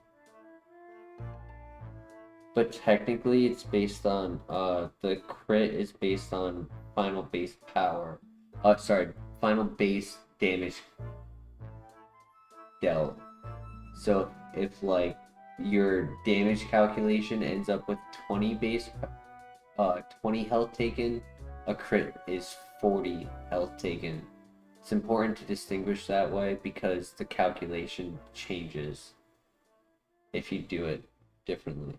But technically it's based on, the crit is based on final base power. Final base damage dealt. So if like your damage calculation ends up with 20 health taken, a crit is 40 health taken. It's important to distinguish that way because the calculation changes if you do it differently.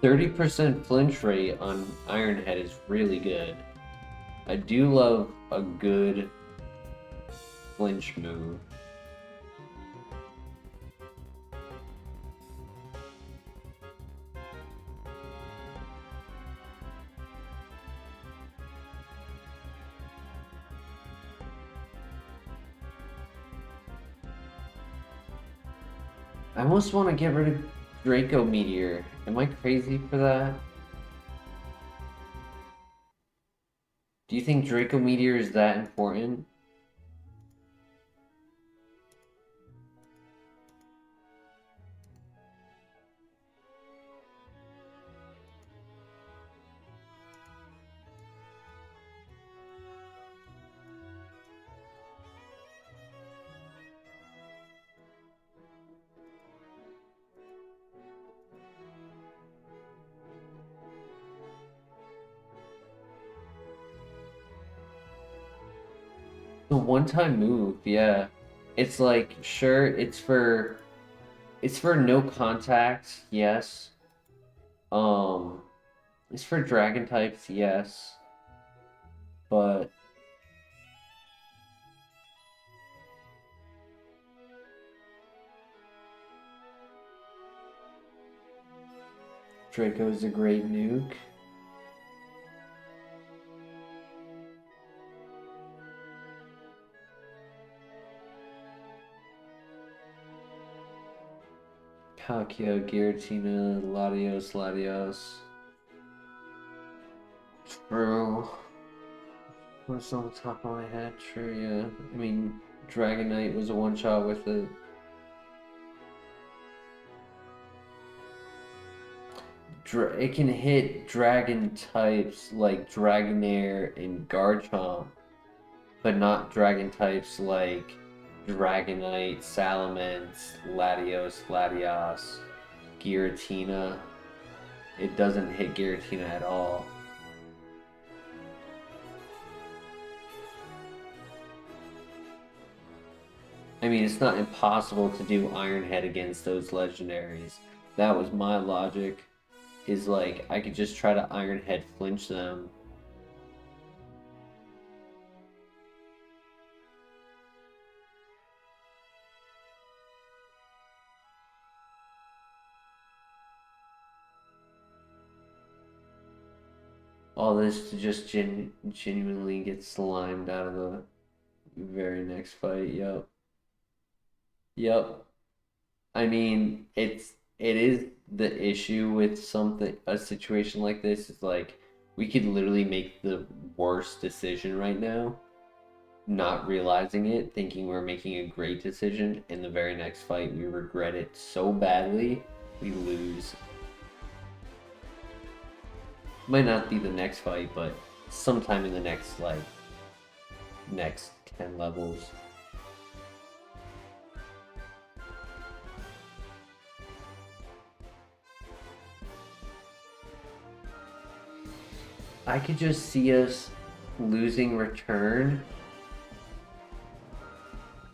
%30 flinch rate on Ironhead is really good. I do love a good flinch move. I almost want to get rid of Draco Meteor. Am I crazy for that? Do you think Draco Meteor is that important? The one-time move, yeah. It's like, sure, it's for no contact, yes. It's for dragon types, yes. But Draco is a great nuke. Palkia, Giratina, Latios. True. What's on the top of my head? True, yeah. I mean, Dragonite was a one-shot with it. It can hit dragon types like Dragonair and Garchomp, but not dragon types like Dragonite, Salamence, Latios, Giratina. It doesn't hit Giratina at all. I mean, it's not impossible to do Iron Head against those legendaries. That was my logic. Is like, I could just try to Iron Head flinch them. All this to just genuinely get slimed out of the very next fight. Yep. Yep. I mean, it is the issue with a situation like this is like we could literally make the worst decision right now, not realizing it, thinking we're making a great decision. In the very next fight, we regret it so badly, we lose. Might not be the next fight, but sometime in the next next 10 levels. I could just see us losing return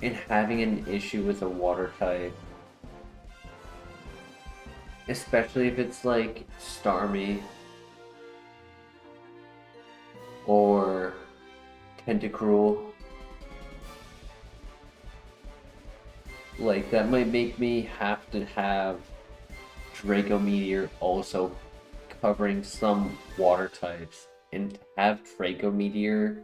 and having an issue with a water type. Especially if it's like Starmie or Tentacruel. Like, that might make me have to have Draco Meteor also covering some water types, and to have Draco Meteor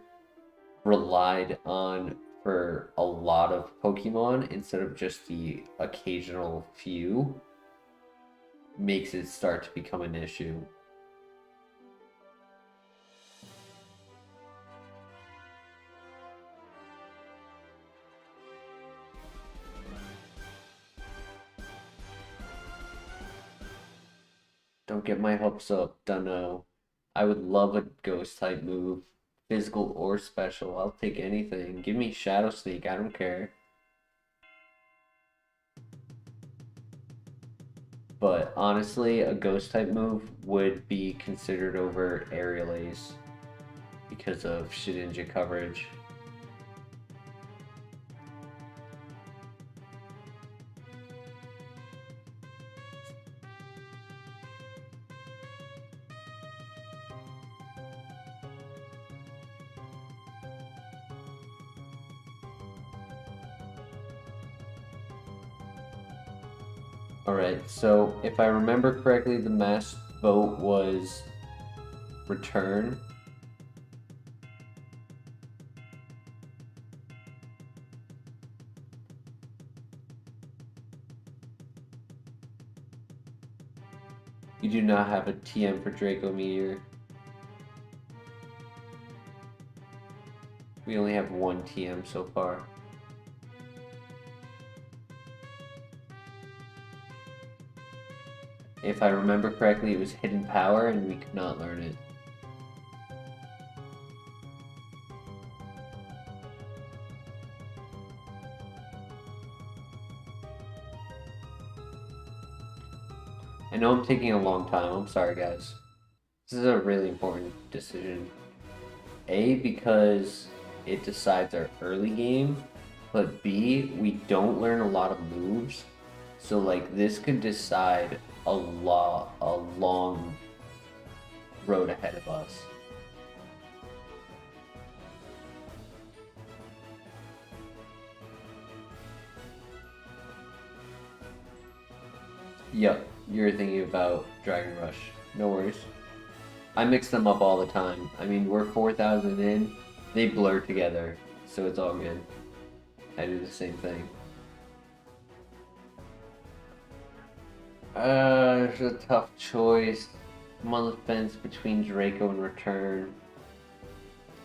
relied on for a lot of Pokemon instead of just the occasional few makes it start to become an issue. Don't get my hopes up, Dunno. I would love a ghost type move. Physical or special, I'll take anything. Give me Shadow Sneak, I don't care. But honestly, a ghost type move would be considered over Aerial Ace because of Shedinja coverage. Alright, so if I remember correctly, the mass vote was return. You do not have a TM for Draco Meteor. We only have one TM so far. If I remember correctly, it was Hidden Power and we could not learn it. I know I'm taking a long time, I'm sorry guys. This is a really important decision. A, because it decides our early game, but B, we don't learn a lot of moves. So like this could decide a long road ahead of us. Yep, you're thinking about Dragon Rush. No worries. I mix them up all the time. I mean, we're 4,000 in, they blur together, so it's all good. I do the same thing. It's a tough choice. I'm on the fence between Draco and Return.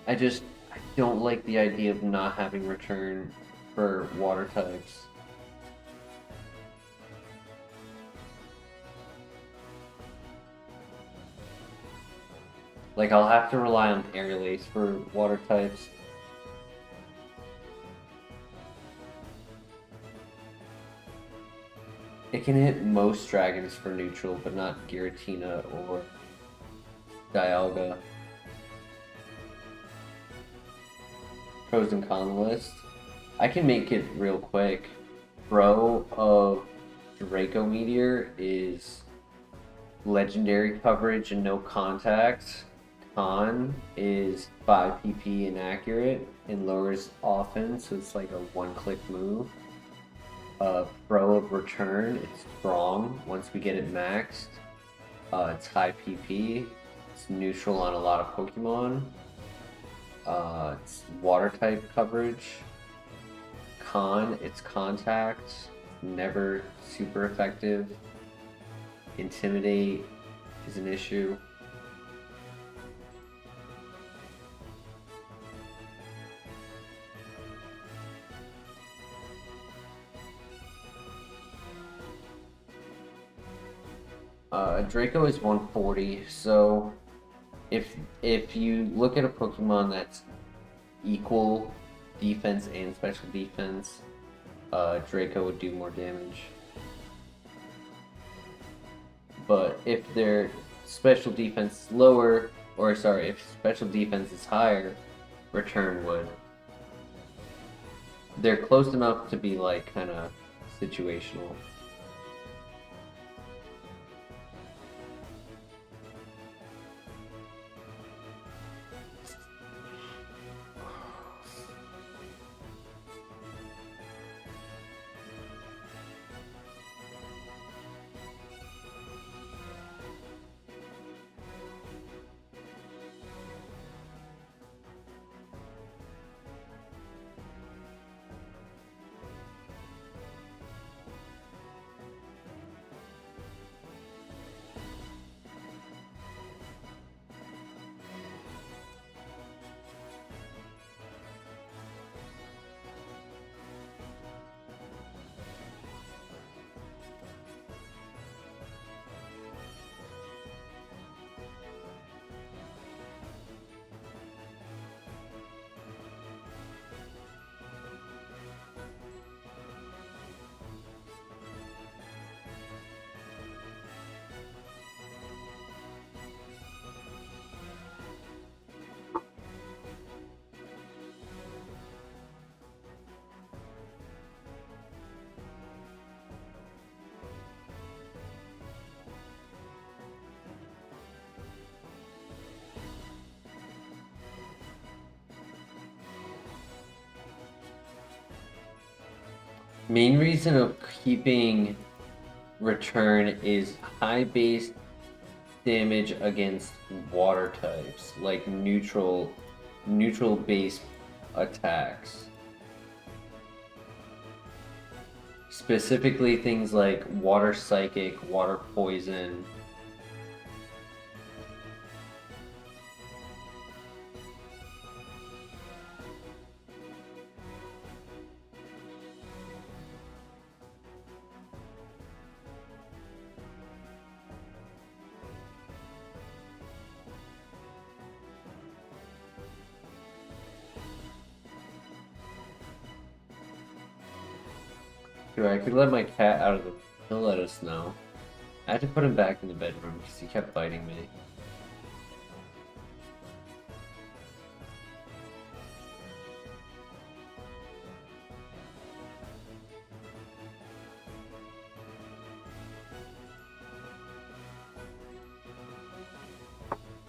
I don't like the idea of not having Return for water types. Like, I'll have to rely on Aerial Ace for water types. It can hit most dragons for neutral, but not Giratina or Dialga. Pros and con list. I can make it real quick. Pro of Draco Meteor is legendary coverage and no contact. Con is 5 PP inaccurate and lowers often, so it's like a one-click move. Pro of Return, it's strong once we get it maxed. It's high PP. It's neutral on a lot of Pokemon. It's water type coverage. Con, it's contact. Never super effective. Intimidate is an issue. Draco is 140, so if you look at a Pokemon that's equal defense and special defense, Draco would do more damage. But if their special defense is lower, or sorry, if special defense is higher, Return would. They're close enough to be like kind of situational. Main reason of keeping Return is high base damage against water types, like neutral base attacks. Specifically things like water psychic, water poison. I could let my cat out of the room. He'll let us know. I had to put him back in the bedroom because he kept biting me.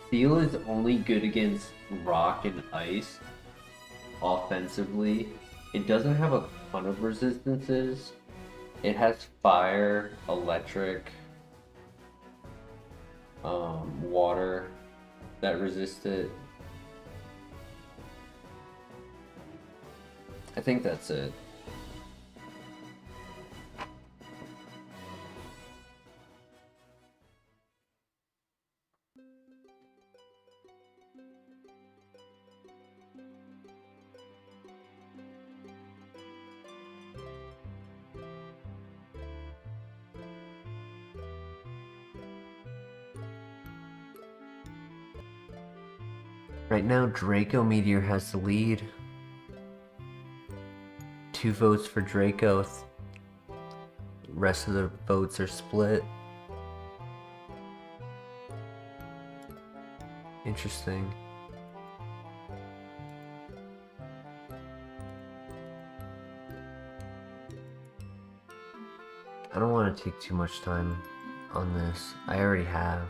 Steel is only good against rock and ice offensively. It doesn't have a ton of resistances. It has fire, electric, water that resist it. I think that's it. Right now, Draco Meteor has the lead. 2 votes for Draco. Rest of the votes are split. Interesting. I don't want to take too much time on this. I already have.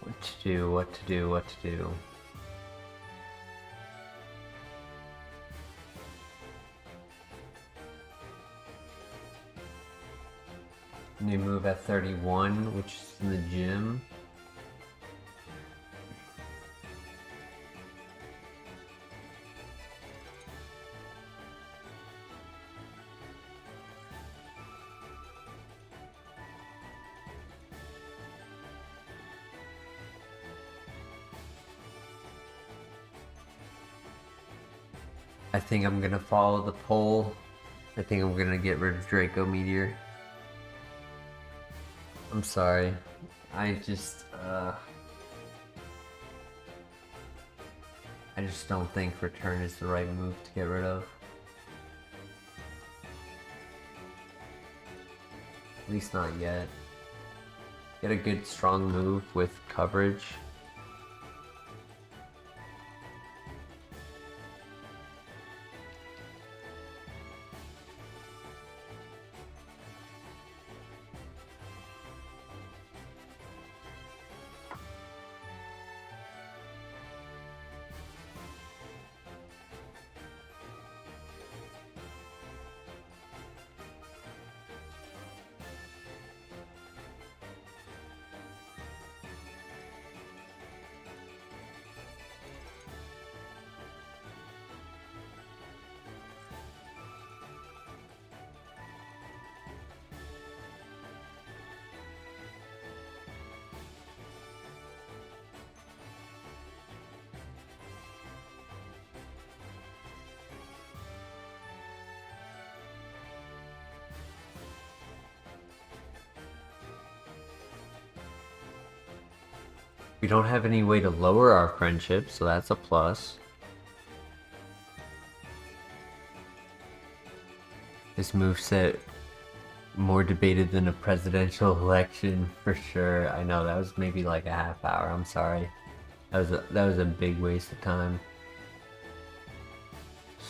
What to do, what to do, what to do. New move at 31, which is in the gym. I think I'm gonna follow the poll. I think I'm gonna get rid of Draco Meteor. I'm sorry. I just don't think Return is the right move to get rid of. At least not yet. Get a good strong move with coverage. We don't have any way to lower our friendship, so that's a plus. This moveset more debated than a presidential election for sure. I know that was maybe like a half hour. I'm sorry. That was a big waste of time.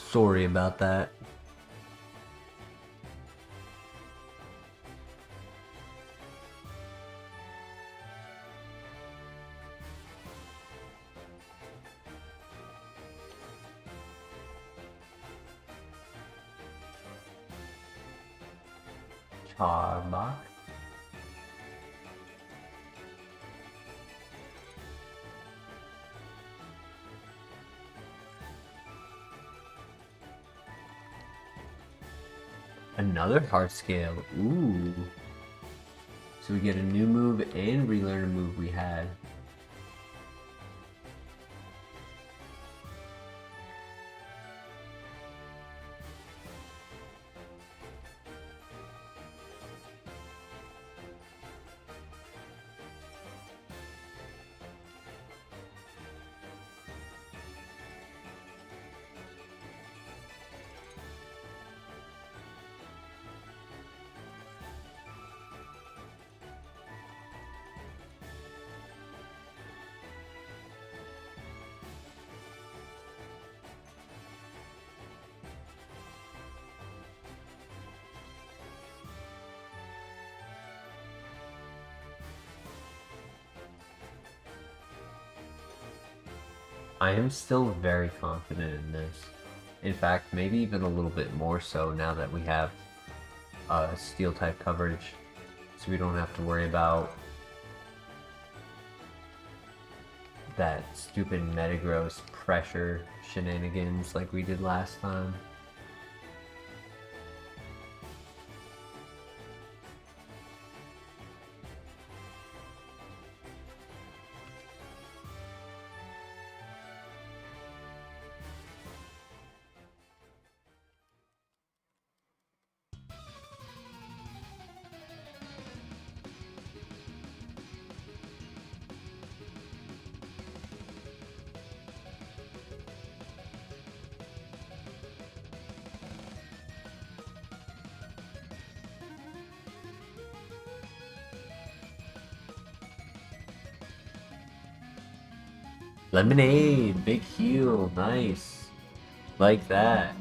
Sorry about that. Charbach. Another heart scale. Ooh. So we get a new move and relearn a move we had. I am still very confident in this. In fact, maybe even a little bit more so now that we have steel type coverage, so we don't have to worry about that stupid Metagross pressure shenanigans like we did last time. Lemonade, big heal, nice. Like that.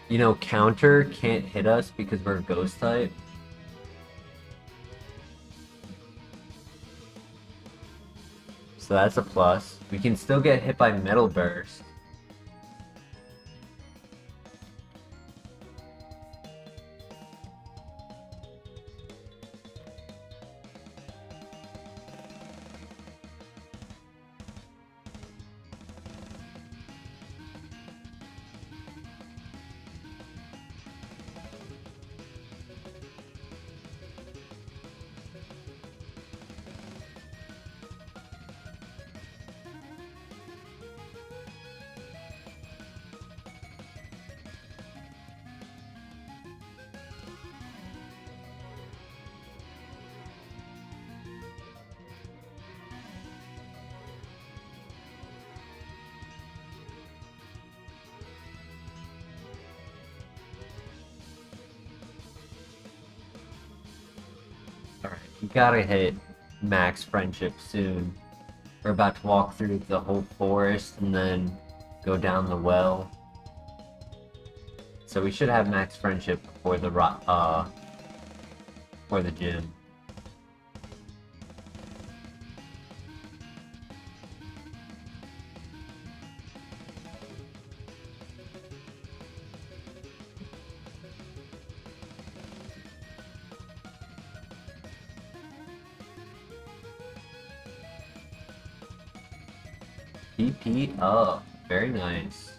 You know, counter can't hit us because we're ghost type. So that's a plus. We can still get hit by Metal Burst. Alright, we gotta hit max friendship soon. We're about to walk through the whole forest and then go down the well. So we should have max friendship before the gym. BP up. Very nice.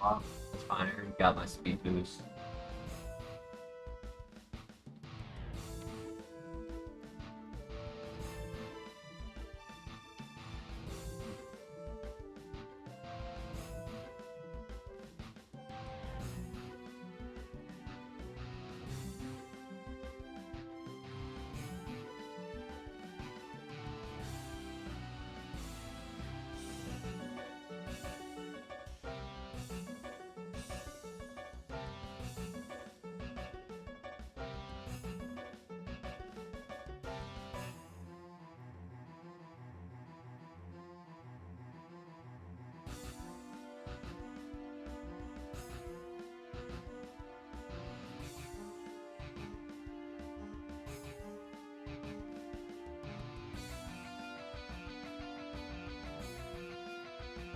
Wow, that's fine. I already got my speed boost.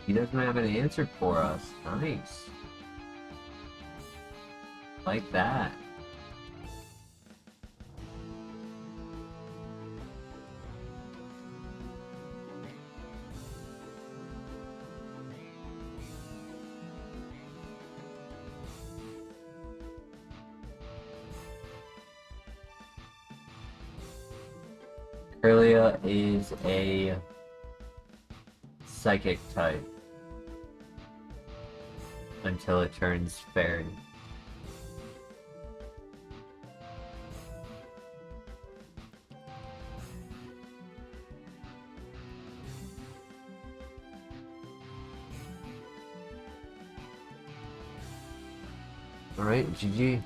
He doesn't have an answer for us. Nice. Like that. Kirlia is a psychic type until it turns fairy. Alright, GG.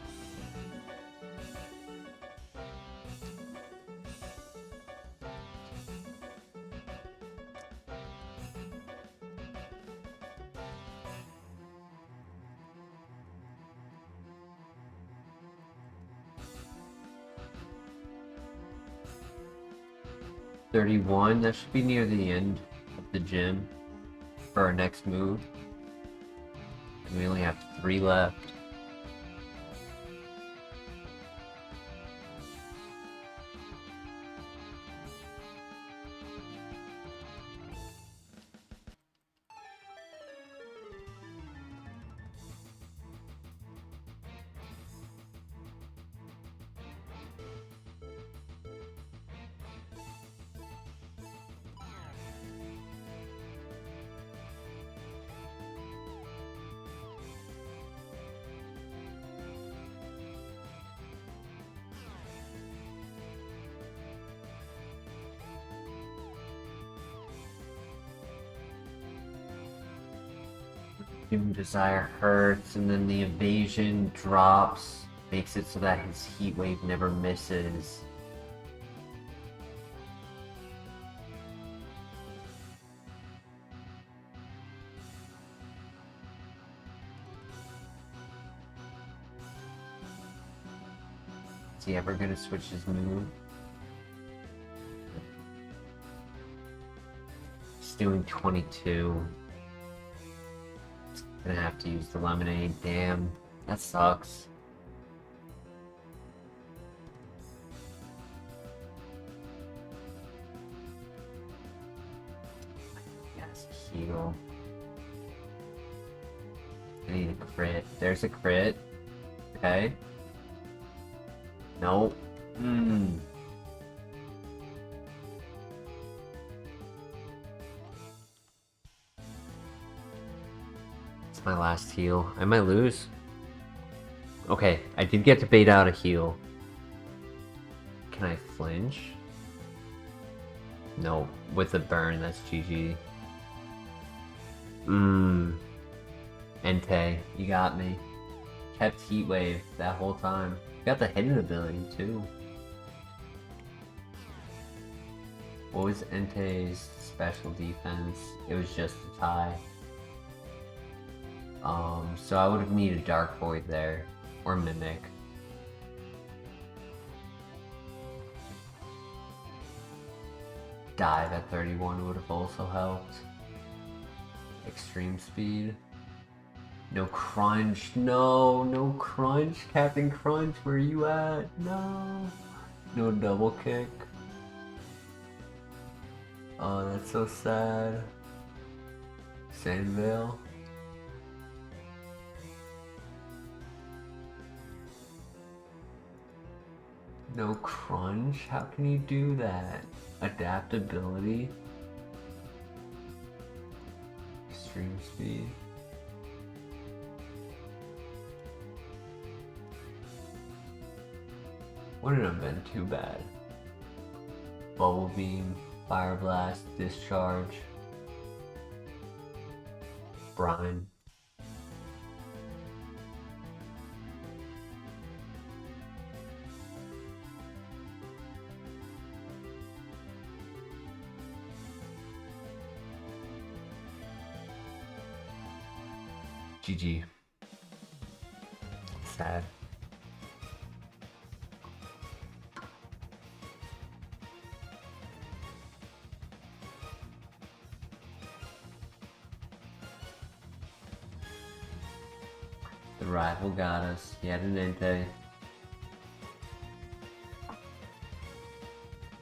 $31, that should be near the end of the gym for our next move. And we only have 3 left. Doom Desire hurts, and then the evasion drops, makes it so that his heat wave never misses. Is he ever gonna switch his move? He's doing 22. Gonna have to use the lemonade. Damn, that sucks. Yes, heal. I need a crit. There's a crit. Okay. Nope. My last heal. I might lose. Okay, I did get to bait out a heal. Can I flinch? No, with a burn, that's GG. Entei, you got me. Kept Heat Wave that whole time. Got the hidden ability too. What was Entei's special defense? It was just a tie. So I would have needed Dark Void there, or Mimic. Dive at 31 would have also helped. Extreme Speed. No Crunch, no Crunch, Captain Crunch, where are you at? No Double Kick. Oh, that's so sad. Sandvale. No Crunch? How can you do that? Adaptability? Extreme Speed? Wouldn't have been too bad. Bubble Beam, Fire Blast, Discharge, Brine. GG. Sad. The rival got us. He had an Entei.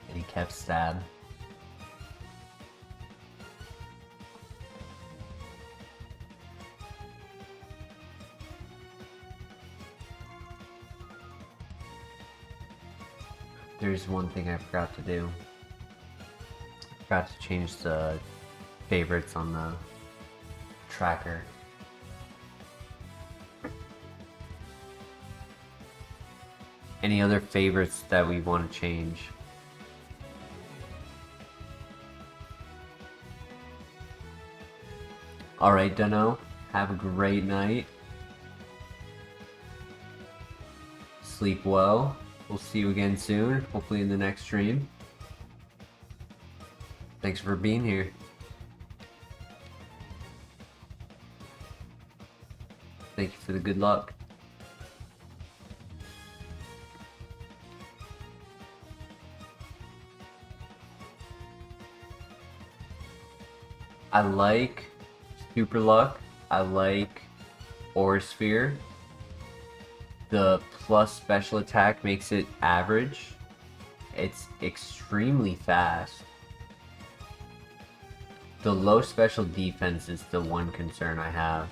And he kept stab. There's one thing I forgot to do. I forgot to change the favorites on the tracker. Any other favorites that we want to change? Alright, Dunno. Have a great night. Sleep well. We'll see you again soon, hopefully in the next stream. Thanks for being here. Thank you for the good luck. I like Super Luck. I like Aura Sphere. The plus special attack makes it average. It's extremely fast. The low special defense is the one concern I have.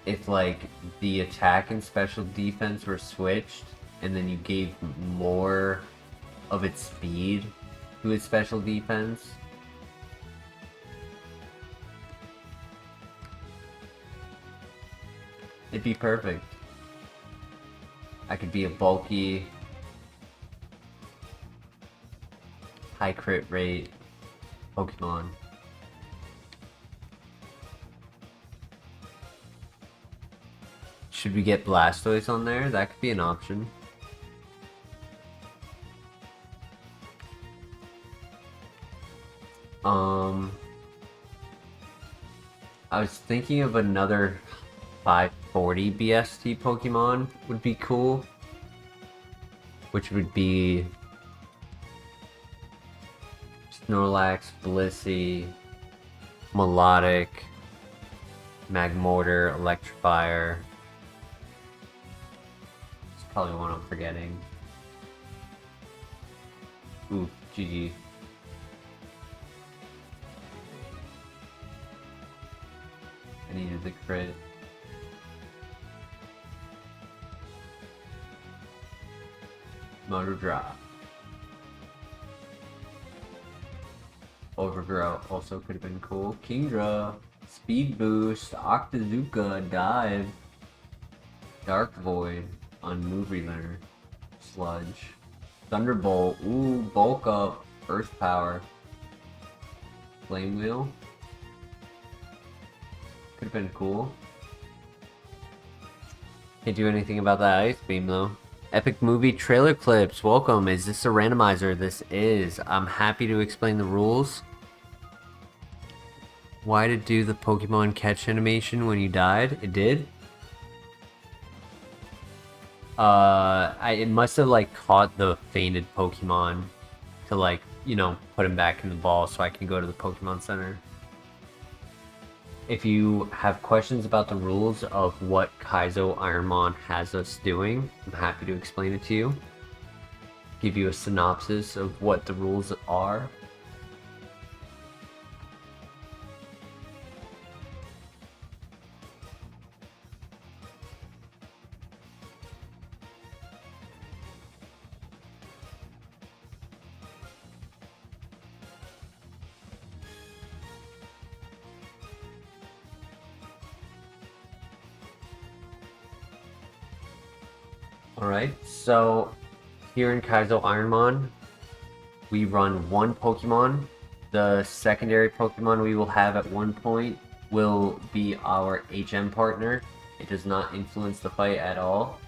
If like the attack and special defense were switched and then you gave more of its speed to its special defense, it'd be perfect. I could be a bulky, high crit rate Pokemon. Should we get Blastoise on there? That could be an option. I was thinking of another 540 BST Pokemon would be cool. Which would be Snorlax, Blissey, Melodic, Magmortar, Electrifier. It's probably one I'm forgetting. Ooh, GG. I needed the crit. Motor Drop. Overgrow also could have been cool. Kingdra. Speed Boost. Octazooka. Dive. Dark Void. On Move Relearner. Sludge. Thunderbolt. Ooh, Bulk Up. Earth Power. Flame Wheel. Could have been cool. Can't do anything about that Ice Beam though. Epic Movie Trailer Clips. Welcome. Is this a randomizer? This is. I'm happy to explain the rules. Why to do the Pokemon catch animation when you died? It did. It must have like caught the fainted Pokemon to like, you know, put him back in the ball so I can go to the Pokemon Center. If you have questions about the rules of what Kaizo Ironmon has us doing, I'm happy to explain it to you. Give you a synopsis of what the rules are. Alright, so here in Kaizo Ironmon, we run one Pokemon. The secondary Pokemon we will have at one point will be our HM partner. It does not influence the fight at all.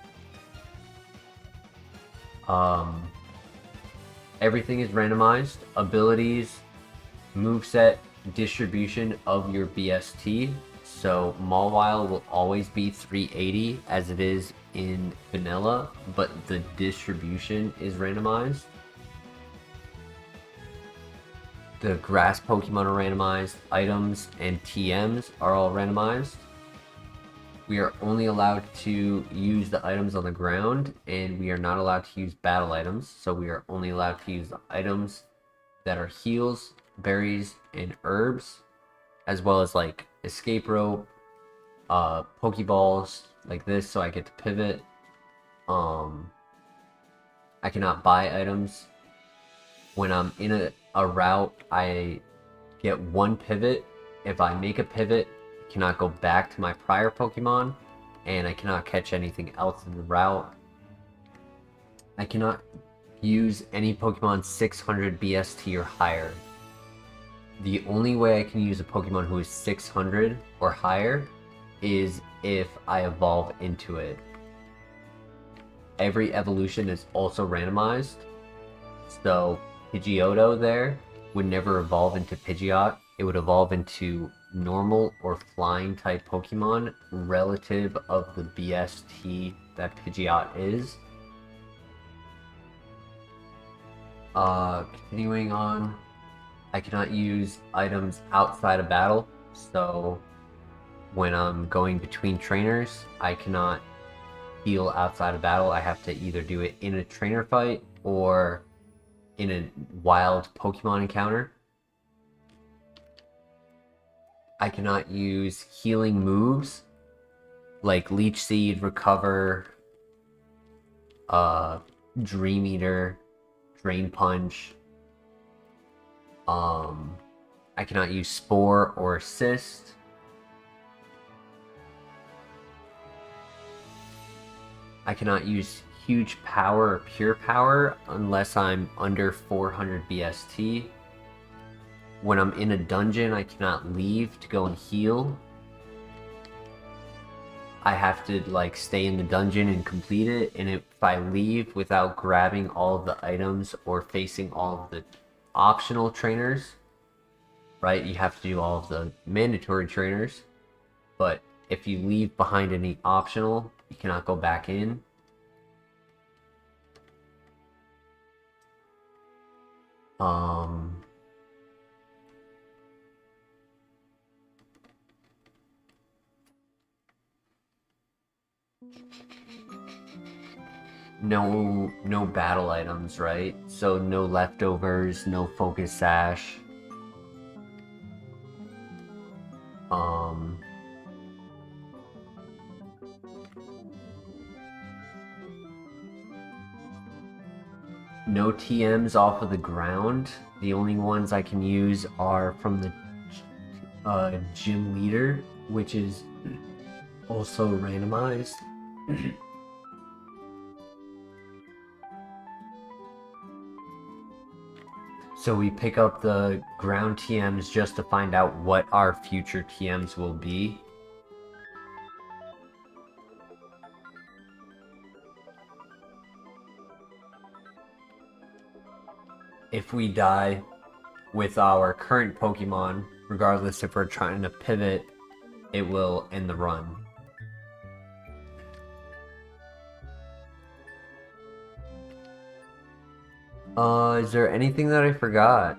Everything is randomized. Abilities, moveset, distribution of your BST. So Mawile will always be 380 as it is in vanilla, but the distribution is randomized. The grass Pokemon are randomized, items and TMs are all randomized. We are only allowed to use the items on the ground, and we are not allowed to use battle items, so we are only allowed to use the items that are heals, berries, and herbs, as well as like escape rope, Pokeballs like this, so I get to pivot. I cannot buy items. When I'm in a route, I get one pivot. If I make a pivot, I cannot go back to my prior Pokemon, and I cannot catch anything else in the route. I cannot use any Pokemon 600 BST or higher. The only way I can use a Pokemon who is 600 or higher is if I evolve into it. Every evolution is also randomized, so Pidgeotto there would never evolve into Pidgeot. It would evolve into normal or flying type Pokemon relative of the BST that Pidgeot is. Continuing on, I cannot use items outside of battle, so when I'm going between trainers, I cannot heal outside of battle. I have to either do it in a trainer fight or in a wild Pokemon encounter. I cannot use healing moves like Leech Seed, Recover, Dream Eater, Drain Punch. I cannot use Spore or Assist. I cannot use Huge Power or Pure Power unless I'm under 400 BST. When I'm in a dungeon, I cannot leave to go and heal. I have to like stay in the dungeon and complete it, and if I leave without grabbing all of the items or facing all of the optional trainers, right, you have to do all of the mandatory trainers, but if you leave behind any optional, you cannot go back in. No battle items, right? So no leftovers, no focus sash. No TMs off of the ground. The only ones I can use are from the gym leader, which is also randomized. So we pick up the ground TMs just to find out what our future TMs will be. If we die with our current Pokemon, regardless if we're trying to pivot, it will end the run. Is there anything that I forgot?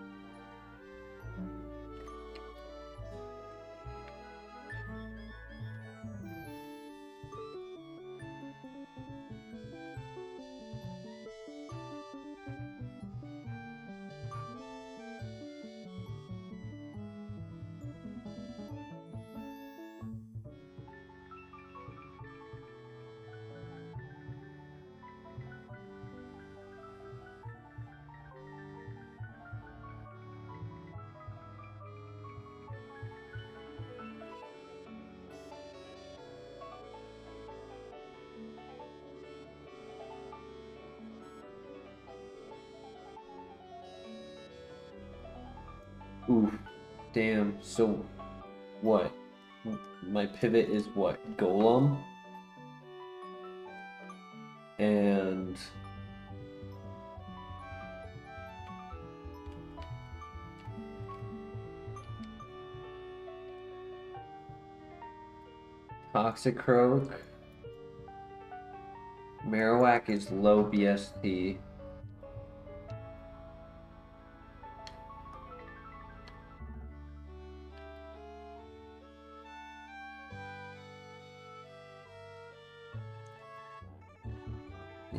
Oof, damn, so what? My pivot is what? Golem? And Toxicroak. Marowak is low BST.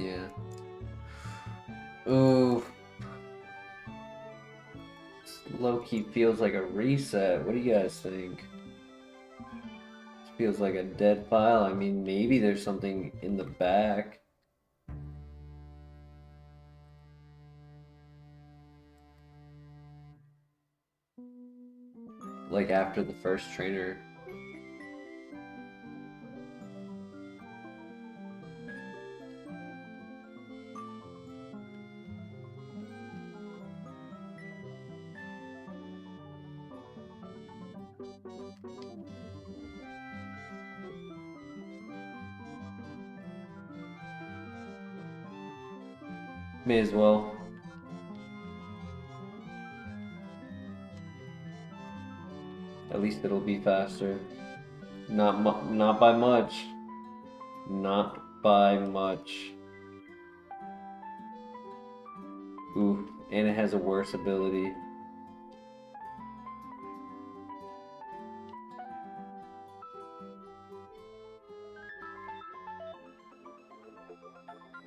Yeah. Ooh. Low-key feels like a reset. What do you guys think? Feels like a dead file. I mean, maybe there's something in the back. Like after the first trainer. May as well. At least it'll be faster. Not by much. Not by much. Ooh, and it has a worse ability.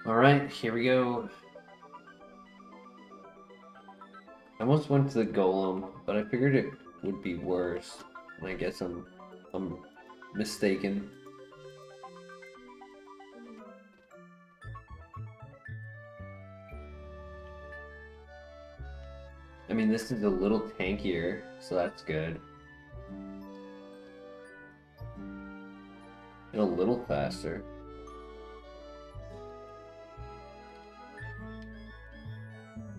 Alright, here we go. I almost went to the Golem, but I figured it would be worse. And I guess I'm mistaken. I mean, this is a little tankier, so that's good. And a little faster.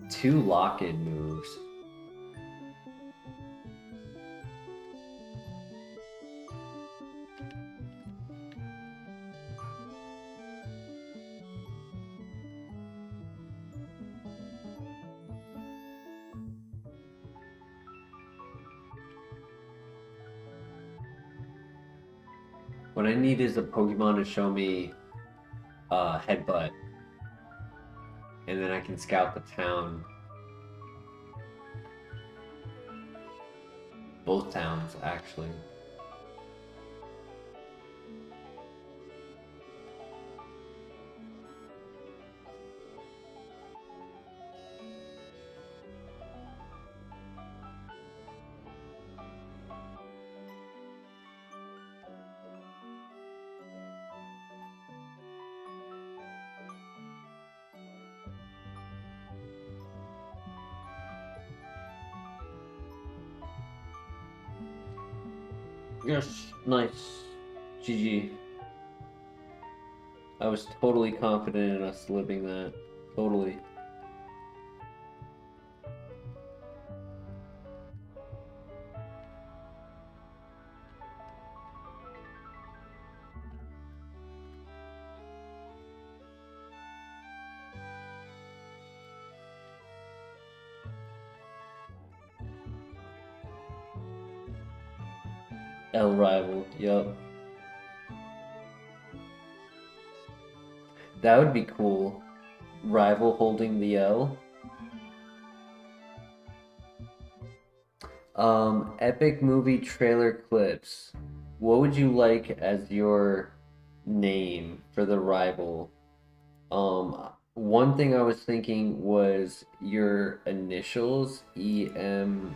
Two lock-in moves. What I need is a Pokemon to show me Headbutt. And then I can scout the town. Both towns, actually. Yes, nice. GG. I was totally confident in us living that. Totally. L rival, yup. That would be cool. Rival holding the L. Epic movie trailer clips. What would you like as your name for the rival? One thing I was thinking was your initials, EMTC.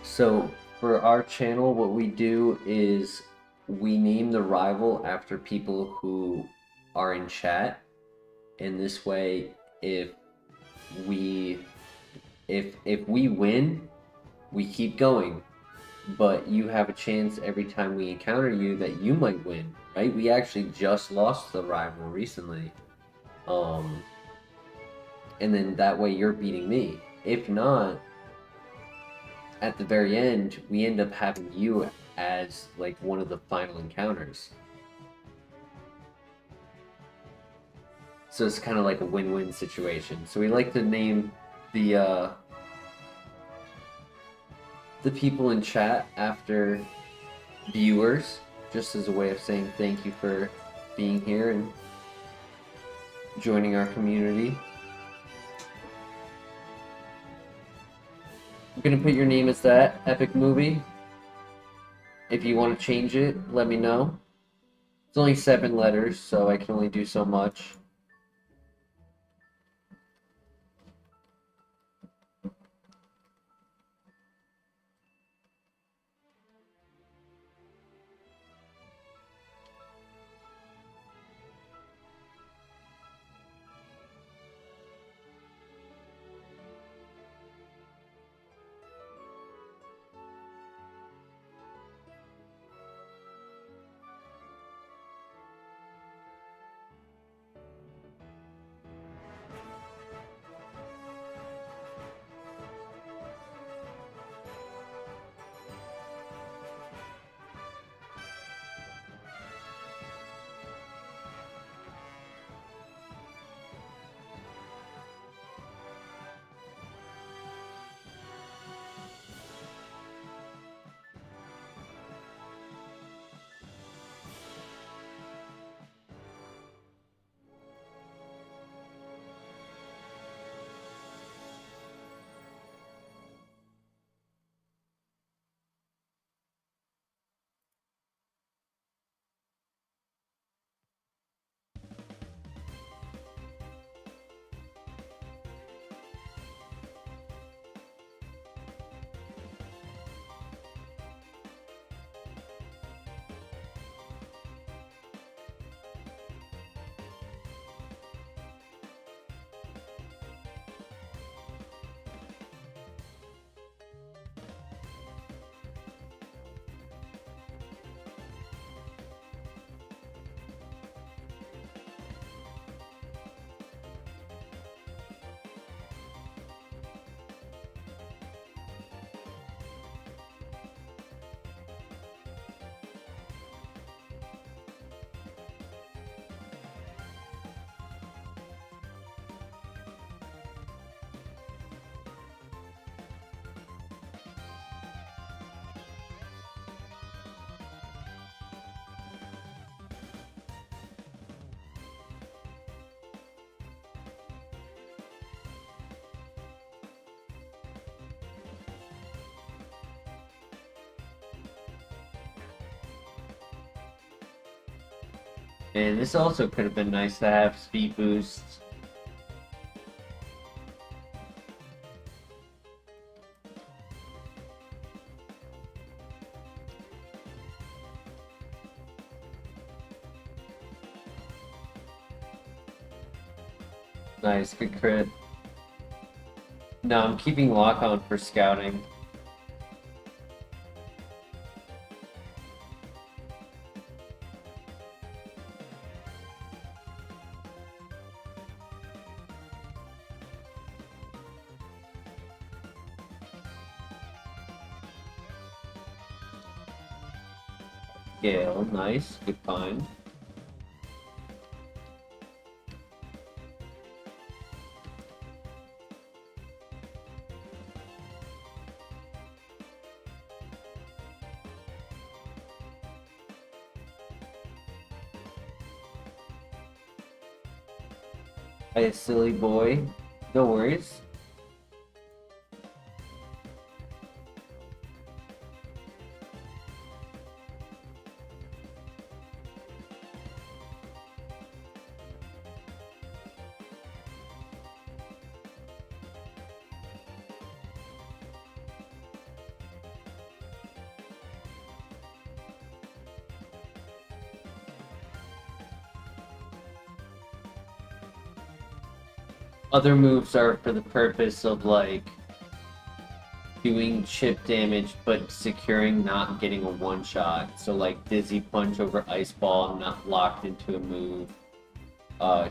So for our channel, what we do is we name the rival after people who are in chat. And this way, if we win, we keep going. But you have a chance every time we encounter you that you might win, right? We actually just lost the rival recently. And then that way you're beating me. If not, at the very end, we end up having you as like one of the final encounters. So it's kind of like a win-win situation. So we like to name the people in chat after viewers, just as a way of saying thank you for being here and joining our community. I'm gonna put your name as that epic movie. If you want to change it, let me know. It's only 7 letters, so I can only do so much. And this also could have been nice to have speed boosts. Nice, good crit. No, I'm keeping lock on for scouting. Gale, nice, good find. Hey, silly boy. No worries. Other moves are for the purpose of like doing chip damage but securing not getting a one shot. So like Dizzy Punch over Ice Ball, not locked into a move.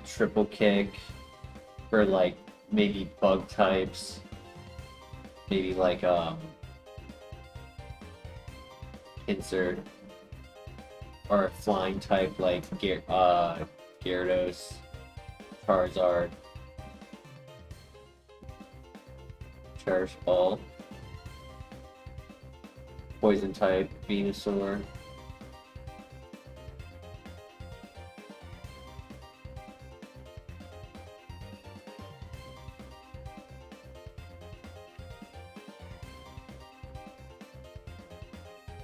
Triple Kick for like maybe bug types. Maybe like Insert. Or a flying type like Gyarados, Charizard. Charge Ball. Poison type, Venusaur.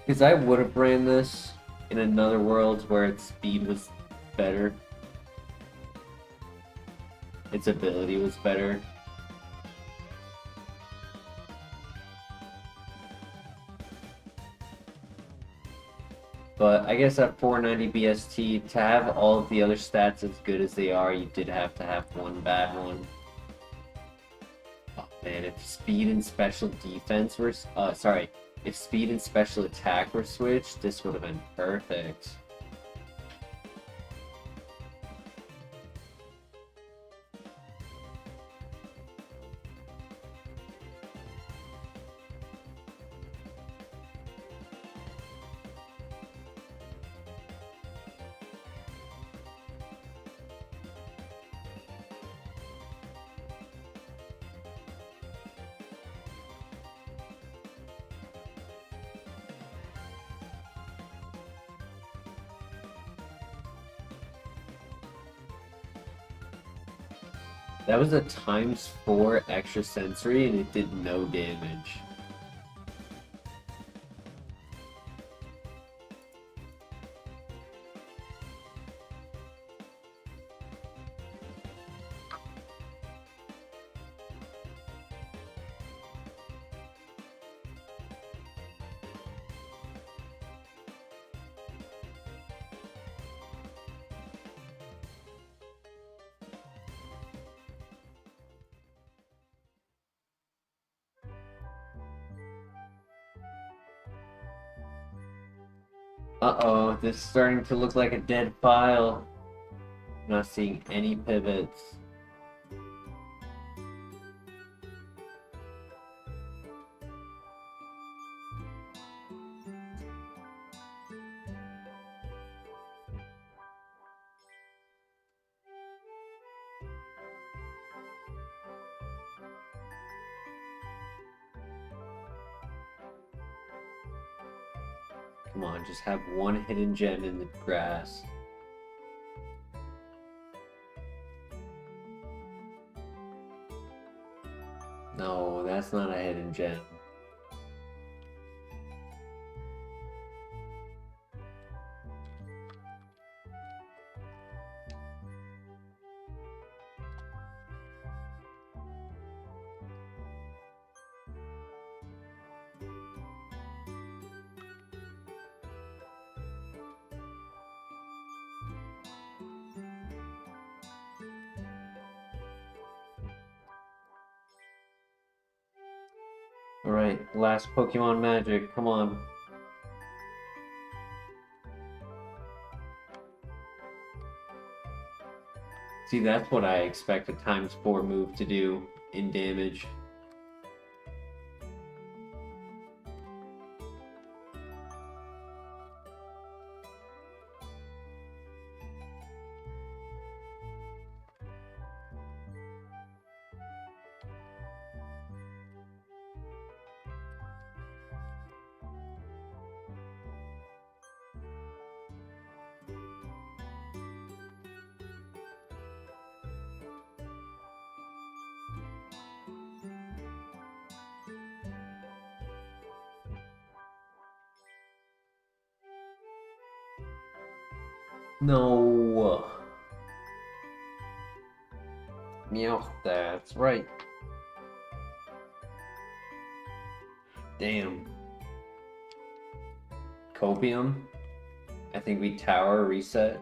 Because I would have ran this in another world where its speed was better. Its ability was better. But I guess at 490 BST, to have all of the other stats as good as they are, you did have to have one bad one. Oh man, if speed and special defense were, sorry, if speed and special attack were switched, this would have been perfect. That was a ×4 extra sensory and it did no damage. Uh-oh, this is starting to look like a dead file. I'm not seeing any pivots. Come on, just have one hidden gem in the grass. No, that's not a hidden gem. Alright, last Pokemon magic, come on. See, that's what I expect a ×4 move to do in damage. No. Meow, that's right. Damn. Copium? I think we tower reset.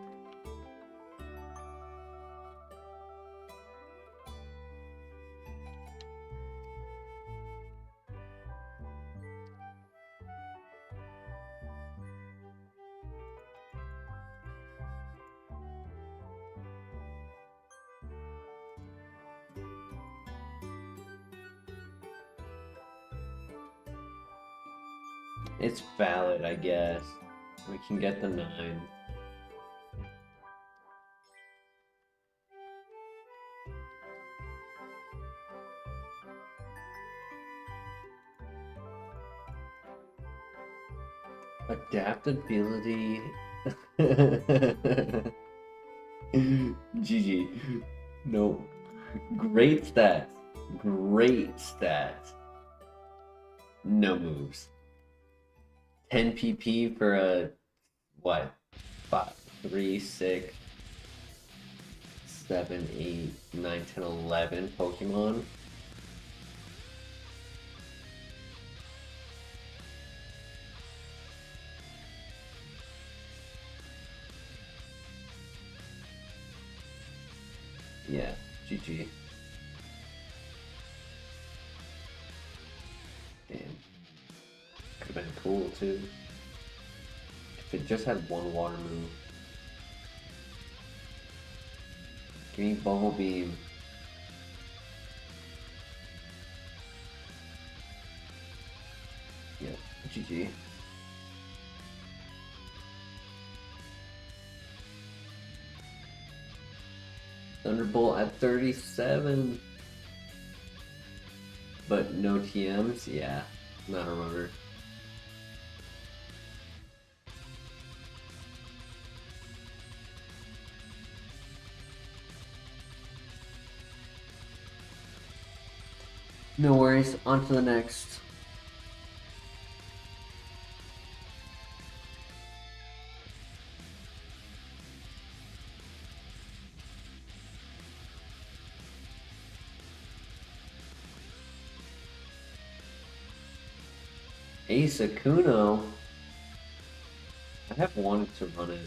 It's valid, I guess. We can get the 9. Adaptability. GG. No. Great stats. Great stats. No moves. 10 PP for a what? 5, 3, 6, 7, 8, 9, 10, 11 Pokemon. Yeah, GG. Damn. Could have been cool too. If it just had one water move. Give me Bubble Beam. Yeah, GG. Thunderbolt at 37. But no TMs? Yeah, not a runner. No worries, on to the next. Ace Akuno. I have wanted to run it.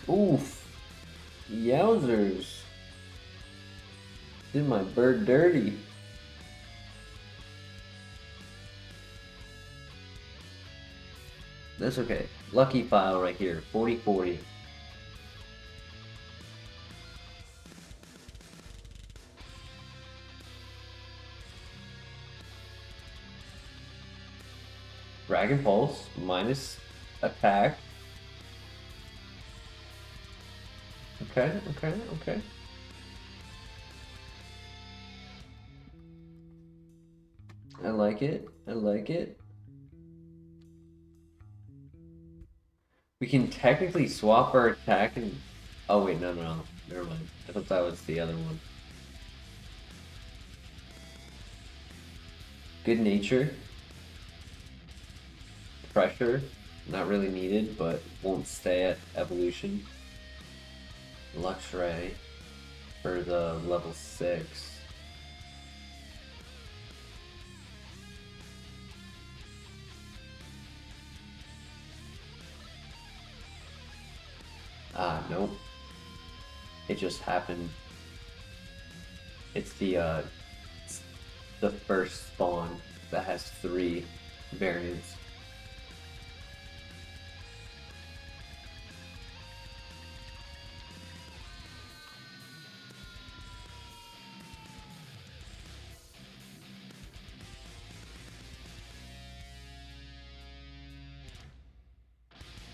Oof. Yowzers. Did my bird dirty. That's okay. Lucky file right here. 40-40. Dragon Pulse minus attack. Okay, okay, okay. I like it. I like it. We can technically swap our attack and... Oh wait, no, no, no. Never mind. I thought that was the other one. Good nature. Pressure. Not really needed, but won't stay at evolution. Luxray for the level 6. Ah, nope. It just happened. It's the first spawn that has 3 variants.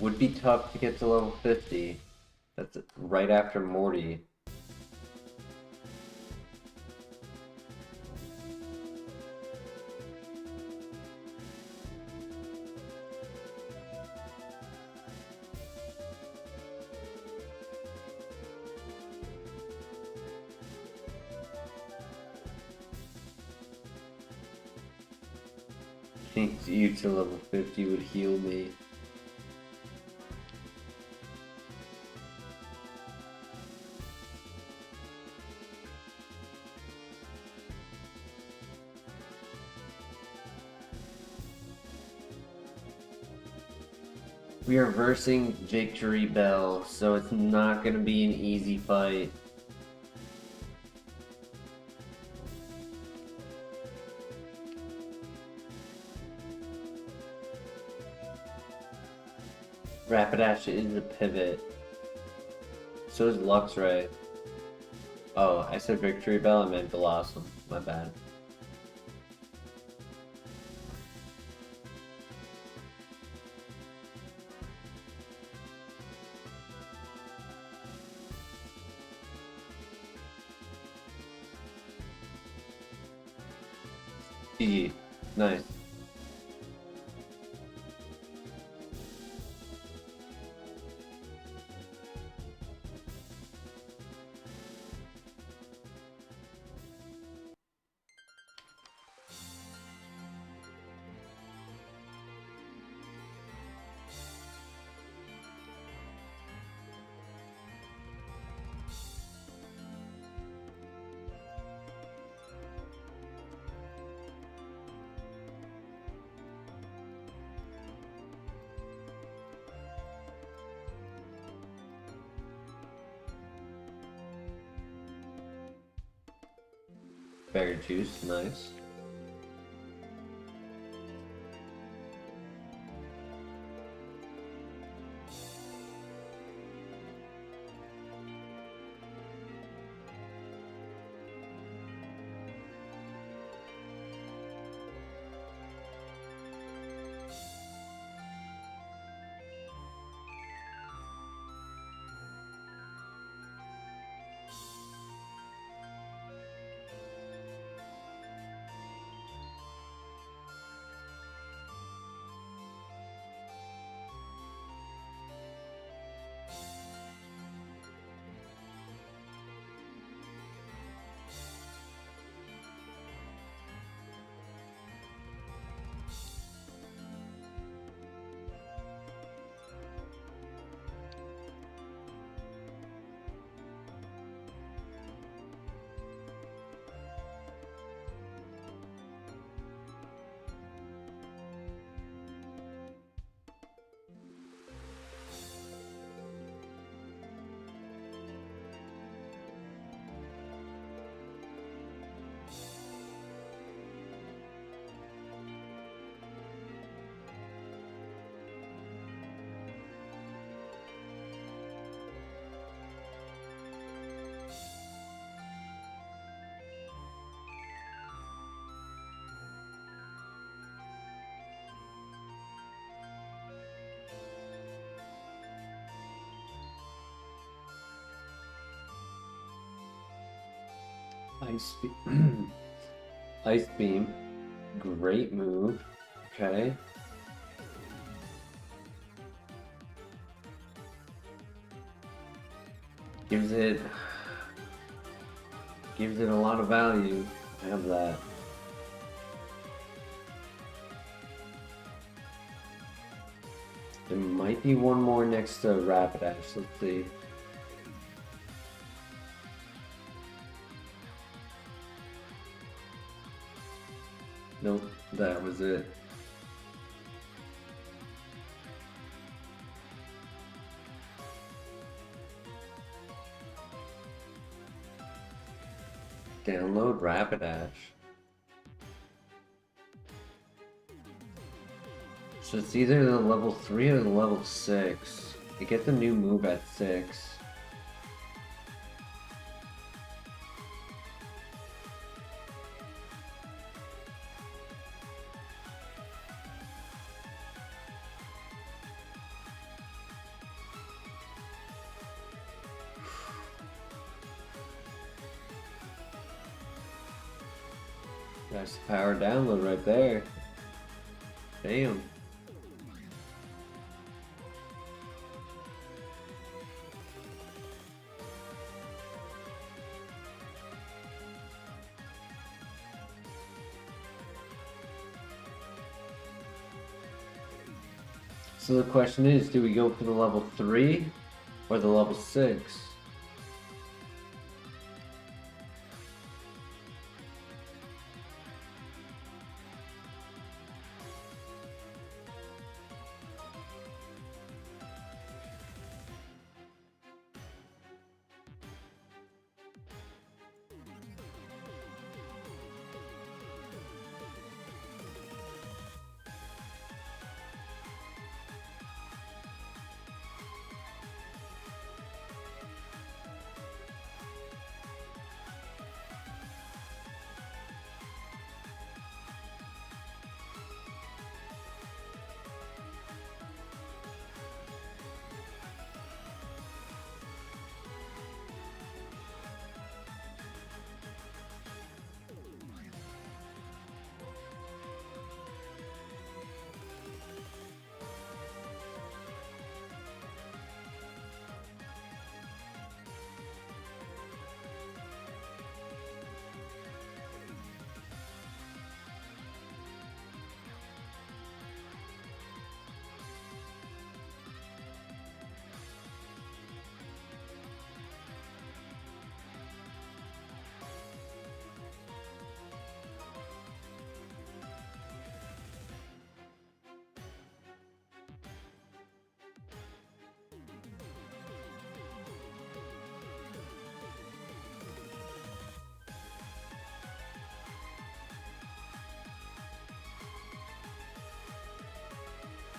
Would be tough to get to level 50. That's right after Morty. I think you to level 50 would heal me. We are versing Victory Bell, so it's not going to be an easy fight. Rapidash is a pivot. So is Luxray. Oh, I said Victory Bell, I meant Blossom. My bad. GG. Nice. Berry juice, nice. Ice beam, great move. Okay. Gives it a lot of value. I have that. There might be one more next to Rapidash. Let's see. Nope, that was it. Download Rapidash. So it's either the level 3 or the level 6. You get the new move at 6. That's the power download right there. Damn. So the question is, do we go for the level 3 or the level 6?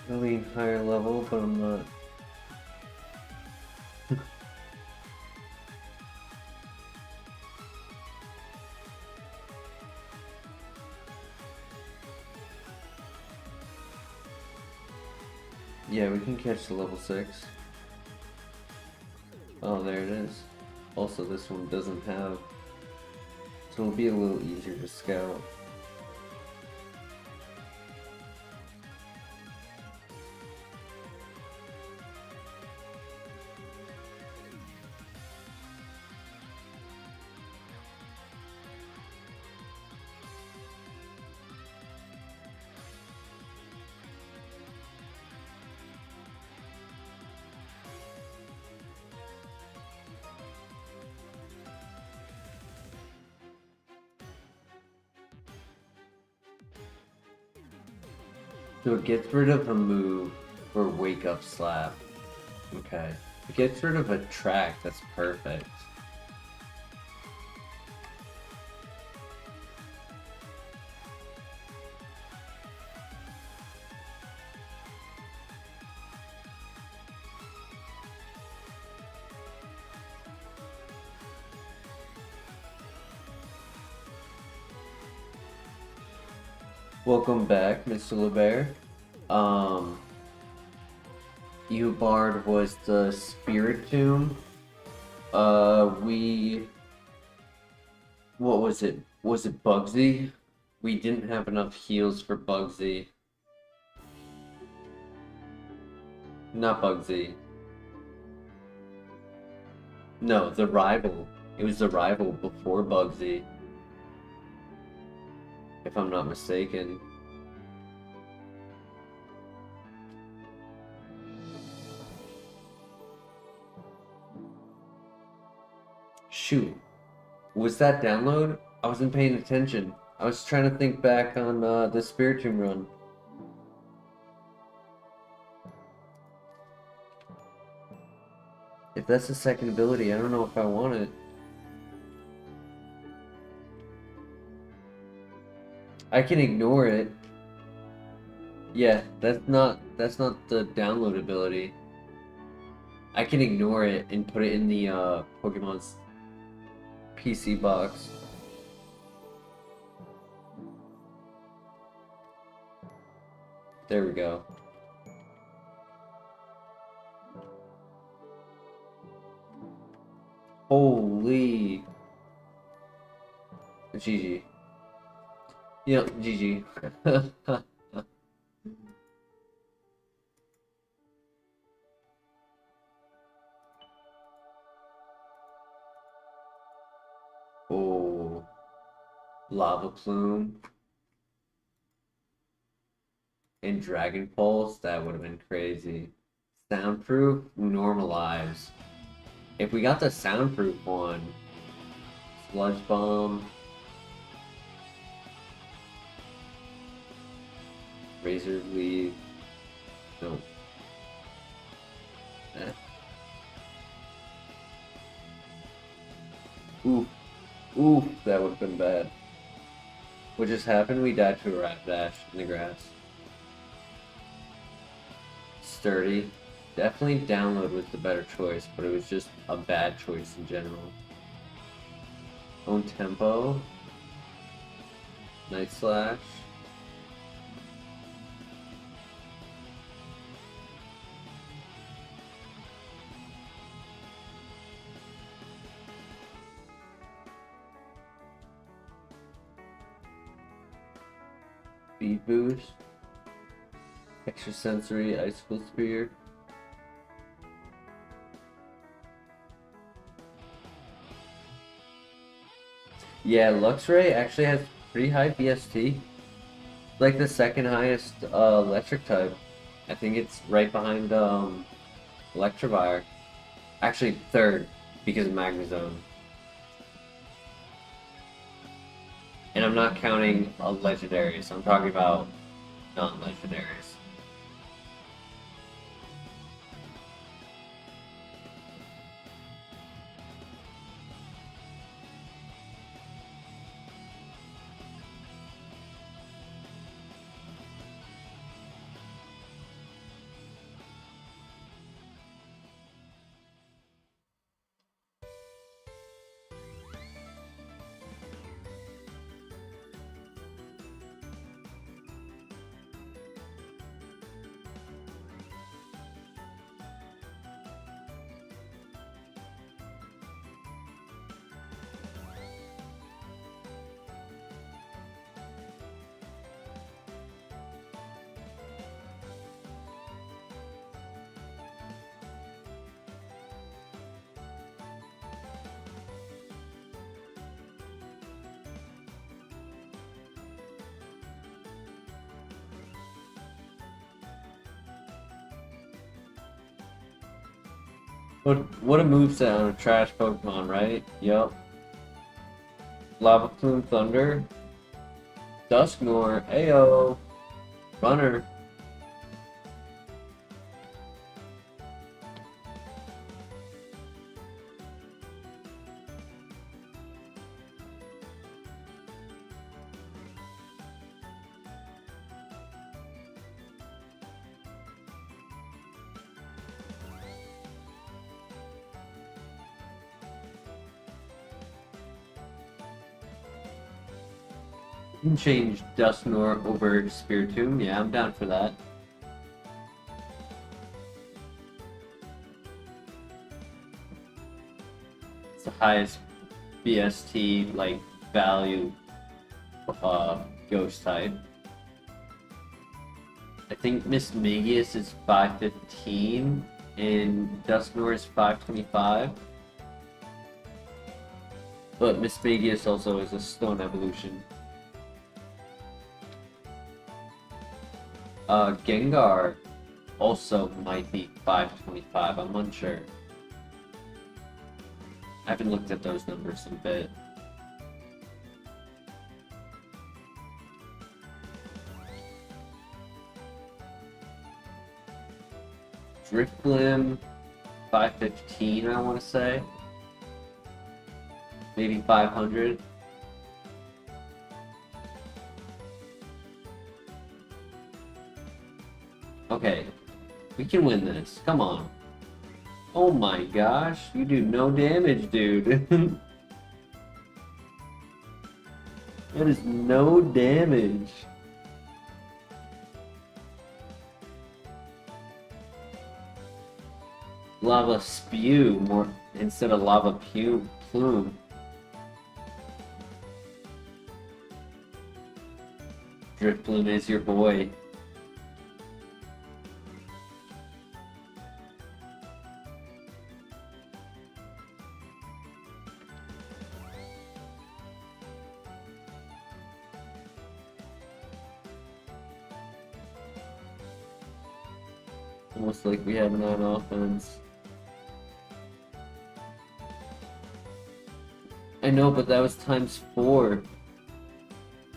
really higher level, but I'm not. Yeah, we can catch the level 6. Oh, there it is. Also, this one doesn't have, so it'll be a little easier to scout. So it gets rid of a move for Wake Up Slap. Okay. It gets rid of a track, that's perfect. Welcome back, Mr. LeBear. Eobard was the Spiritomb. What was it? Was it Bugsy? We didn't have enough heals for Bugsy. Not Bugsy. No, the rival. It was the rival before Bugsy. If I'm not mistaken. Shoot. Was that download? I wasn't paying attention. I was trying to think back on the Spiritomb run. If that's the second ability, I don't know if I want it. I can ignore it. Yeah, that's not the download ability. I can ignore it and put it in the Pokemon's PC box. There we go. Holy. GG. Yep, GG. Oh. Lava Plume. And Dragon Pulse, that would have been crazy. Soundproof, Normalize. If we got the soundproof one, Sludge Bomb, Razor Leaf, no. Eh. Ooh, ooh, that would have been bad. What just happened? We died to a Rapidash in the grass. Sturdy. Definitely download was the better choice, but it was just a bad choice in general. Own tempo. Night Slash. Speed boost. Extrasensory Icicle Spear. Yeah, Luxray actually has pretty high BST. Like the second highest electric type. I think it's right behind Electivire. Actually third because of Magnezone. And I'm not counting legendaries, I'm talking about non-legendaries. What a moveset on a trash Pokemon, right? Yup. Lava Plume Thunder. Dusknoir. Ayo. Runner. You can change Dusknoir over to Spiritomb. Yeah, I'm down for that. It's the highest BST like value ghost type. I think Miss Magius is 515 and Dusknoir is 525. But Miss Magius also is a stone evolution. Gengar also might be 525, I'm unsure. I haven't looked at those numbers in a bit. Drifblim, 515 I want to say. Maybe 500. Okay, we can win this. Come on. Oh my gosh, you do no damage, dude. That is no damage. Lava Spew more instead of Lava Plume. Drifblim is your boy. Almost like we have an on offense. I know, but that was times 4.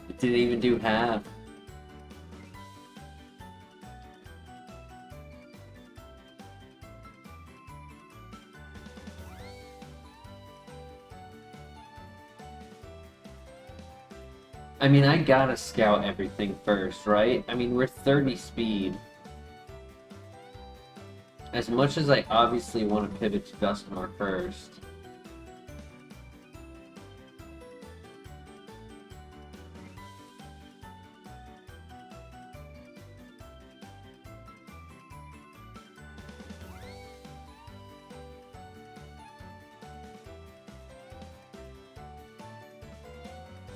It didn't even do half. I mean, I gotta scout everything first, right? I mean, we're 30 speed. As much as I obviously want to pivot to Dusknoir first.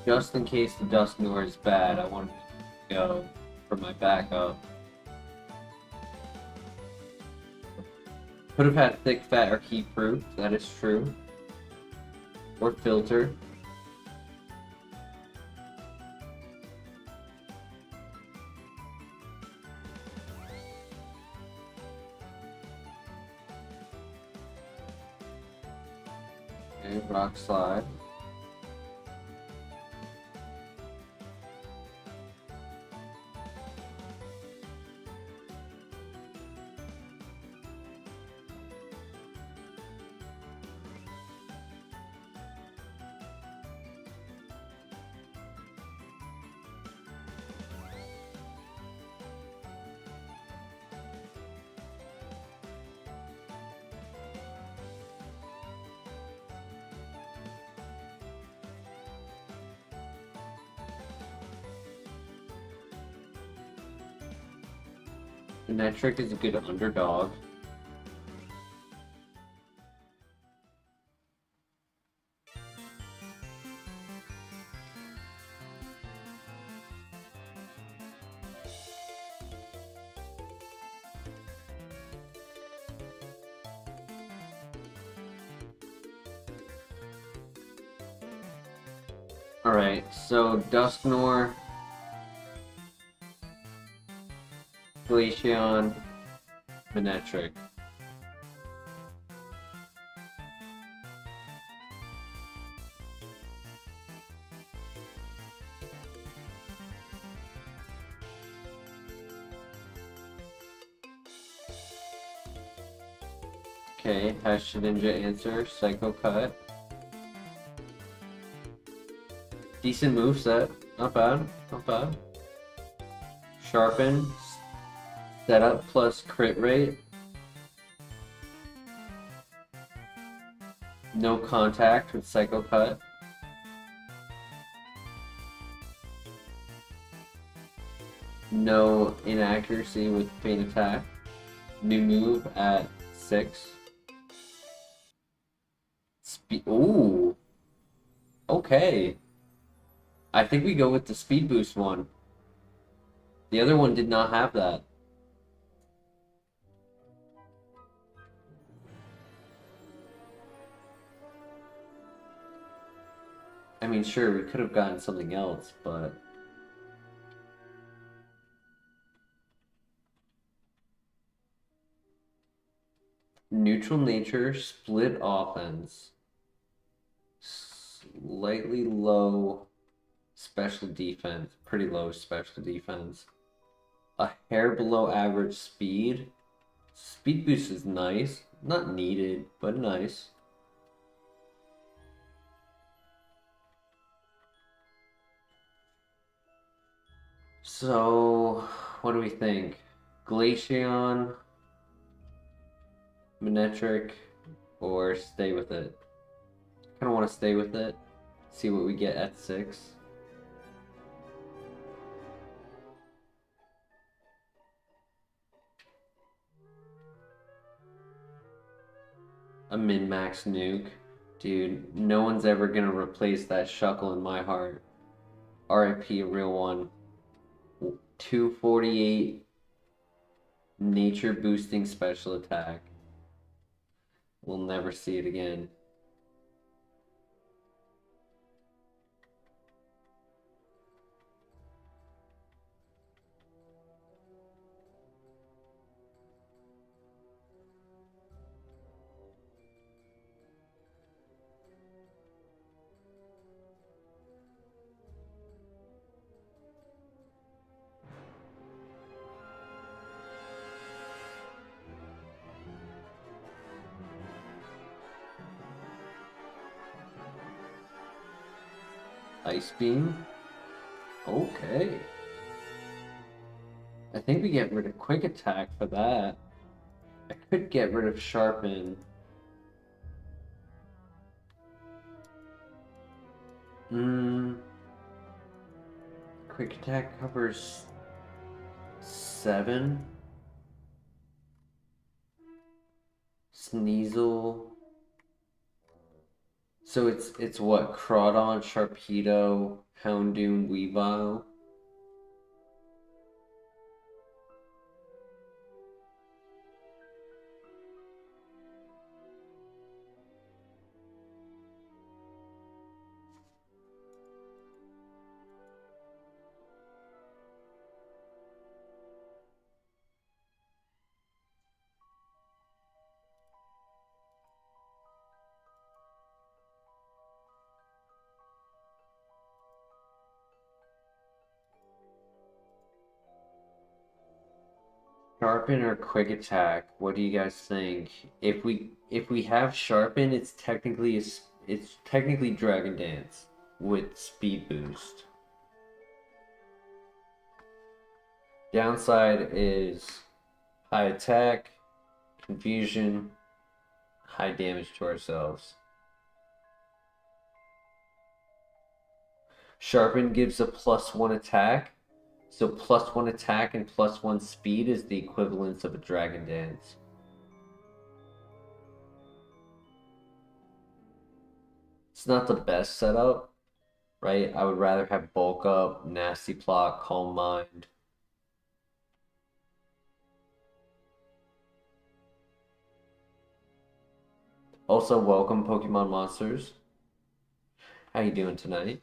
Just in case the Dusknoir is bad, I want to go for my backup. Could have had thick, fat, or heat proof, that is true. Or filter. Okay, rock slide. The Netric is a good underdog. Alright, so Dusknoir, Glaceon, Manectric. Okay, Hash Ninja answer, Psycho Cut. Decent moveset, not bad, not bad. Sharpen, setup plus crit rate. No contact with Psycho Cut. No inaccuracy with Feint Attack. New move at 6. Ooh. Okay. I think we go with the speed boost one. The other one did not have that. I mean, sure, we could have gotten something else, but... Neutral nature, split offense. Slightly low special defense. Pretty low special defense. A hair below average speed. Speed boost is nice. Not needed, but nice. So, what do we think? Glaceon, Manectric, or stay with it? Kind of want to stay with it. See what we get at 6. A min-max nuke. Dude, no one's ever gonna replace that Shuckle in my heart. RIP, a real one. 248 nature boosting special attack. We'll never see it again. Ice Beam. Okay. I think we get rid of Quick Attack for that. I could get rid of Sharpen. Quick Attack covers 7. Sneasel. So it's what? Crawdon, Sharpedo, Houndoom, Weavile. Sharpen or Quick Attack? What do you guys think? If we have Sharpen, it's technically Dragon Dance with Speed Boost. Downside is high attack, confusion, high damage to ourselves. Sharpen gives a +1 attack. So +1 attack and +1 speed is the equivalence of a Dragon Dance. It's not the best setup, right? I would rather have Bulk Up, Nasty Plot, Calm Mind. Also, welcome Pokemon Monsters. How you doing tonight?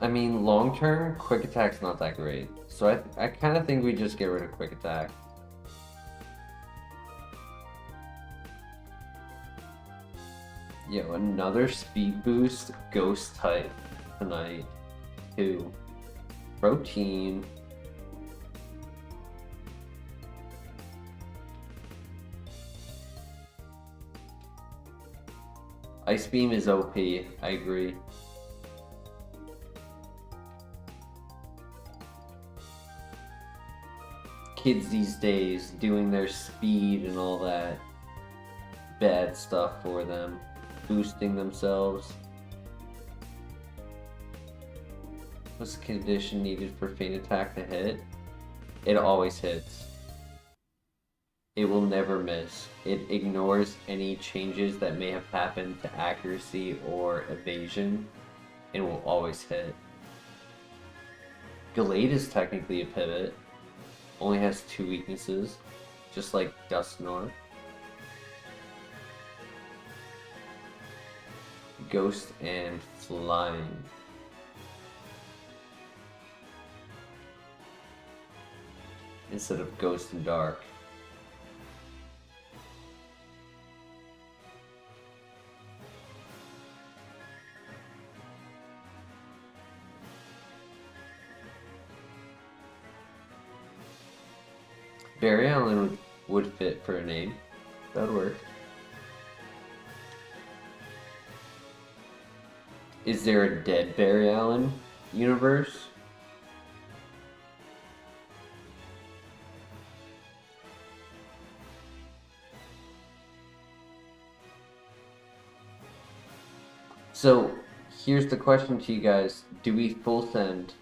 I mean, long term, Quick Attack's not that great. So I kind of think we just get rid of Quick Attack. Yo, another speed boost Ghost type tonight. 2. Protein. Ice Beam is OP, I agree. Kids these days doing their speed and all that bad stuff for them, boosting themselves. What's the condition needed for Feint Attack to hit? It always hits. It will never miss. It ignores any changes that may have happened to accuracy or evasion and will always hit. Gallade is technically a pivot. Only has 2 weaknesses, just like Dusknoir. Ghost and Flying. Instead of Ghost and Dark. Barry Allen would fit for a name. That would work. Is there a dead Barry Allen universe? So, here's the question to you guys. Do we full send?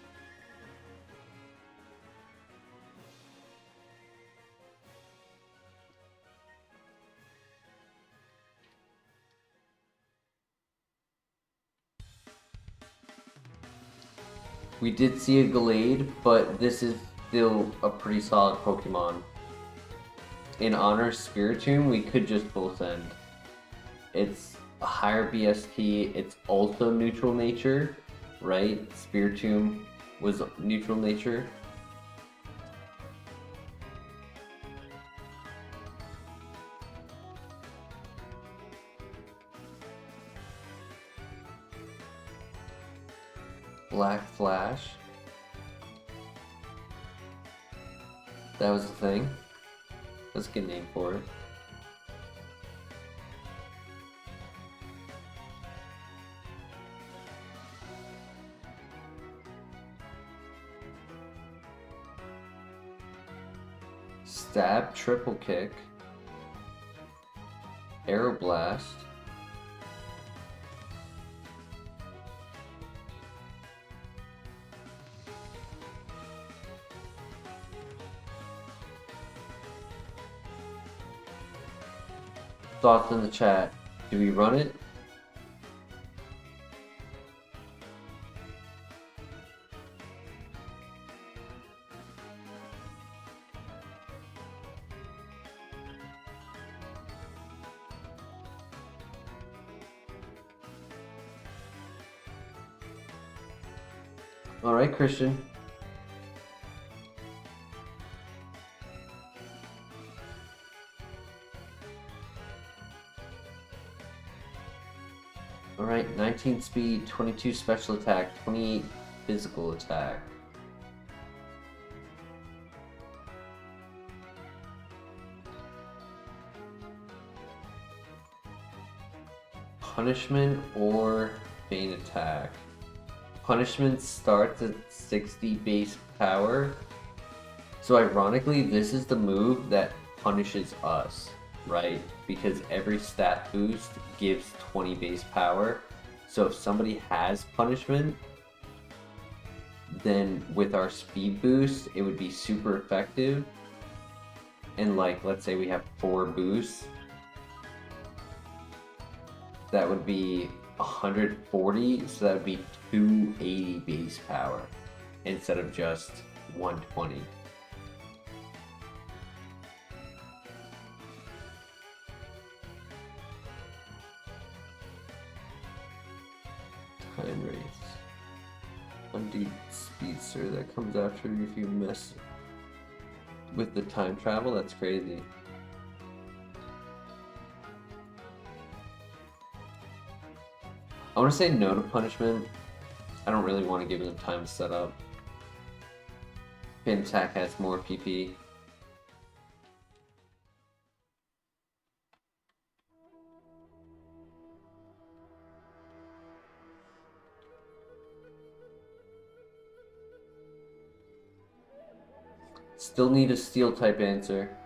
We did see a Gallade, but this is still a pretty solid Pokemon. In honor of Spiritomb, we could just full send. It's a higher BST, it's also neutral nature, right? Spiritomb was neutral nature. Black Flash. That was the thing. That's a good name for it. Stab, Triple Kick, Aeroblast, thoughts in the chat. Do we run it? All right, Christian. All right, 19 speed, 22 special attack, 28 physical attack. Punishment or Feint Attack? Punishment starts at 60 base power. So ironically, this is the move that punishes us, right? Because every stat boost gives 20 base power. So if somebody has punishment, then with our speed boost, it would be super effective. And like, let's say we have 4 boosts. That would be 140, so that would be 280 base power instead of just 120. Time race. Undeep speedster that comes after you if you mess with the time travel. That's crazy. I want to say no to punishment. I don't really want to give them time to set up. Pin attack has more PP. Still need a steel type answer.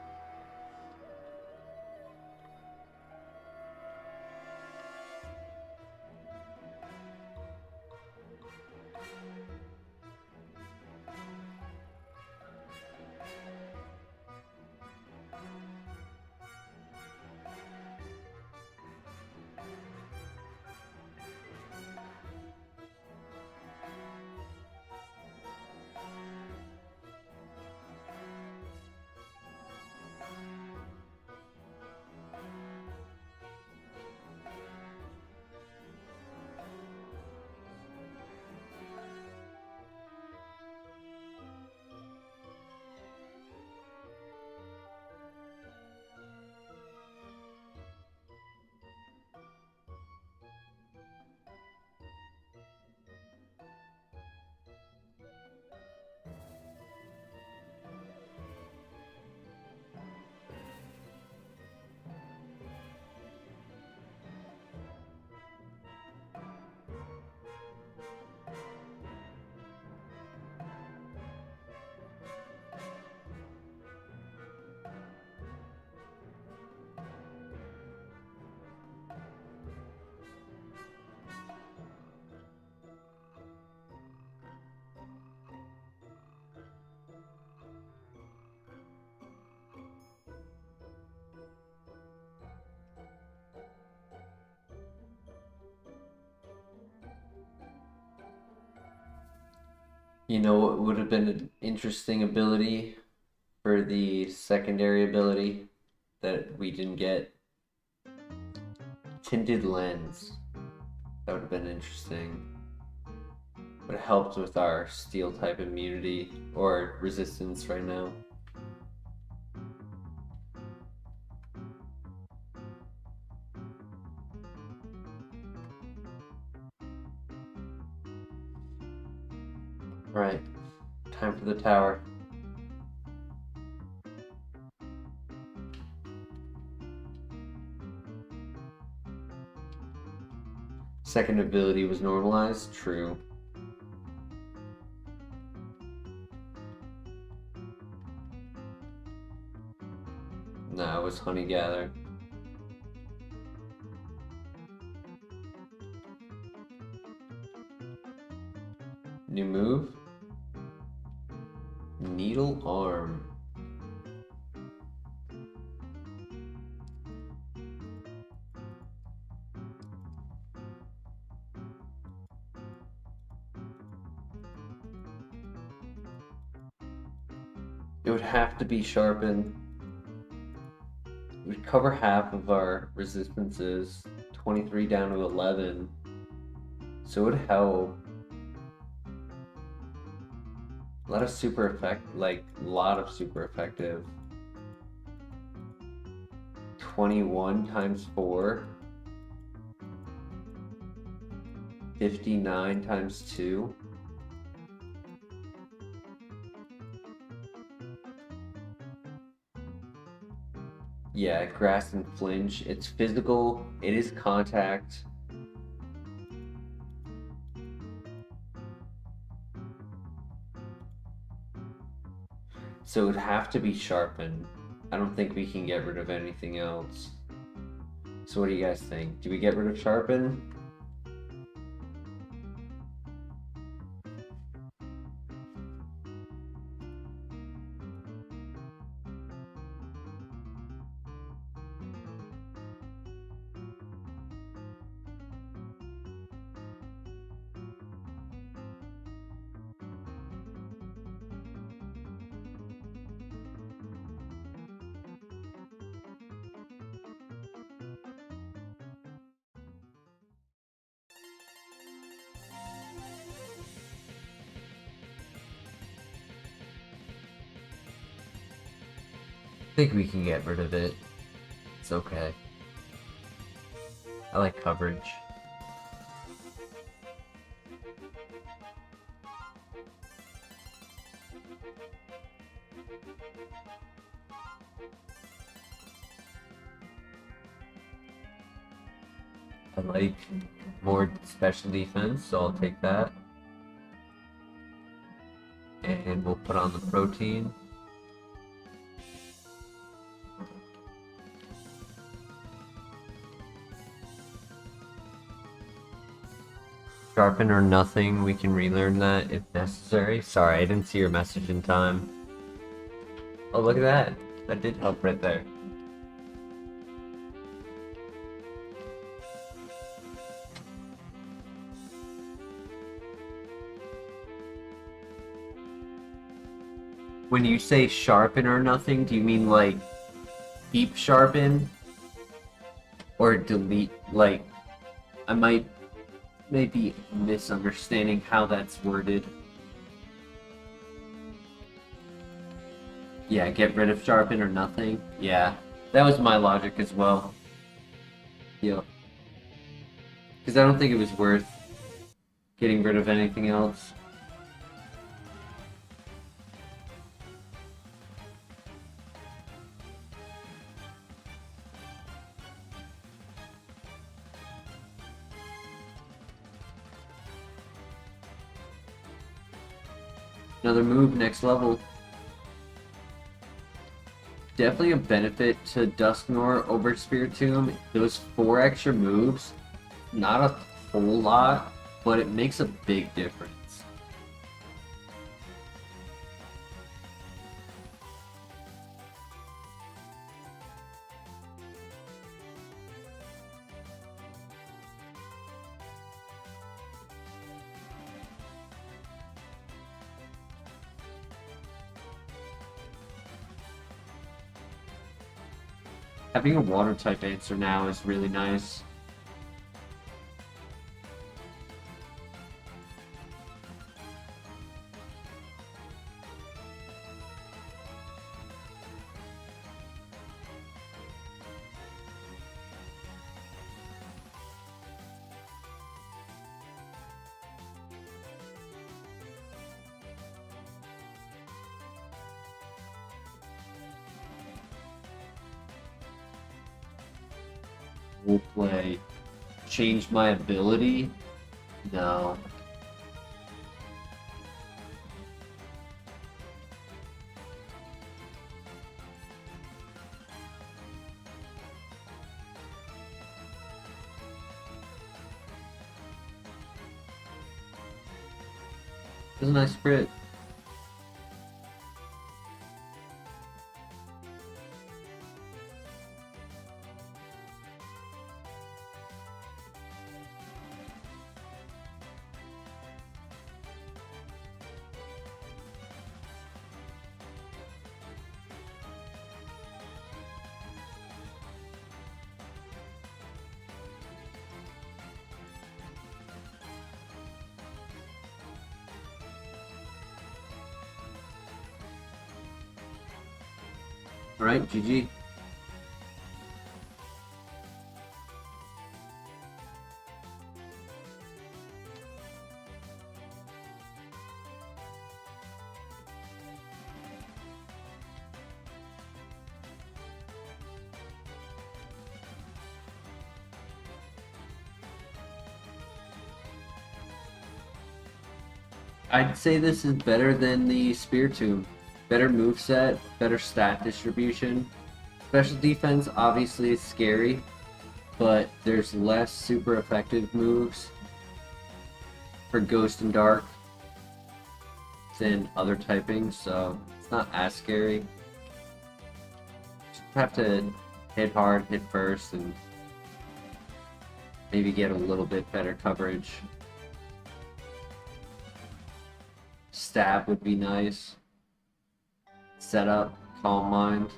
You know what would have been an interesting ability for the secondary ability that we didn't get? Tinted Lens. That would have been interesting. Would have helped with our steel type immunity or resistance right now. Right. Time for the tower. Second ability was normalized? True. No, it was Honey Gather. New move? Needle Arm. It would have to be Sharpen. It would cover half of our resistances, 23 down to 11. So it would help. A lot of super effective. 21 times 4. 59 times 2. Yeah, Grass and Flinch. It's physical. It is contact. So it would have to be Sharpen. I don't think we can get rid of anything else. So what do you guys think? Do we get rid of Sharpen? I think we can get rid of it. It's okay. I like coverage. I like more special defense, so I'll take that. And we'll put on the protein. Sharpen or nothing, we can relearn that if necessary. Sorry, I didn't see your message in time. Oh, look at that. That did help right there. When you say sharpen or nothing, do you mean like keep sharpen? Or delete, like, I might be misunderstanding how that's worded. Yeah, get rid of sharpen or nothing. Yeah, that was my logic as well. Yeah. Because I don't think it was worth getting rid of anything else. Another move, next level. Definitely a benefit to Dusknoir over Spiritomb. Those 4 extra moves, not a whole lot, but it makes a big difference. Having a water type answer now is really nice. We'll play change my ability. No. It was a nice crit. Alright, GG. I'd say this is better than the Spiritomb. Better moveset, better stat distribution. Special defense obviously is scary, but there's less super effective moves for Ghost and Dark than other typings, so it's not as scary. Just have to hit hard, hit first, and maybe get a little bit better coverage. Stab would be nice. Setup, Calm Mind.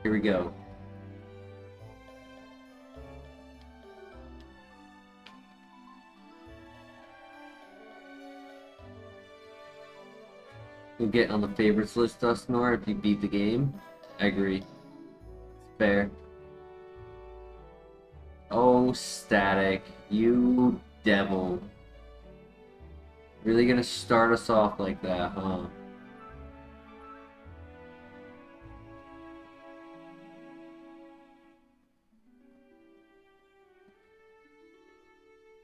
Here we go. You'll get on the favorites list, Dusknoir, if you beat the game. I agree. It's fair. Oh, static. You devil. Really gonna start us off like that, huh?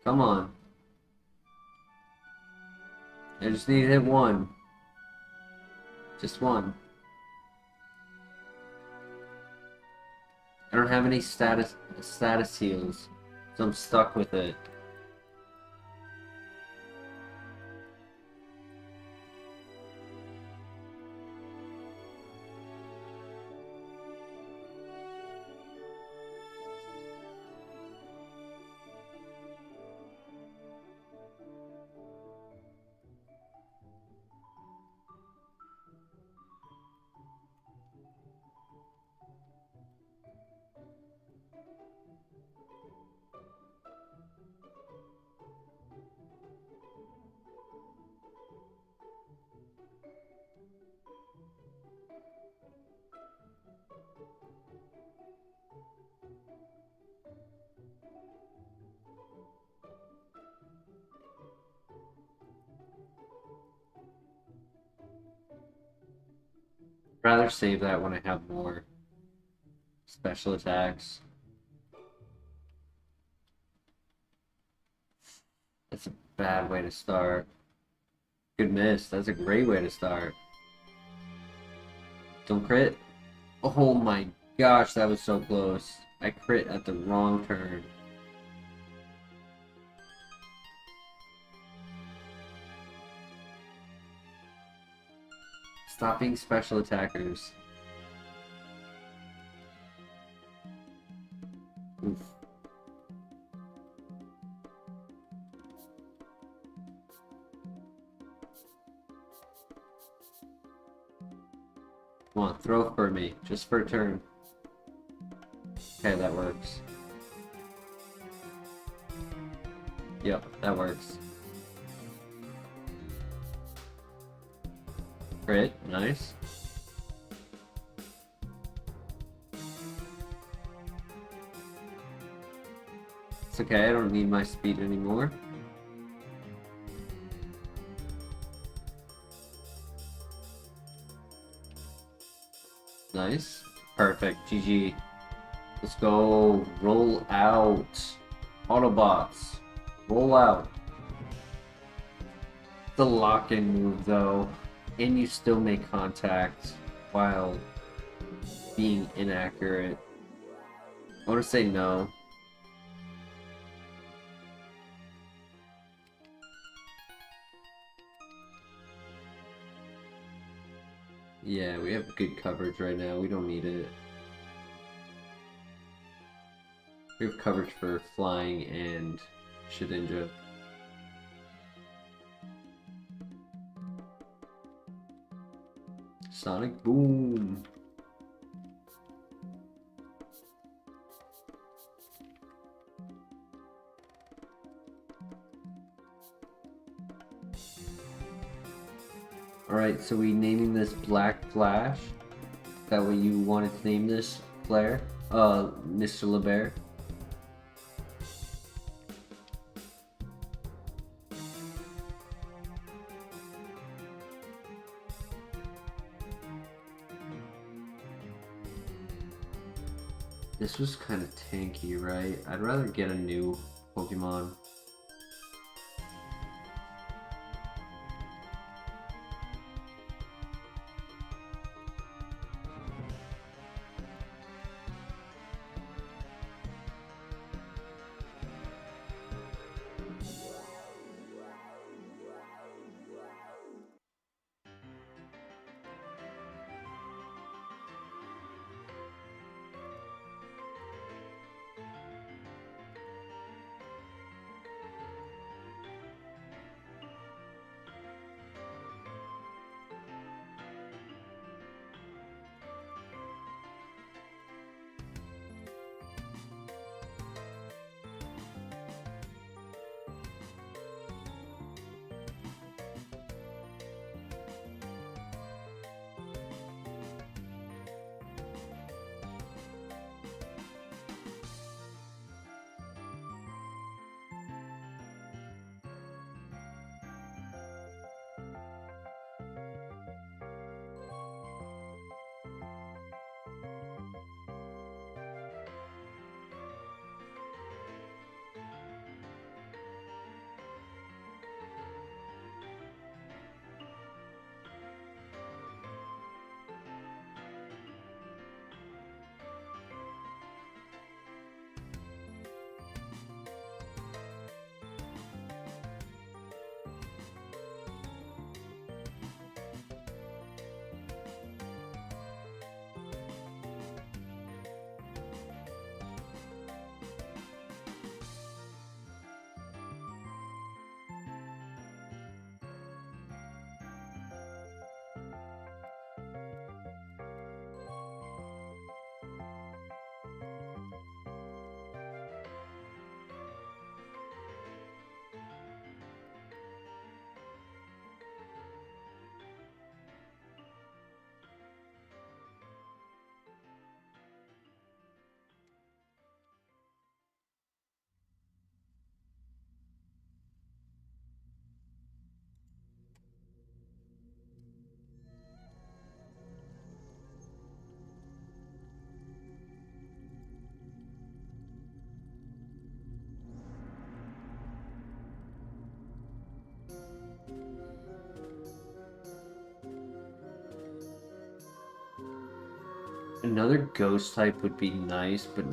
Come on. I just need to hit one. Just one. I don't have any status heals, so I'm stuck with it. Rather save that when I have more special attacks. That's a bad way to start. Good miss. That's a great way to start. Don't crit. Oh my gosh, that was so close. I crit at the wrong turn. Stop being special attackers. Oof. Come on, throw for me, just for a turn. Okay, that works. Yep, that works. Crit, nice. It's okay, I don't need my speed anymore. Nice. Perfect. GG. Let's go. Roll out. Autobots. Roll out. The lock-in move, though. And you still make contact while being inaccurate. I want to say no. Yeah, we have good coverage right now. We don't need it. We have coverage for flying and Shedinja. Sonic Boom. Alright, so we naming this Black Flash. Is that what you wanted to name this, Claire? Mr. LeBear? This was kind of tanky, right? I'd rather get a new Pokemon. Another ghost type would be nice, but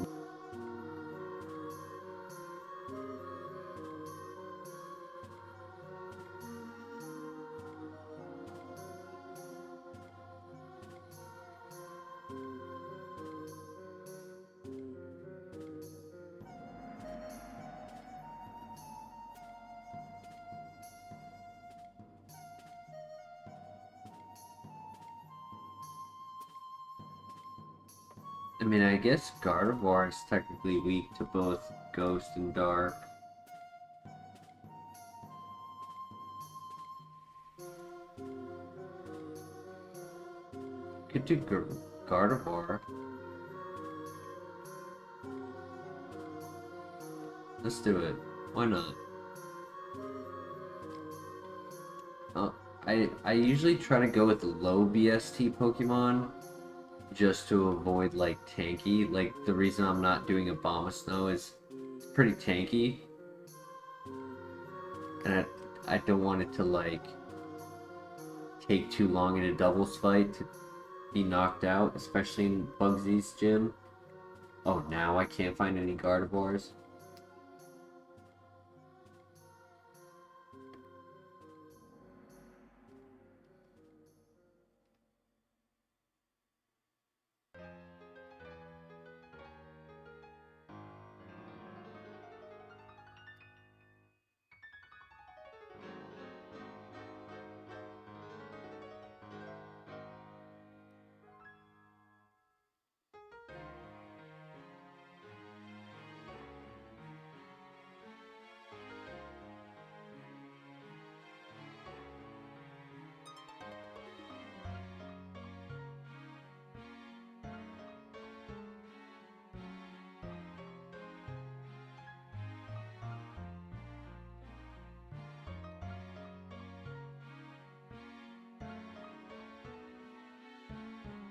I mean, I guess Gardevoir is technically weak to both Ghost and Dark. Could do Gardevoir. Let's do it. Why not? I usually try to go with low BST Pokemon just to avoid like tanky. Like the reason I'm not doing Abomasnow is it's pretty tanky, and I don't want it to like take too long in a doubles fight to be knocked out, especially in Bugsy's gym. Oh, now I can't find any Gardevoirs.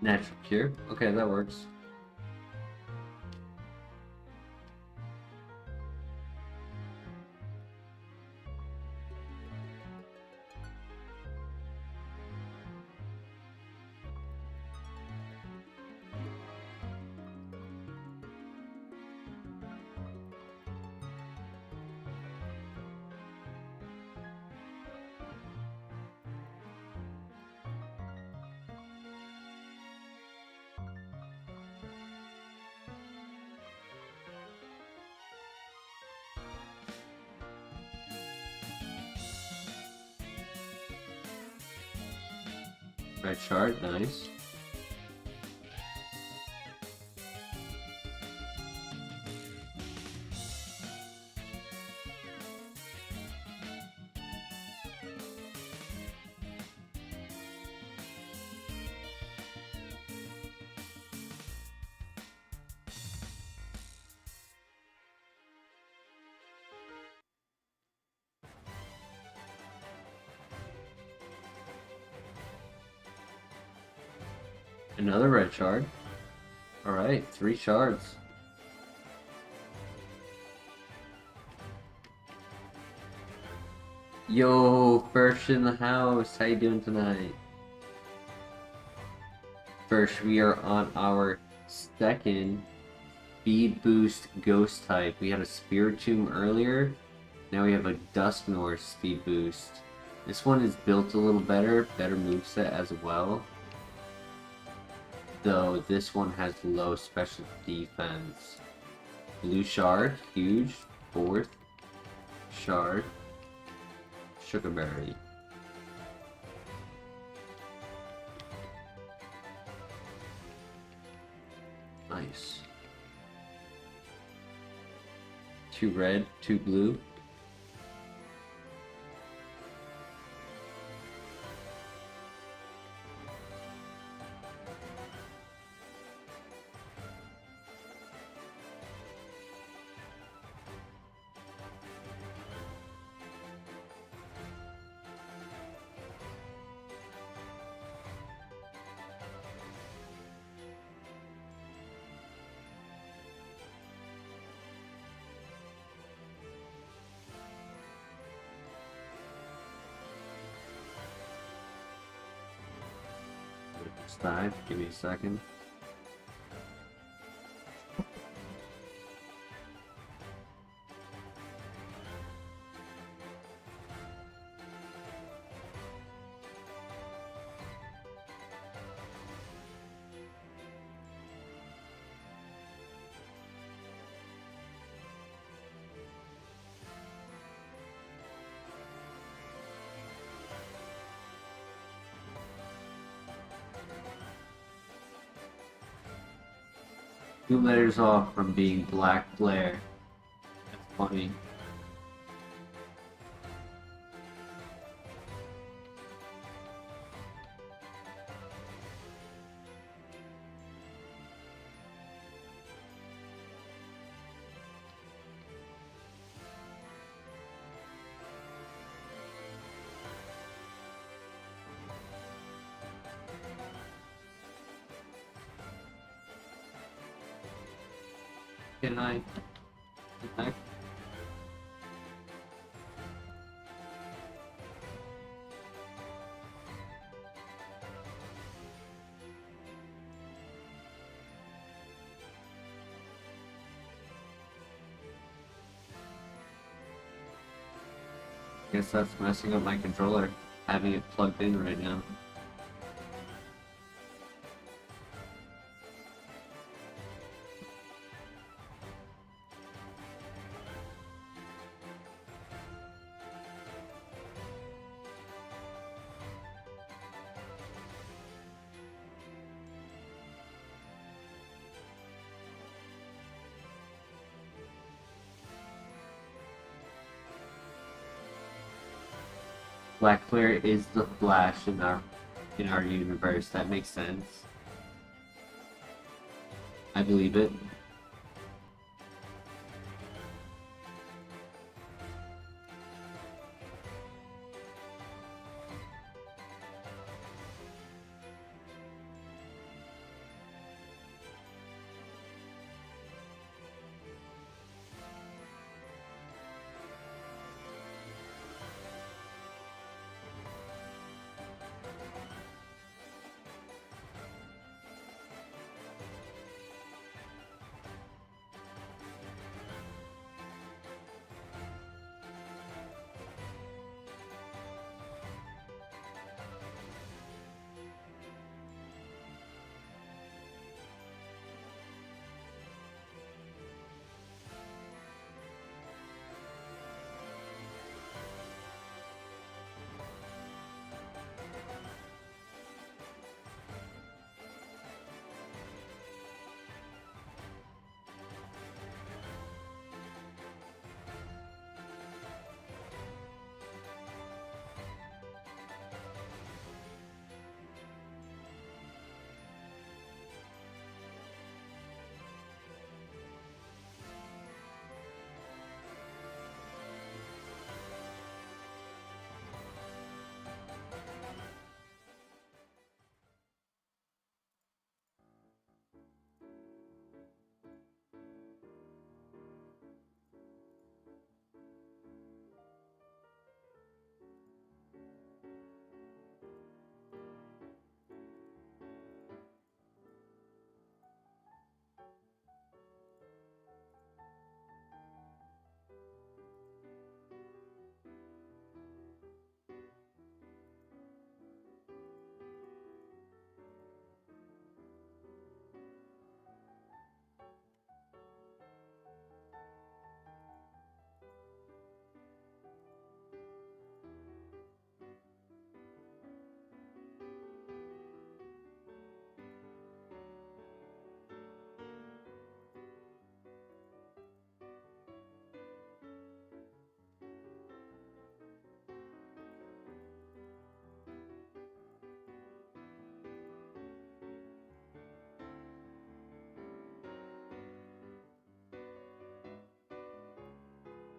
Natural Cure? Okay, that works. Red Shard, nice. Another red shard. Alright, 3 shards. Yo, first in the house. How you doing tonight? First, we are on our second speed boost ghost type. We had a Spiritomb earlier. Now we have a Dusknoir speed boost. This one is built a little better moveset as well. Though this one has low special defense. Blue Shard, huge. 4th Shard. Sugarberry. Nice. 2 red, 2 blue. Dive. Give me a second. 2 letters off from being Black Flare. That's funny. Can I connect? Guess that's messing up my controller, having it plugged in right now. Black Flare is the Flash in our universe. That makes sense. I believe it.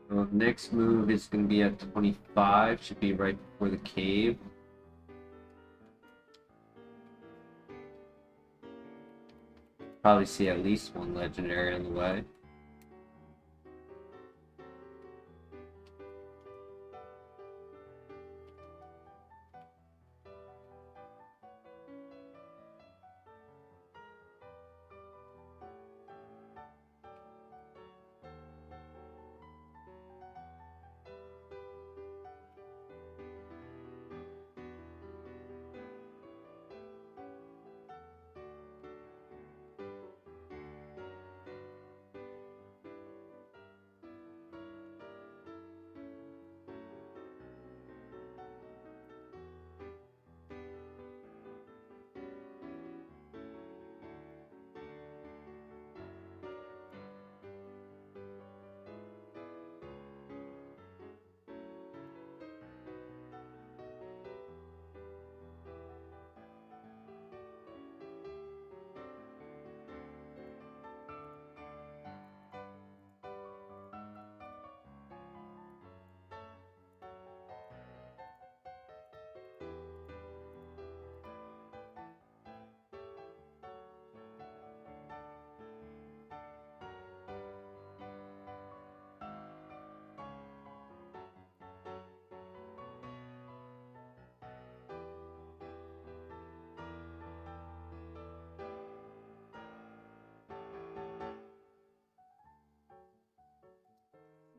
Well, next move is going to be at 25, should be right before the cave. Probably see at least one legendary on the way.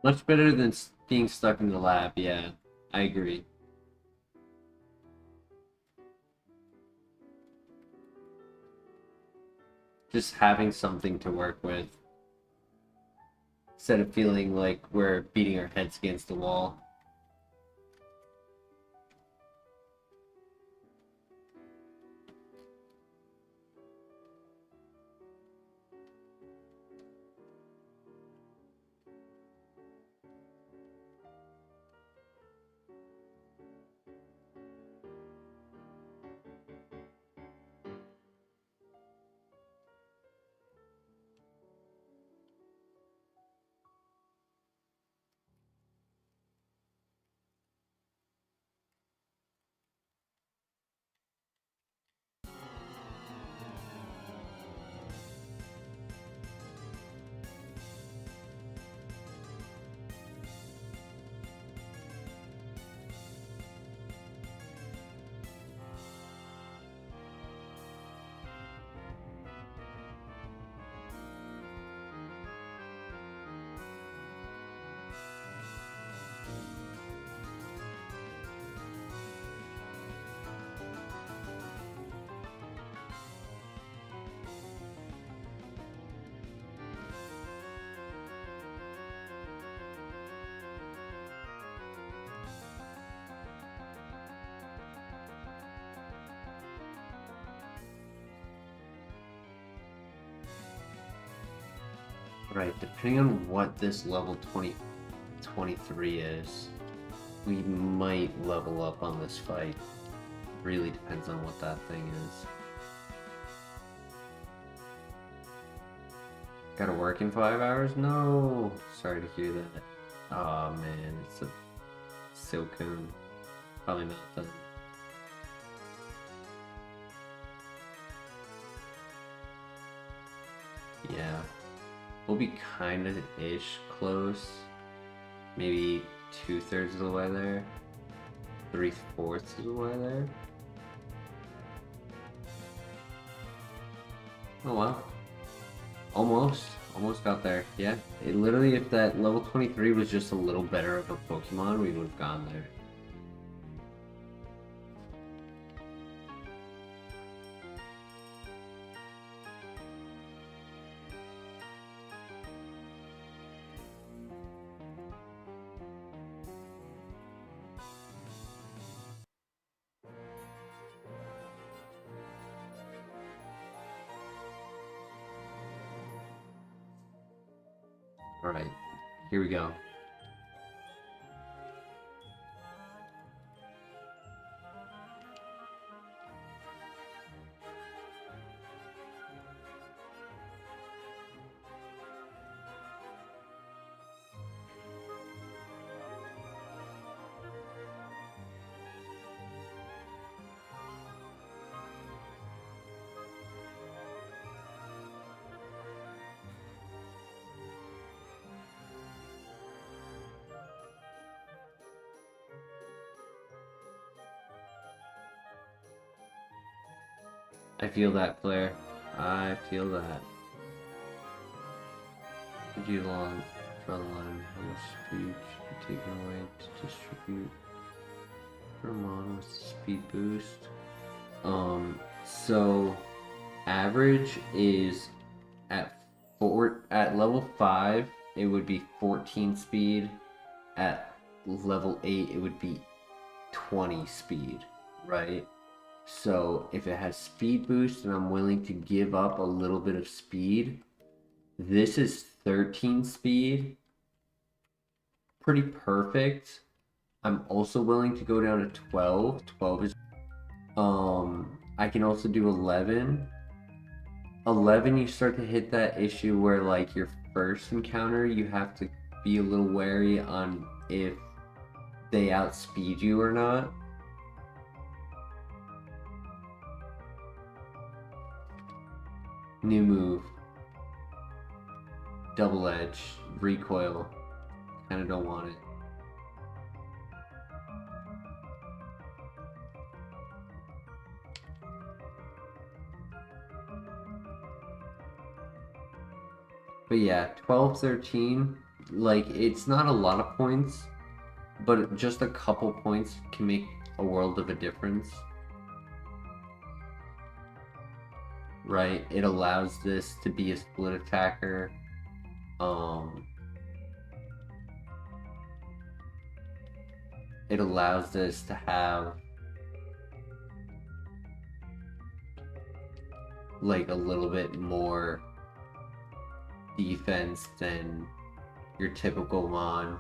Much better than being stuck in the lab, yeah. I agree. Just having something to work with. Instead of feeling like we're beating our heads against the wall. Right, depending on what this level 23 is, we might level up on this fight. Really depends on what that thing is. Gotta work in 5 hours? No! Sorry to hear that. Aw, man, it's a Silcoon. Probably not then. Yeah. We'll be kind of ish close. Maybe 2/3 of the way there. 3/4 of the way there. Oh wow. Almost got there. Yeah. It literally, if that level 23 was just a little better of a Pokemon, we would have gone there. Alright, here we go. I feel that, Claire. I feel that. Would you long draw the line? How much speed should be taken away to distribute Pheromone with speed boost? So average is at level 5 it would be 14 speed. At level 8 it would be 20 speed, right? So if it has speed boost and I'm willing to give up a little bit of speed, this is 13 speed. Pretty perfect. I'm also willing to go down to 12. 12 is I can also do 11. 11 you start to hit that issue where like your first encounter you have to be a little wary on if they outspeed you or not. New move. Double edge. Recoil. Kinda don't want it. But yeah, 12, 13, like, it's not a lot of points, but just a couple points can make a world of a difference. Right? It allows this to be a split attacker. It allows this to have like a little bit more defense than your typical mon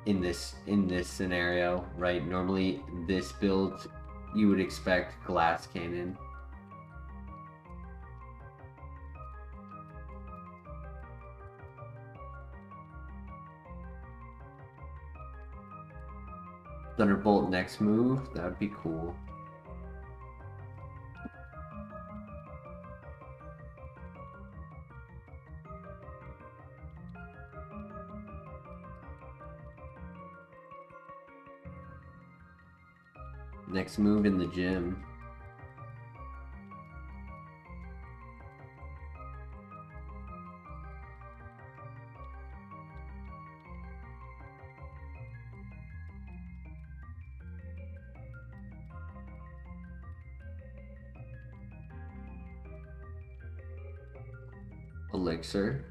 in this scenario, right? Normally this build you would expect glass cannon. Thunderbolt next move, that would be cool. Next move in the gym. Elixir.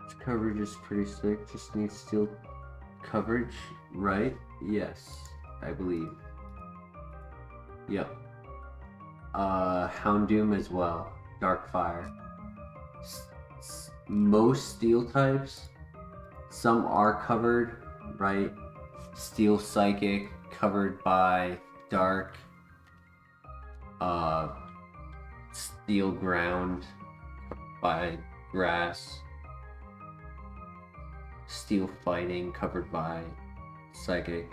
This coverage is pretty sick, just needs steel coverage, right? Yes, I believe. Yep. Houndoom as well. Darkfire. Most steel types, some are covered, right? Steel Psychic covered by Dark. Steel Ground by Grass. Steel Fighting covered by Psychic.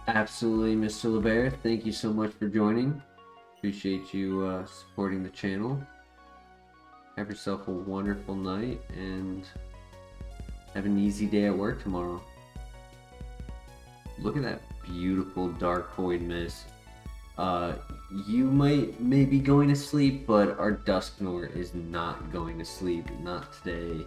Absolutely, Mr. LeBear. Thank you so much for joining. Appreciate you supporting the channel. Have yourself a wonderful night and have an easy day at work tomorrow. Look at that beautiful dark void mist. You might be going to sleep, but our Dusknor is not going to sleep. Not today.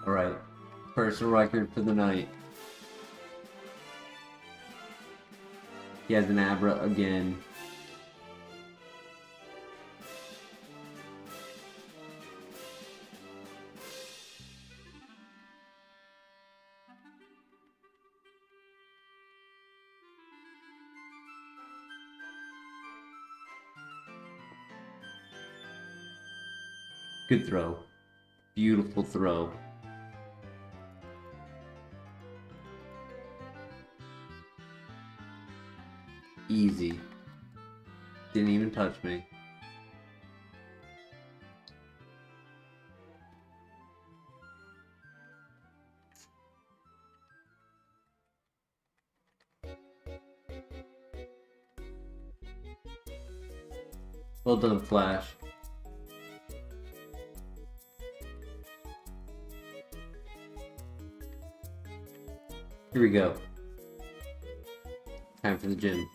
Alright, personal record for the night. He has an Abra again. Good throw. Beautiful throw. Easy. Didn't even touch me. Well done, Flash. Here we go. Time for the gym.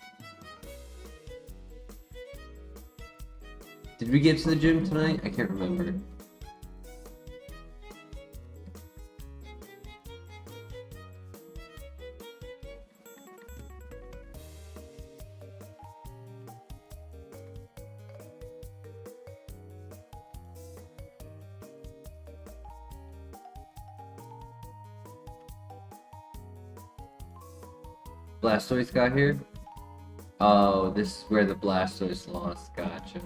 Did we get to the gym tonight? I can't remember. Blastoise got here? Oh, this is where the Blastoise lost. Gotcha.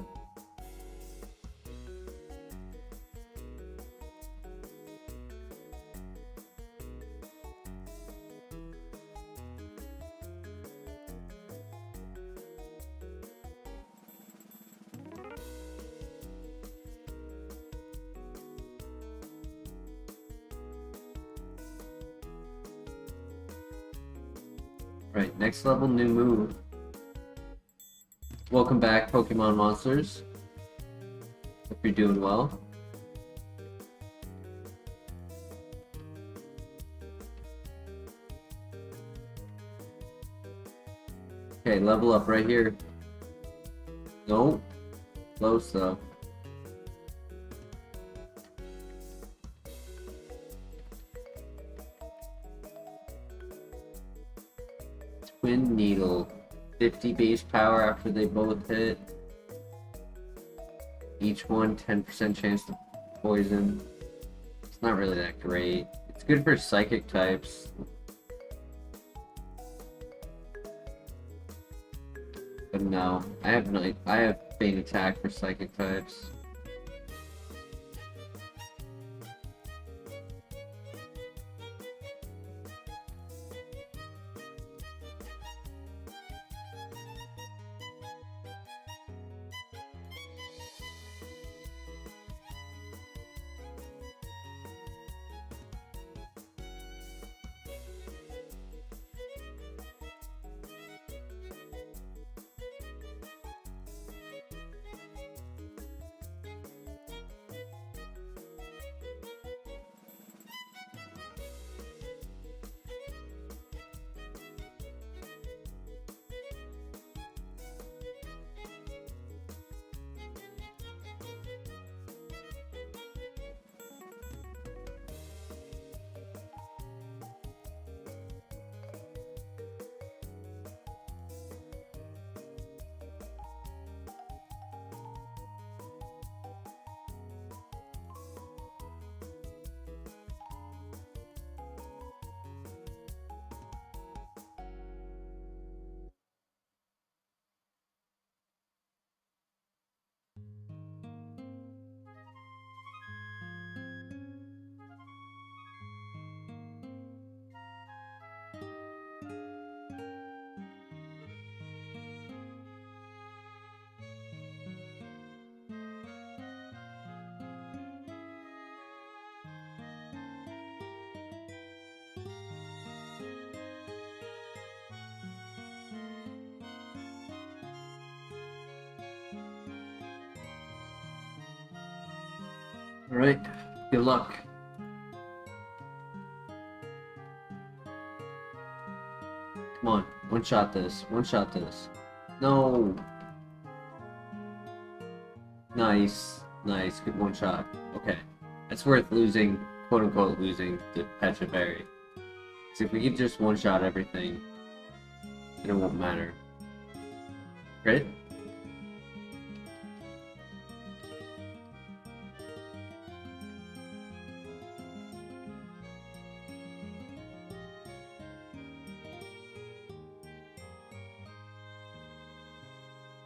Right, next level, new move. Welcome back, Pokemon Monsters. Hope you're doing well. Okay, level up right here. Nope. Close though. Twin Needle. 50 base power after they both hit. Each one 10% chance to poison. It's not really that great. It's good for psychic types. But no, I have Bane Attack for psychic types. Alright, good luck. Come on, one shot this. One shot this. No! Nice. Nice, good one shot. Okay. It's worth losing, quote unquote, losing to Petra Berry. So if we get just one shot everything, then it won't matter. Right?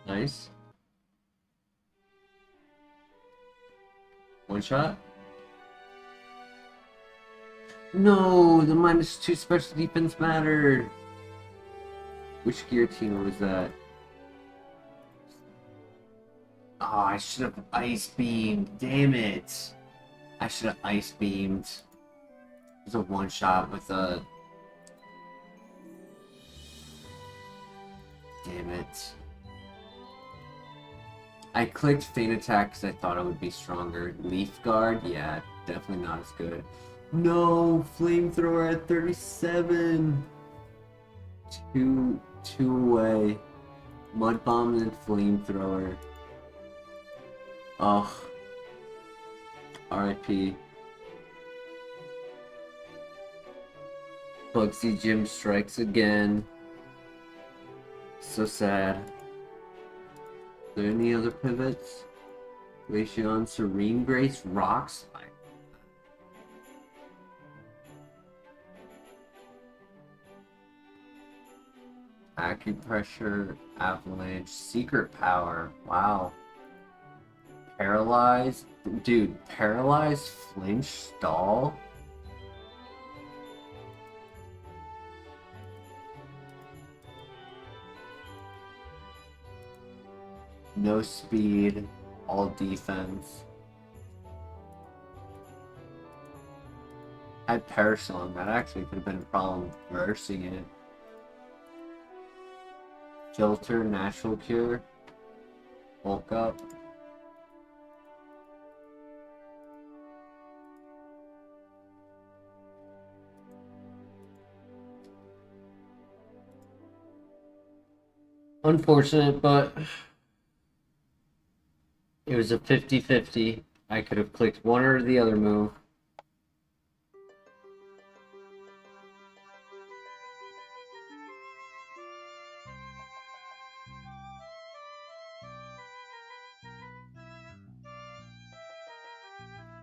Nice. One shot. No, the -2 special defense mattered. Which Giratina was that? Oh, I should have ice beamed. Damn it. I should have ice beamed. It was a one shot with a. Damn it. I clicked Feint Attack because I thought it would be stronger. Leaf Guard? Yeah, definitely not as good. No! Flamethrower at 37! Two away. Mud Bomb and Flamethrower. Ugh. RIP. Bugsy Jim strikes again. So sad. Are there any other pivots? Glaceon, Serene Grace, Rocks. Acupressure, Avalanche, Secret Power. Wow. Paralyzed? Dude, Paralyzed, Flinch, Stall? No speed, all defense. I had Parasong, that actually could have been a problem reversing it. Filter, Natural Cure, Bulk Up. Unfortunate, but it was a 50-50. I could have clicked one or the other move.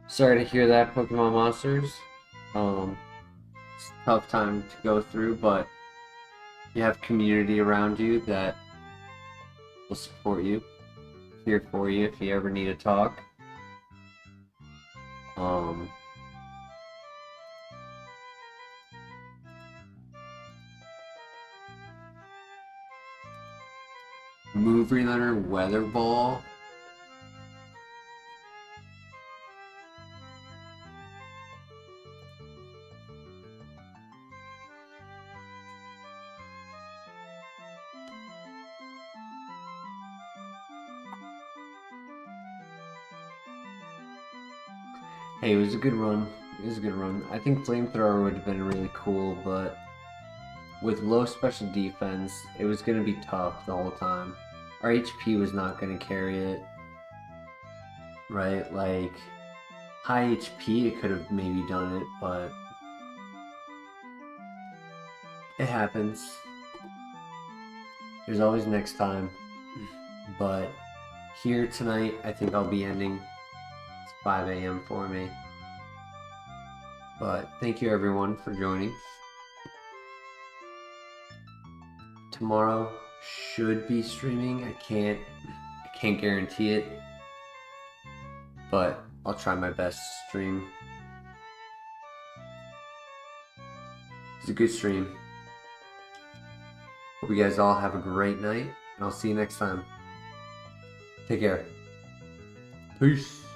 Sorry to hear that, Pokemon Monsters. It's a tough time to go through, but you have community around you that will support you. Here for you if you ever need to talk. Movie Letter, Weather Ball. Hey, it was a good run. It was a good run. I think Flamethrower would have been really cool, but with low special defense, it was going to be tough the whole time. Our HP was not going to carry it. Right? Like, high HP, it could have maybe done it, but it happens. There's always next time. But here tonight, I think I'll be ending. 5 a.m. for me. But thank you everyone for joining. Tomorrow should be streaming. I can't guarantee it. But I'll try my best to stream. It's a good stream. Hope you guys all have a great night, and I'll see you next time. Take care. Peace.